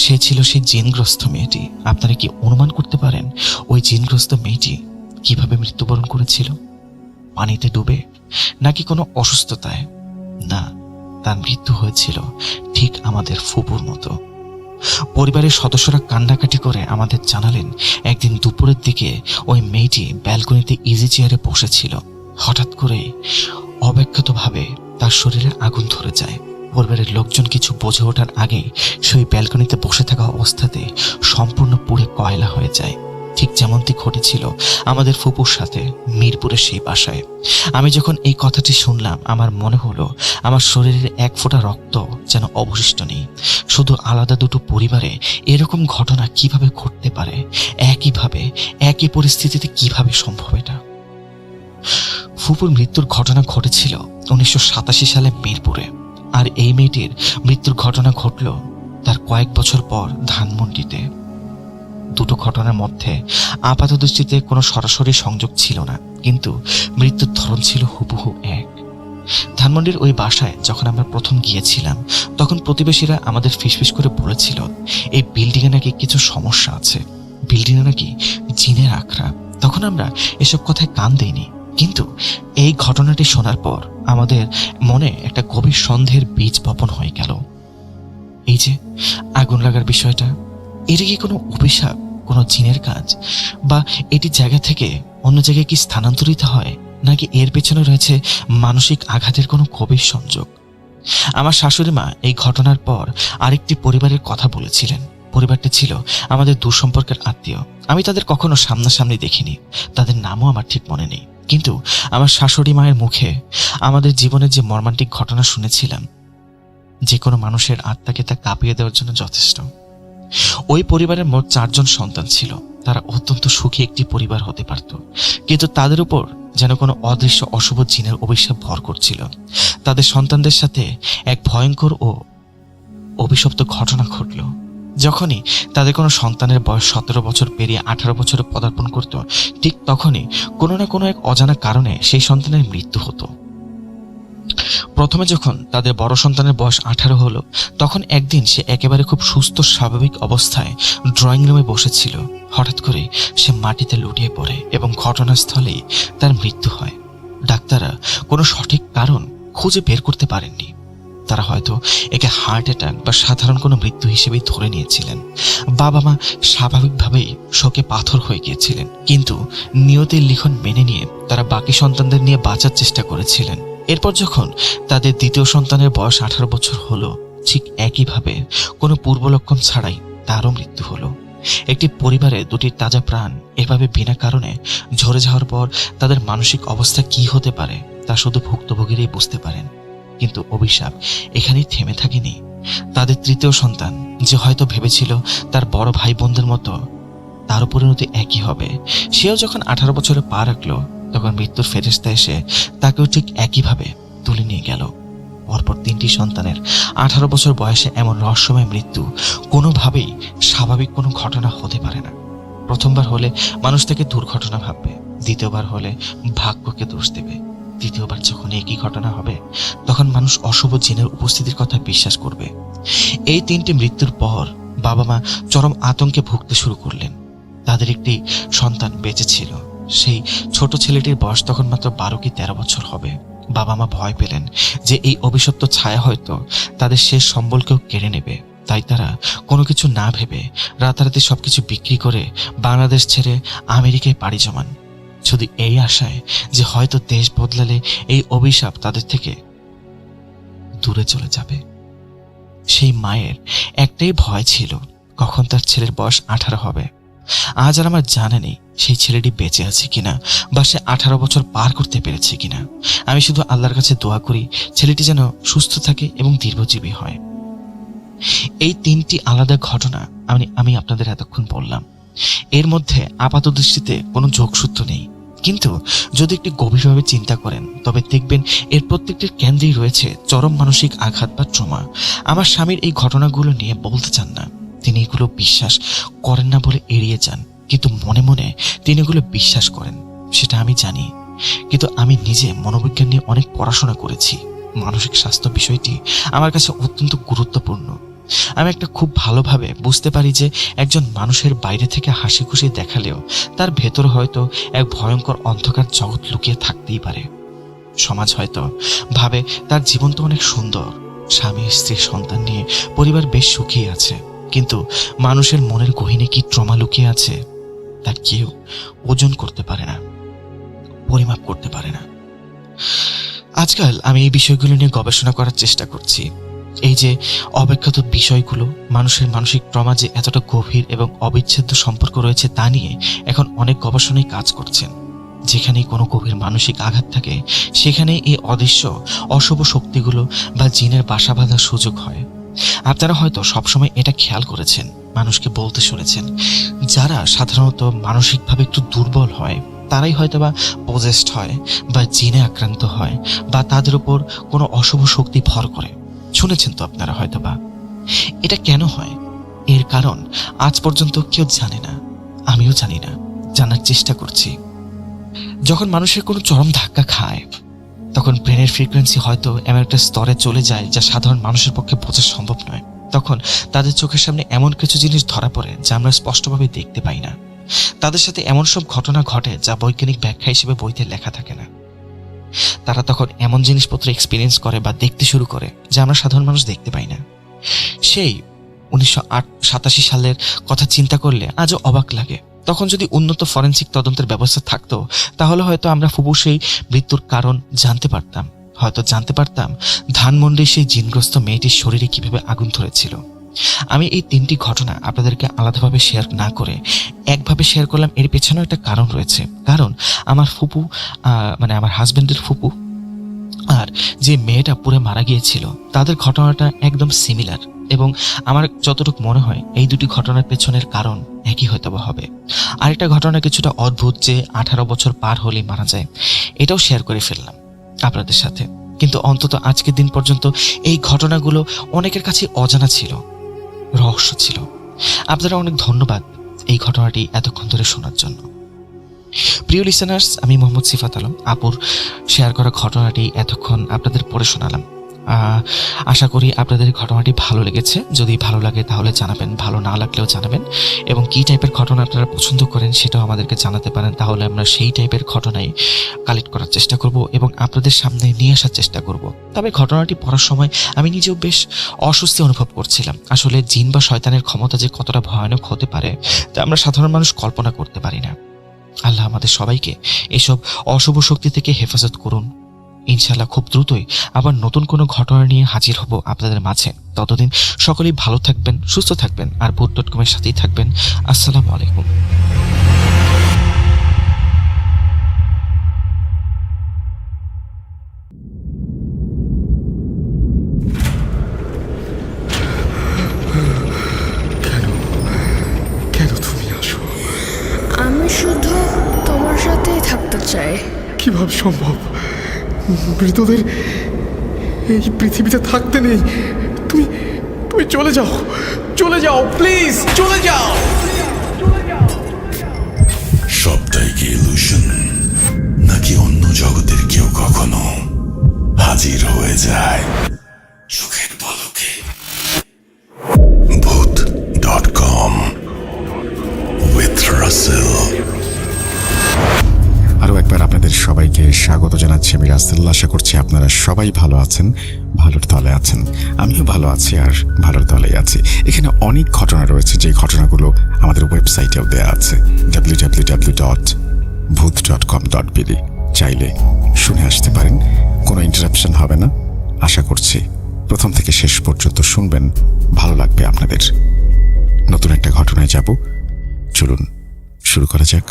সে ছিল সেই জিনগ্রস্ত মেয়েটি। আপনারা কি অনুমান করতে পারেন ওই জিনগ্রস্ত মেয়েটি কিভাবে মৃত্যুবরণ করেছিল? পানিতে ডুবে নাকি কোনো অসুস্থতায়? না, তার মৃত্যু হয়েছিল ঠিক আমাদের ফুপুর মতো। পরিবারের সদস্যরা কান্নাকাটি করে আমাদের জানালেন একদিন দুপুরের দিকে ওই মেয়েটি ব্যালকনিতে ইজি চেয়ারে বসেছিল। হঠাৎ করে অব্যাখ্যাতভাবে তার শরীরে আগুন ধরে যায়। পরিবারের লোকজন কিছু বুঝে ওঠার আগেই সেই ব্যালকনিতে বসে থাকা অবস্থাতে সম্পূর্ণ পুড়ে কয়লা হয়ে যায়, ঠিক যেমনটি ঘটেছিল আমাদের ফুপুর সাথে মিরপুরের সেই বাসায়। আমি যখন এই কথাটি শুনলাম আমার মনে হলো আমার শরীরের এক ফোঁটা রক্ত যেন অবশিষ্ট নেই। শুধু আলাদা দুটো পরিবারে এরকম ঘটনা কিভাবে ঘটতে পারে? একইভাবে একই পরিস্থিতিতে কিভাবে সম্ভব এটা? ফুপুর মৃত্যুর ঘটনা ঘটেছিল 1987 সালে মিরপুরে, আর এই মেয়েটির মৃত্যুর ঘটনা ঘটল তার কয়েক বছর পর ধানমন্ডিতে। দুটো ঘটনার মধ্যে আপাত দৃষ্টিতে কোনো সরাসরি সংযোগ ছিল না, কিন্তু মৃত্যুর ধরন ছিল হুবহু এক। ধানমন্ডির ওই বাসায় যখন আমরা প্রথম গিয়েছিলাম তখন প্রতিবেশীরা আমাদের ফিসফিস করে বলেছিল এই বিল্ডিংয়ে নাকি কিছু সমস্যা আছে, বিল্ডিংয়ে নাকি জিনের আখড়া। তখন আমরা এসব কথায় কান দেইনি, কিন্তু এই ঘটনাটি শোনার পর আমাদের মনে একটা গভীর সন্দেহের বীজ বপন হয়ে গেল। এই যে আগুন লাগার বিষয়টা, এটা কি কোনো অভিশাপ, কোনো জিনের কাজ, বা এটি জায়গা থেকে অন্য জায়গায় কি স্থানান্তরিত হয়, নাকি এর পেছনে রয়েছে মানসিক আঘাতের কোনো গভীর সংযোগ? আমার শাশুড়ি মা এই ঘটনার পর আরেকটি পরিবারের কথা বলেছিলেন। পরিবারটি ছিল আমাদের দূর সম্পর্কের আত্মীয়। আমি তাদের কখনো সামনাসামনি দেখিনি, তাদের নামও আমার ঠিক মনে নেই, কিন্তু আমার শাশুড়ি মায়ের মুখে আমাদের জীবনের যে মর্মান্তিক ঘটনা শুনেছিলাম, যে কোনো মানুষের আত্মাকে তা কাঁপিয়ে দেওয়ার জন্য যথেষ্ট। ওই পরিবারের মোট 4 জন সন্তান ছিল। তারা অত্যন্ত সুখী একটি পরিবার হতে পারত, কিন্তু তাদের উপর যেন কোনো অদৃশ্য অশুভ জিনের অভিশাপ ভর করছিল। তাদের সন্তানদের সাথে এক ভয়ঙ্কর ও অভিশপ্ত ঘটনা ঘটল। যখনই তাদের কোনো সন্তানের বয়স 17 বছর পেরিয়ে 18 বছরে পদার্পণ করত, ঠিক তখনই কোনো না কোনো এক অজানা কারণে সেই সন্তানের মৃত্যু হতো। প্রথমে যখন তাদের বড় সন্তানের বয়স 18 হলো, তখন একদিন সে একেবারে খুব সুস্থ স্বাভাবিক অবস্থায় ড্রয়িং রুমে বসেছিল। হঠাৎ করে সে মাটিতে লুটিয়ে পড়ে এবং ঘটনাস্থলেই তার মৃত্যু হয়। ডাক্তাররা কোনো সঠিক কারণ খুঁজে বের করতে পারেননি। তারা হয়তো একে হার্ট অ্যাটাক বা সাধারণ কোনো মৃত্যু হিসেবেই ধরে নিয়েছিলেন। বাবা মা স্বাভাবিকভাবেই শোকে পাথর হয়ে গিয়েছিলেন, কিন্তু নিয়তির লিখন মেনে নিয়ে তারা বাকি সন্তানদের নিয়ে বাঁচার চেষ্টা করেছিলেন। এরপর যখন তাদের দ্বিতীয় সন্তানের বয়স 18 বছর হলো, ঠিক একইভাবে কোনো পূর্বলক্ষণ ছাড়াই তারও মৃত্যু হলো। একটি পরিবারে দুটি তাজা প্রাণ এভাবে বিনা কারণে ঝরে যাওয়ার পর তাদের মানসিক অবস্থা কি হতে পারে তা শুধু ভুক্তভোগীরাই বুঝতে পারেন। কিন্তু অভিশাপ এখানেই থেমে থাকেনি। তাদের তৃতীয় সন্তান, যে হয়তো ভেবেছিল তার বড় ভাই বোনদের মতো তারও পরিণতি একই হবে, সেও যখন 18 বছরে পা রাখলো, তখন মৃত্যুর ফেরেশতা এসে তাকেও ঠিক একইভাবে তুলে নিয়ে গেল। পরপর 3টি সন্তানের 18 বছর বয়সে এমন রহস্যময় মৃত্যু কোনোভাবেই স্বাভাবিক কোনো ঘটনা হতে পারে না। প্রথমবার হলে মানুষ তাকে দুর্ঘটনা ভাববে, দ্বিতীয়বার হলে ভাগ্যকে দোষ দেবে, তৃতীয়বার যখন একই ঘটনা হবে তখন মানুষ অশুভ জিনের উপস্থিতির কথা বিশ্বাস করবে। এই 3টি মৃত্যুর পর বাবা মা চরম আতঙ্কে ভুগতে শুরু করলেন। তাদের একটি সন্তান বেঁচে ছিল। সেই ছোট ছেলেটির বয়স তখন মাত্র 12 কি 13 বছর হবে। বাবা মা ভয় পেলেন যে এই অভিশপ্ত ছায়া হয়তো তাদের শেষ সম্বলকেও কেড়ে নেবে। তাই তারা কোনো কিছু না ভেবে রাতারাতি সবকিছু বিক্রি করে বাংলাদেশ ছেড়ে আমেরিকায় পাড়ি জমান, শুধু এই আশায় যে হয়তো দেশ বদলালে এই অভিশাপ তাদের থেকে দূরে চলে যাবে। সেই মায়ের একটাই ভয় ছিল, কখন তার ছেলের বয়স 18 হবে। আজ আর আমার জানা নেই সেই ছেলেটি বেঁচে আছে কিনা বা সে 18 বছর পার করতে পেরেছে কিনা। আমি শুধু আল্লাহর কাছে দোয়া করি ছেলেটি যেন সুস্থ থাকে এবং দীর্ঘজীবী হয়। এই 3টি আলাদা ঘটনা আমি আপনাদের এতক্ষণ বললাম। এর মধ্যে আপাত দৃষ্টিতে কোনো যোগসূত্র নেই, কিন্তু যদি একটু গভীরভাবে চিন্তা করেন তবে দেখবেন এর প্রত্যেকটির কেন্দ্রেই রয়েছে চরম মানসিক আঘাত বা ট্রমা। আমার স্বামীর এই ঘটনাগুলো নিয়ে বলতে চান না, তিনি এগুলো বিশ্বাস করেন না বলে এড়িয়ে যান, কিন্তু মনে মনে তিনি এগুলো বিশ্বাস করেন, সেটা আমি জানি। কিন্তু আমি নিজে মনোবিজ্ঞান নিয়ে অনেক পড়াশোনা করেছি। মানসিক স্বাস্থ্য বিষয়টি আমার কাছে অত্যন্ত গুরুত্বপূর্ণ। আমি একটা খুব ভালোভাবে বুঝতে পারি যে একজন মানুষের বাইরে থেকে হাসি খুশি দেখালেও তার ভেতরে হয়তো এক ভয়ঙ্কর অন্ধকার জগৎ লুকিয়ে থাকতেই পারে। সমাজ হয়তো ভাবে তার জীবন তো অনেক সুন্দর, স্বামী স্ত্রী সন্তান নিয়ে পরিবার বেশ সুখী আছে, কিন্তু মানুষের মনের গহীনে কি ট্রমা লুকিয়ে আছে তা কেউ ওজন করতে পারে না, পরিমাপ করতে পারে না। আজকাল আমি এই বিষয়গুলো নিয়ে গবেষণা করার চেষ্টা করছি। এই যে অব্যাখ্যাত বিষয়গুলো, মানুষের মানসিক ট্রমা যে এতটা গভীর এবং অবিচ্ছেদ্য সম্পর্ক রয়েছে তা নিয়ে এখন অনেক গবেষণায় কাজ করছেন। যেখানেই কোনো গভীর মানসিক আঘাত থাকে সেখানেই এই অদৃশ্য অশুভ শক্তিগুলো বা জিনের বাসা বাঁধার সুযোগ হয়। আপনারা হয়তো সবসময় এটা খেয়াল করেছেন, মানুষকে বলতে শুনেছেন, যারা সাধারণত মানসিকভাবে একটু দুর্বল হয় তারাই হয়তো বা পজেসড হয় বা জিনে আক্রান্ত হয় বা তাদের উপর কোনো অশুভ শক্তি ভর করে। শুনেছেন তো আপনারা হয়তো বা। এটা কেন হয় এর কারণ আজ পর্যন্ত কেউ জানে না, আমিও জানি না, জানার চেষ্টা করছি। যখন মানুষের কোনো চরম ধাক্কা খায় তখন ব্রেনের ফ্রিকোয়েন্সি হয়তো এমন একটা স্তরে চলে যায় যা সাধারণ মানুষের পক্ষে বোঝা সম্ভব নয়। তখন তাদের চোখের সামনে এমন কিছু জিনিস ধরা পড়ে যা আমরা স্পষ্টভাবে দেখতে পাই না। তাদের সাথে এমন সব ঘটনা ঘটে যা বৈজ্ঞানিক ব্যাখ্যা হিসেবে বইতে লেখা থাকে না। তারা তখন এমন জিনিসপত্র এক্সপিরিয়েন্স করে বা দেখতে শুরু করে যা আমরা সাধারণ মানুষ দেখতে পাই না। সেই 1987 সালের কথা চিন্তা করলে আজও অবাক লাগে। তখন যদি উন্নত ফরেনসিক তদন্তের ব্যবস্থা থাকতো তাহলে হয়তো আমরা ফুবু সেই মৃত্যুর কারণ জানতে পারতাম। হয়তো জানতে পারতাম ধানমন্ডির সেই জিনগ্রস্ত মেয়েটির শরীরে কিভাবে আগুন ধরেছিল, আমি এই 3টি ঘটনা আপনাদেরকে আলাদাভাবে শেয়ার না করে একভাবে শেয়ার করলাম, এর পেছনেও একটা কারণ রয়েছে। কারণ আমার ফুপু, মানে আমার হাজবেন্ডের ফুপু আর যে মেয়েটা পুরো মারা গিয়েছিল, তাদের ঘটনাটা একদম সিমিলার, এবং আমার যতটুকু মনে হয় এই দুটি ঘটনার পেছনের কারণ একই হয়তো হবে। আরেকটা ঘটনা কিছুটা অদ্ভুত, যে 18 বছর পার হলেই মারা যায়, এটাও শেয়ার করে ফেললাম আপনাদের সাথে। কিন্তু অন্তত আজকের দিন পর্যন্ত এই ঘটনাগুলো অনেকের কাছে অজানা ছিল, রহস্য ছিল। আপনারা অনেক ধন্যবাদ এই ঘটনাটি এতক্ষণ ধরে শোনার জন্য। প্রিয় লিসেনার্স, আমি মোহাম্মদ সিফাত আলম, আপুর শেয়ার করা ঘটনাটি এতক্ষণ আপনাদের পড়ে শোনালাম। আশা করি আপনাদের ঘটনাটি ভালো লেগেছে। যদি ভালো লাগে তাহলে জানাবেন, ভালো না লাগলেও জানাবেন, এবং কী টাইপের ঘটনা আপনারা পছন্দ করেন সেটাও আমাদেরকে জানাতে পারেন। তাহলে আমরা সেই টাইপের ঘটনাই কালেক্ট করার চেষ্টা করব এবং আপনাদের সামনে নিয়ে আসার চেষ্টা করব। তবে ঘটনাটি পড়ার সময় আমি নিজেও বেশ অস্বস্তি অনুভব করছিলাম। আসলে জিন বা শয়তানের ক্ষমতা যে কতটা ভয়ানক হতে পারে তা আমরা সাধারণ মানুষ কল্পনা করতে পারি না। আল্লাহ আমাদের সবাইকে এসব অশুভ শক্তি থেকে হেফাজত করুন। ইনশাআল্লাহ খুব দ্রুতই আবার নতুন কোনো ঘটনা নিয়ে হাজির হব আপনাদের মাঝে। ততদিন সকলেই ভালো থাকবেন, সুস্থ থাকবেন, আর ভূত.com-এর সাথেই থাকবেন। আসসালামু আলাইকুম। কেন তুমি আসো? আমি শুধু তোমার সাথেই থাকতে চাই। কিভাবে সম্ভব? মৃতদের এই পৃথিবীতে থাকতে নেই। তুমি তুমি চলে যাও, চলে যাও, প্লিজ চলে যাও। সবটাই কি ইলুশন, নাকি অন্য জগতের কেউ কখনো হাজির হয়ে যায় চোখের পলকে? ভূত.com with Russell। আরও একবার আপনাদের সবাইকে স্বাগত জানাচ্ছি আমি রাসেল। আশা করছি আপনারা সবাই ভালো আছেন, ভালোর তলে আছেন। আমিও ভালো আছি আর ভালোর তলেই আছি। এখানে অনেক ঘটনা রয়েছে, যে ঘটনাগুলো আমাদের ওয়েবসাইটেও দেওয়া আছে www.booth.com.bd। চাইলে শুনে আসতে পারেন, কোনো ইন্টারাপশন হবে না। আশা করছি প্রথম থেকে শেষ পর্যন্ত শুনবেন, ভালো লাগবে আপনাদের। নতুন একটা ঘটনায় যাব, চলুন শুরু করা যাক।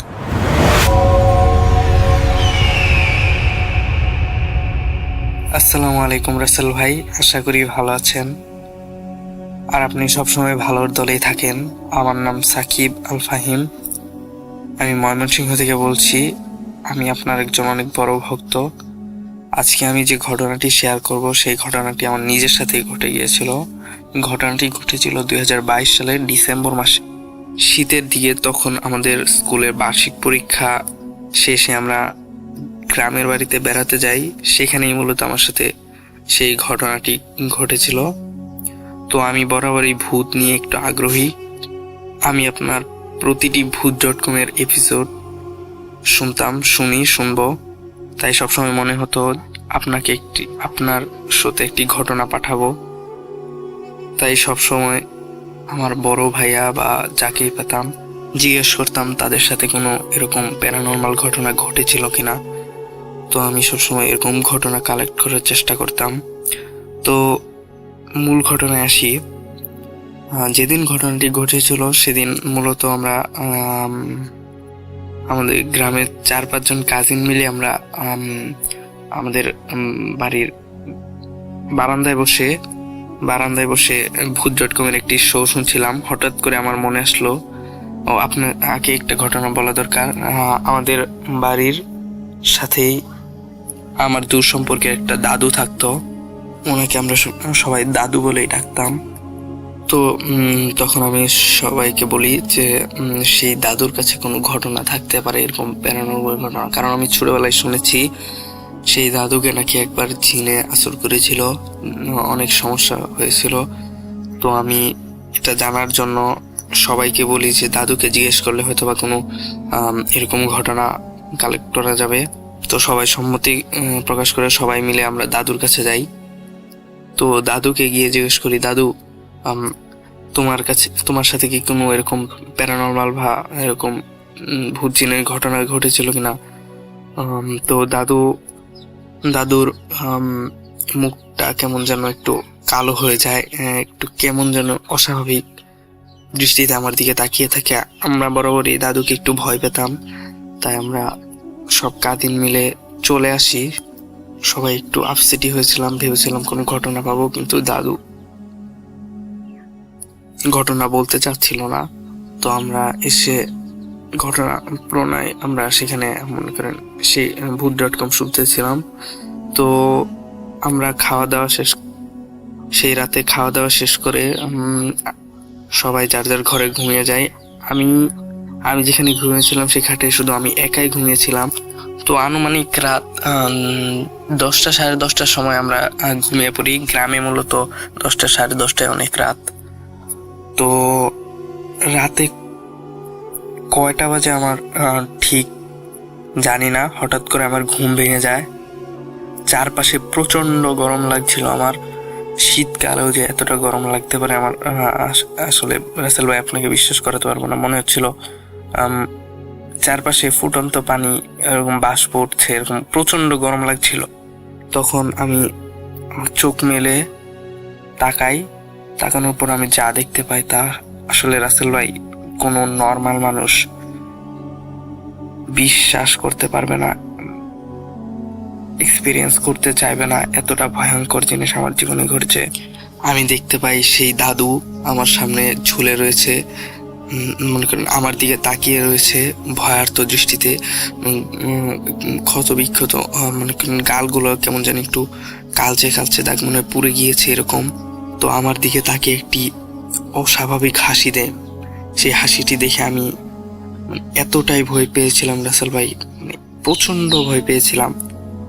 আসসালামু আলাইকুম রাসেল ভাই, আশা করি ভালো আছেন আর আপনি সবসময় ভালোর দলেই থাকেন। আমার নাম সাকিব আল ফাহিম, আমি ময়মনসিংহ থেকে বলছি। আমি আপনার একজন অনেক বড় ভক্ত। আজকে আমি যে ঘটনাটি শেয়ার করব সেই ঘটনাটি আমার নিজের সাথেই ঘটে গিয়েছিল। ঘটনাটি ঘটেছিল 2022 সালের ডিসেম্বর মাসে, শীতের দিকে। তখন আমাদের স্কুলের বার্ষিক পরীক্ষা শেষে আমরা গ্রামের বাড়িতে বেড়াতে যাই। সেখানেই মূলত আমার সাথে সেই ঘটনাটি ঘটেছিল। তো আমি বরাবরই ভূত নিয়ে একটু আগ্রহী। আমি আপনার প্রতিটি ভূত.com-এর এপিসোড শুনবো। তাই সবসময় মনে হতো আপনার সাথে একটি ঘটনা পাঠাবো। তাই সবসময় আমার বড় ভাইয়া বা যাকেই পেতাম জিজ্ঞেস করতাম তাদের সাথে কোনো এরকম প্যারানরমাল ঘটনা ঘটেছিল কিনা। তো আমি সবসময় এরকম ঘটনা কালেক্ট করার চেষ্টা করতাম। তো মূল ঘটনায় আসি। যেদিন ঘটনাটি ঘটেছিল সেদিন মূলত আমরা আমাদের গ্রামের 4-5 জন কাজিন মিলে আমরা আমাদের বাড়ির বারান্দায় বসে ভূত.com-এর একটি শো শুনছিলাম। হঠাৎ করে আমার মনে আসলো, আপনার আগে একটা ঘটনা বলা দরকার। আমাদের বাড়ির সাথেই আমার দূর সম্পর্কের একটা দাদু থাকতো। ওনাকে আমরা সবাই দাদু বলেই ডাকতাম। তো তখন আমি সবাইকে বলি যে সেই দাদুর কাছে কোনো ঘটনা থাকতে পারে, এরকম প্যারানরমাল ঘটনা। কারণ আমি ছোটবেলায় শুনেছি সেই দাদুকে নাকি একবার জিনে আসর করেছিল, অনেক সমস্যা হয়েছিল। তো আমি এটা জানার জন্য সবাইকে বলি যে দাদুকে জিজ্ঞেস করলে হয়তো বা কোনো এরকম ঘটনা কালেক্ট করা যাবে। তো সবাই সম্মতি প্রকাশ করে সবাই মিলে আমরা দাদুর কাছে যাই। তো দাদুকে গিয়ে জিজ্ঞেস করি, দাদু তোমার সাথে কি কোনো এরকম প্যারানরমাল বা এরকম ভূত জিনের ঘটনা ঘটেছিল কিনা। তো দাদুর মুখটা কেমন যেন একটু কালো হয়ে যায়, একটু কেমন যেন অস্বাভাবিক দৃষ্টিতে আমার দিকে তাকিয়ে থাকে। আমরা বরাবরই দাদুকে একটু ভয় পেতাম, তাই আমরা সব কাজিন মিলে চলে আসি। সবাই একটু আপসেটই হয়েছিলাম, ভেবেছিলাম কোনো ঘটনা পাবো, কিন্তু দাদু ঘটনা বলতে চাচ্ছিল না। তো আমরা এসে ঘটনা প্রণয় আমরা সেখানে মনে করেন সেই ভূত.com শুনতেছিলাম। তো আমরা সেই রাতে খাওয়া দাওয়া শেষ করে সবাই যার যার ঘরে ঘুমিয়ে যায়। আমি যেখানে ঘুমিয়েছিলাম সে খাটে শুধু আমি একাই ঘুমিয়েছিলাম। তো আনুমানিক রাত 10টা সাড়ে 10টার সময় আমরা ঘুমিয়ে পড়ি। গ্রামে মূলত 10টা সাড়ে 10টায় অনেক রাত। তো রাতে কয়টা বাজে আমার ঠিক জানি না, হঠাৎ করে আমার ঘুম ভেঙে যায়। চারপাশে প্রচন্ড গরম লাগছিল আমার। শীতকালেও যে এতটা গরম লাগতে পারে আমার আসলে রাসেল ভাই আপনাকে বিশ্বাস করাতে পারবো না। মনে হচ্ছিল চারপাশে ফুটন্ত পানি, এরকম বাষ্প উঠছে, এরকম প্রচন্ড গরম লাগছিল। তখন আমি চোখ মেলে তাকানোর পর আমি যা দেখতে পাই তা আসলে রাসেল ভাই কোনো নর্মাল মানুষ বিশ্বাস করতে পারবে না, এক্সপিরিয়েন্স করতে চাইবে না। এতটা ভয়ঙ্কর জিনিস আমার জীবনে ঘটছে। আমি দেখতে পাই সেই দাদু আমার সামনে ঝুলে রয়েছে, মনে করেন আমার দিকে তাকিয়ে রয়েছে ভয়ার্ত দৃষ্টিতে। ক্ষত বিক্ষত মনে করেন গালগুলো কেমন যেন একটু কালচে দাগ মনে হয় পুড়ে গিয়েছে এরকম। তো আমার দিকে তাকিয়ে একটি অস্বাভাবিক হাসি দেয়। সেই হাসিটি দেখে আমি এতটাই ভয় পেয়েছিলাম রাসেল ভাই, প্রচন্ড ভয় পেয়েছিলাম।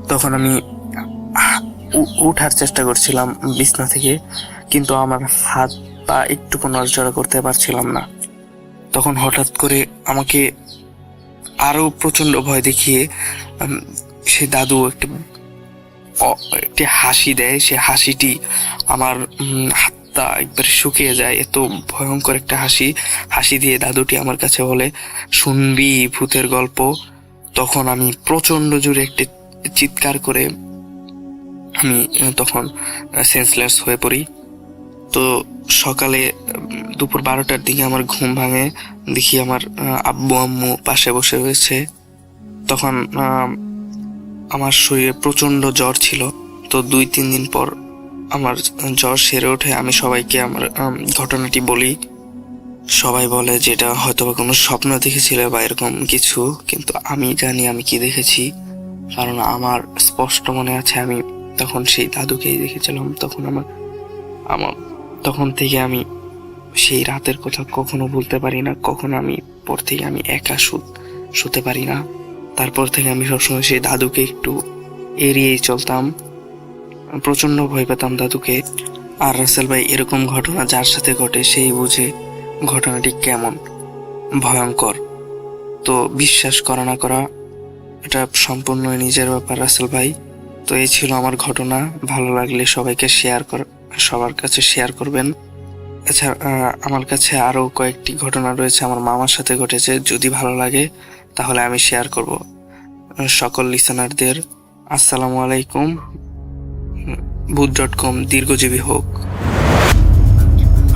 তখন আমি উঠার চেষ্টা করছিলাম বিছনা থেকে, কিন্তু আমার হাত পা একটুকু নড়াচড়া করতে পারছিলাম না। তখন হঠাৎ করে আমাকে আরো প্রচন্ড ভয় দেখিয়ে সে দাদু একটি হাসি দেয়। সে হাসিটি আমার হাতটা একবারে শুকিয়ে যায়, এত ভয়ঙ্কর একটা হাসি দিয়ে দাদুটি আমার কাছে বলে, শুনবি ভূতের গল্প? তখন আমি প্রচন্ড জোরে একটি চিৎকার করে আমি তখন সেন্সলেস হয়ে পড়ি। তো সকালে দুপুর 12টার দিকে আমার ঘুম ভাঙে, দেখি আমার আব্বু আম্মু পাশে বসে রয়েছে। তখন আমার শরীরে প্রচন্ড জ্বর ছিল। তো 2-3 দিন পর আমার জ্বর সেরে ওঠে। আমি সবাইকে আমার ঘটনাটি বলি। সবাই বলে যে এটা হয়তো বা কোনো স্বপ্ন দেখেছিল বা এরকম কিছু, কিন্তু আমি জানি আমি কি দেখেছি, কারণ আমার স্পষ্ট মনে আছে আমি তখন সেই দাদুকেই দেখেছিলাম। তখন থেকে আমি সেই রাতের কথা কখনো ভুলতে পারি না। কখনো আমি পর থেকে আমি একা শুতে পারি না। তারপর থেকে আমি সবসময় সেই দাদুকে একটু এড়িয়েই চলতাম, প্রচন্ড ভয় পেতাম দাদুকে। আর রাসেল ভাই এরকম ঘটনা যার সাথে ঘটে সেই বুঝে ঘটনাটি কেমন ভয়ঙ্কর। তো বিশ্বাস করা না করা এটা সম্পূর্ণ নিজের ব্যাপার রাসেল ভাই। তো এই ছিল আমার ঘটনা। ভালো লাগলে সবার কাছে শেয়ার করবেন। আচ্ছা, আমার কাছে আরো কয়েকটি ঘটনা রয়েছে, আমার মামার সাথে ঘটেছে। যদি ভালো লাগে তাহলে আমি শেয়ার করব। সকল লিসেনারদের আসসালামু আলাইকুম। ভূত.com দীর্ঘজীবী হোক।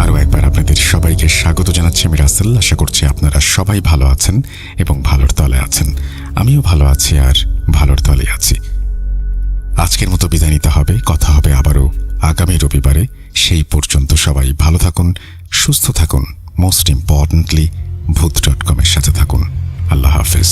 আরও একবার আপনাদের সবাইকে স্বাগত জানাচ্ছি আমি রাসেল। আশা করছি আপনারা সবাই ভালো আছেন এবং ভালোর তলে আছেন। আমিও ভালো আছি আর ভালোর তলে আছি। আজকের মতো বিদায় নিতে হবে। কথা হবে আবারও আগামী রবিবারে। সেই পর্যন্ত সবাই ভালো থাকুন, সুস্থ থাকুন, মোস্ট ইম্পর্টেন্টলি ভূত.com এর সাথে থাকুন। আল্লাহ হাফেজ।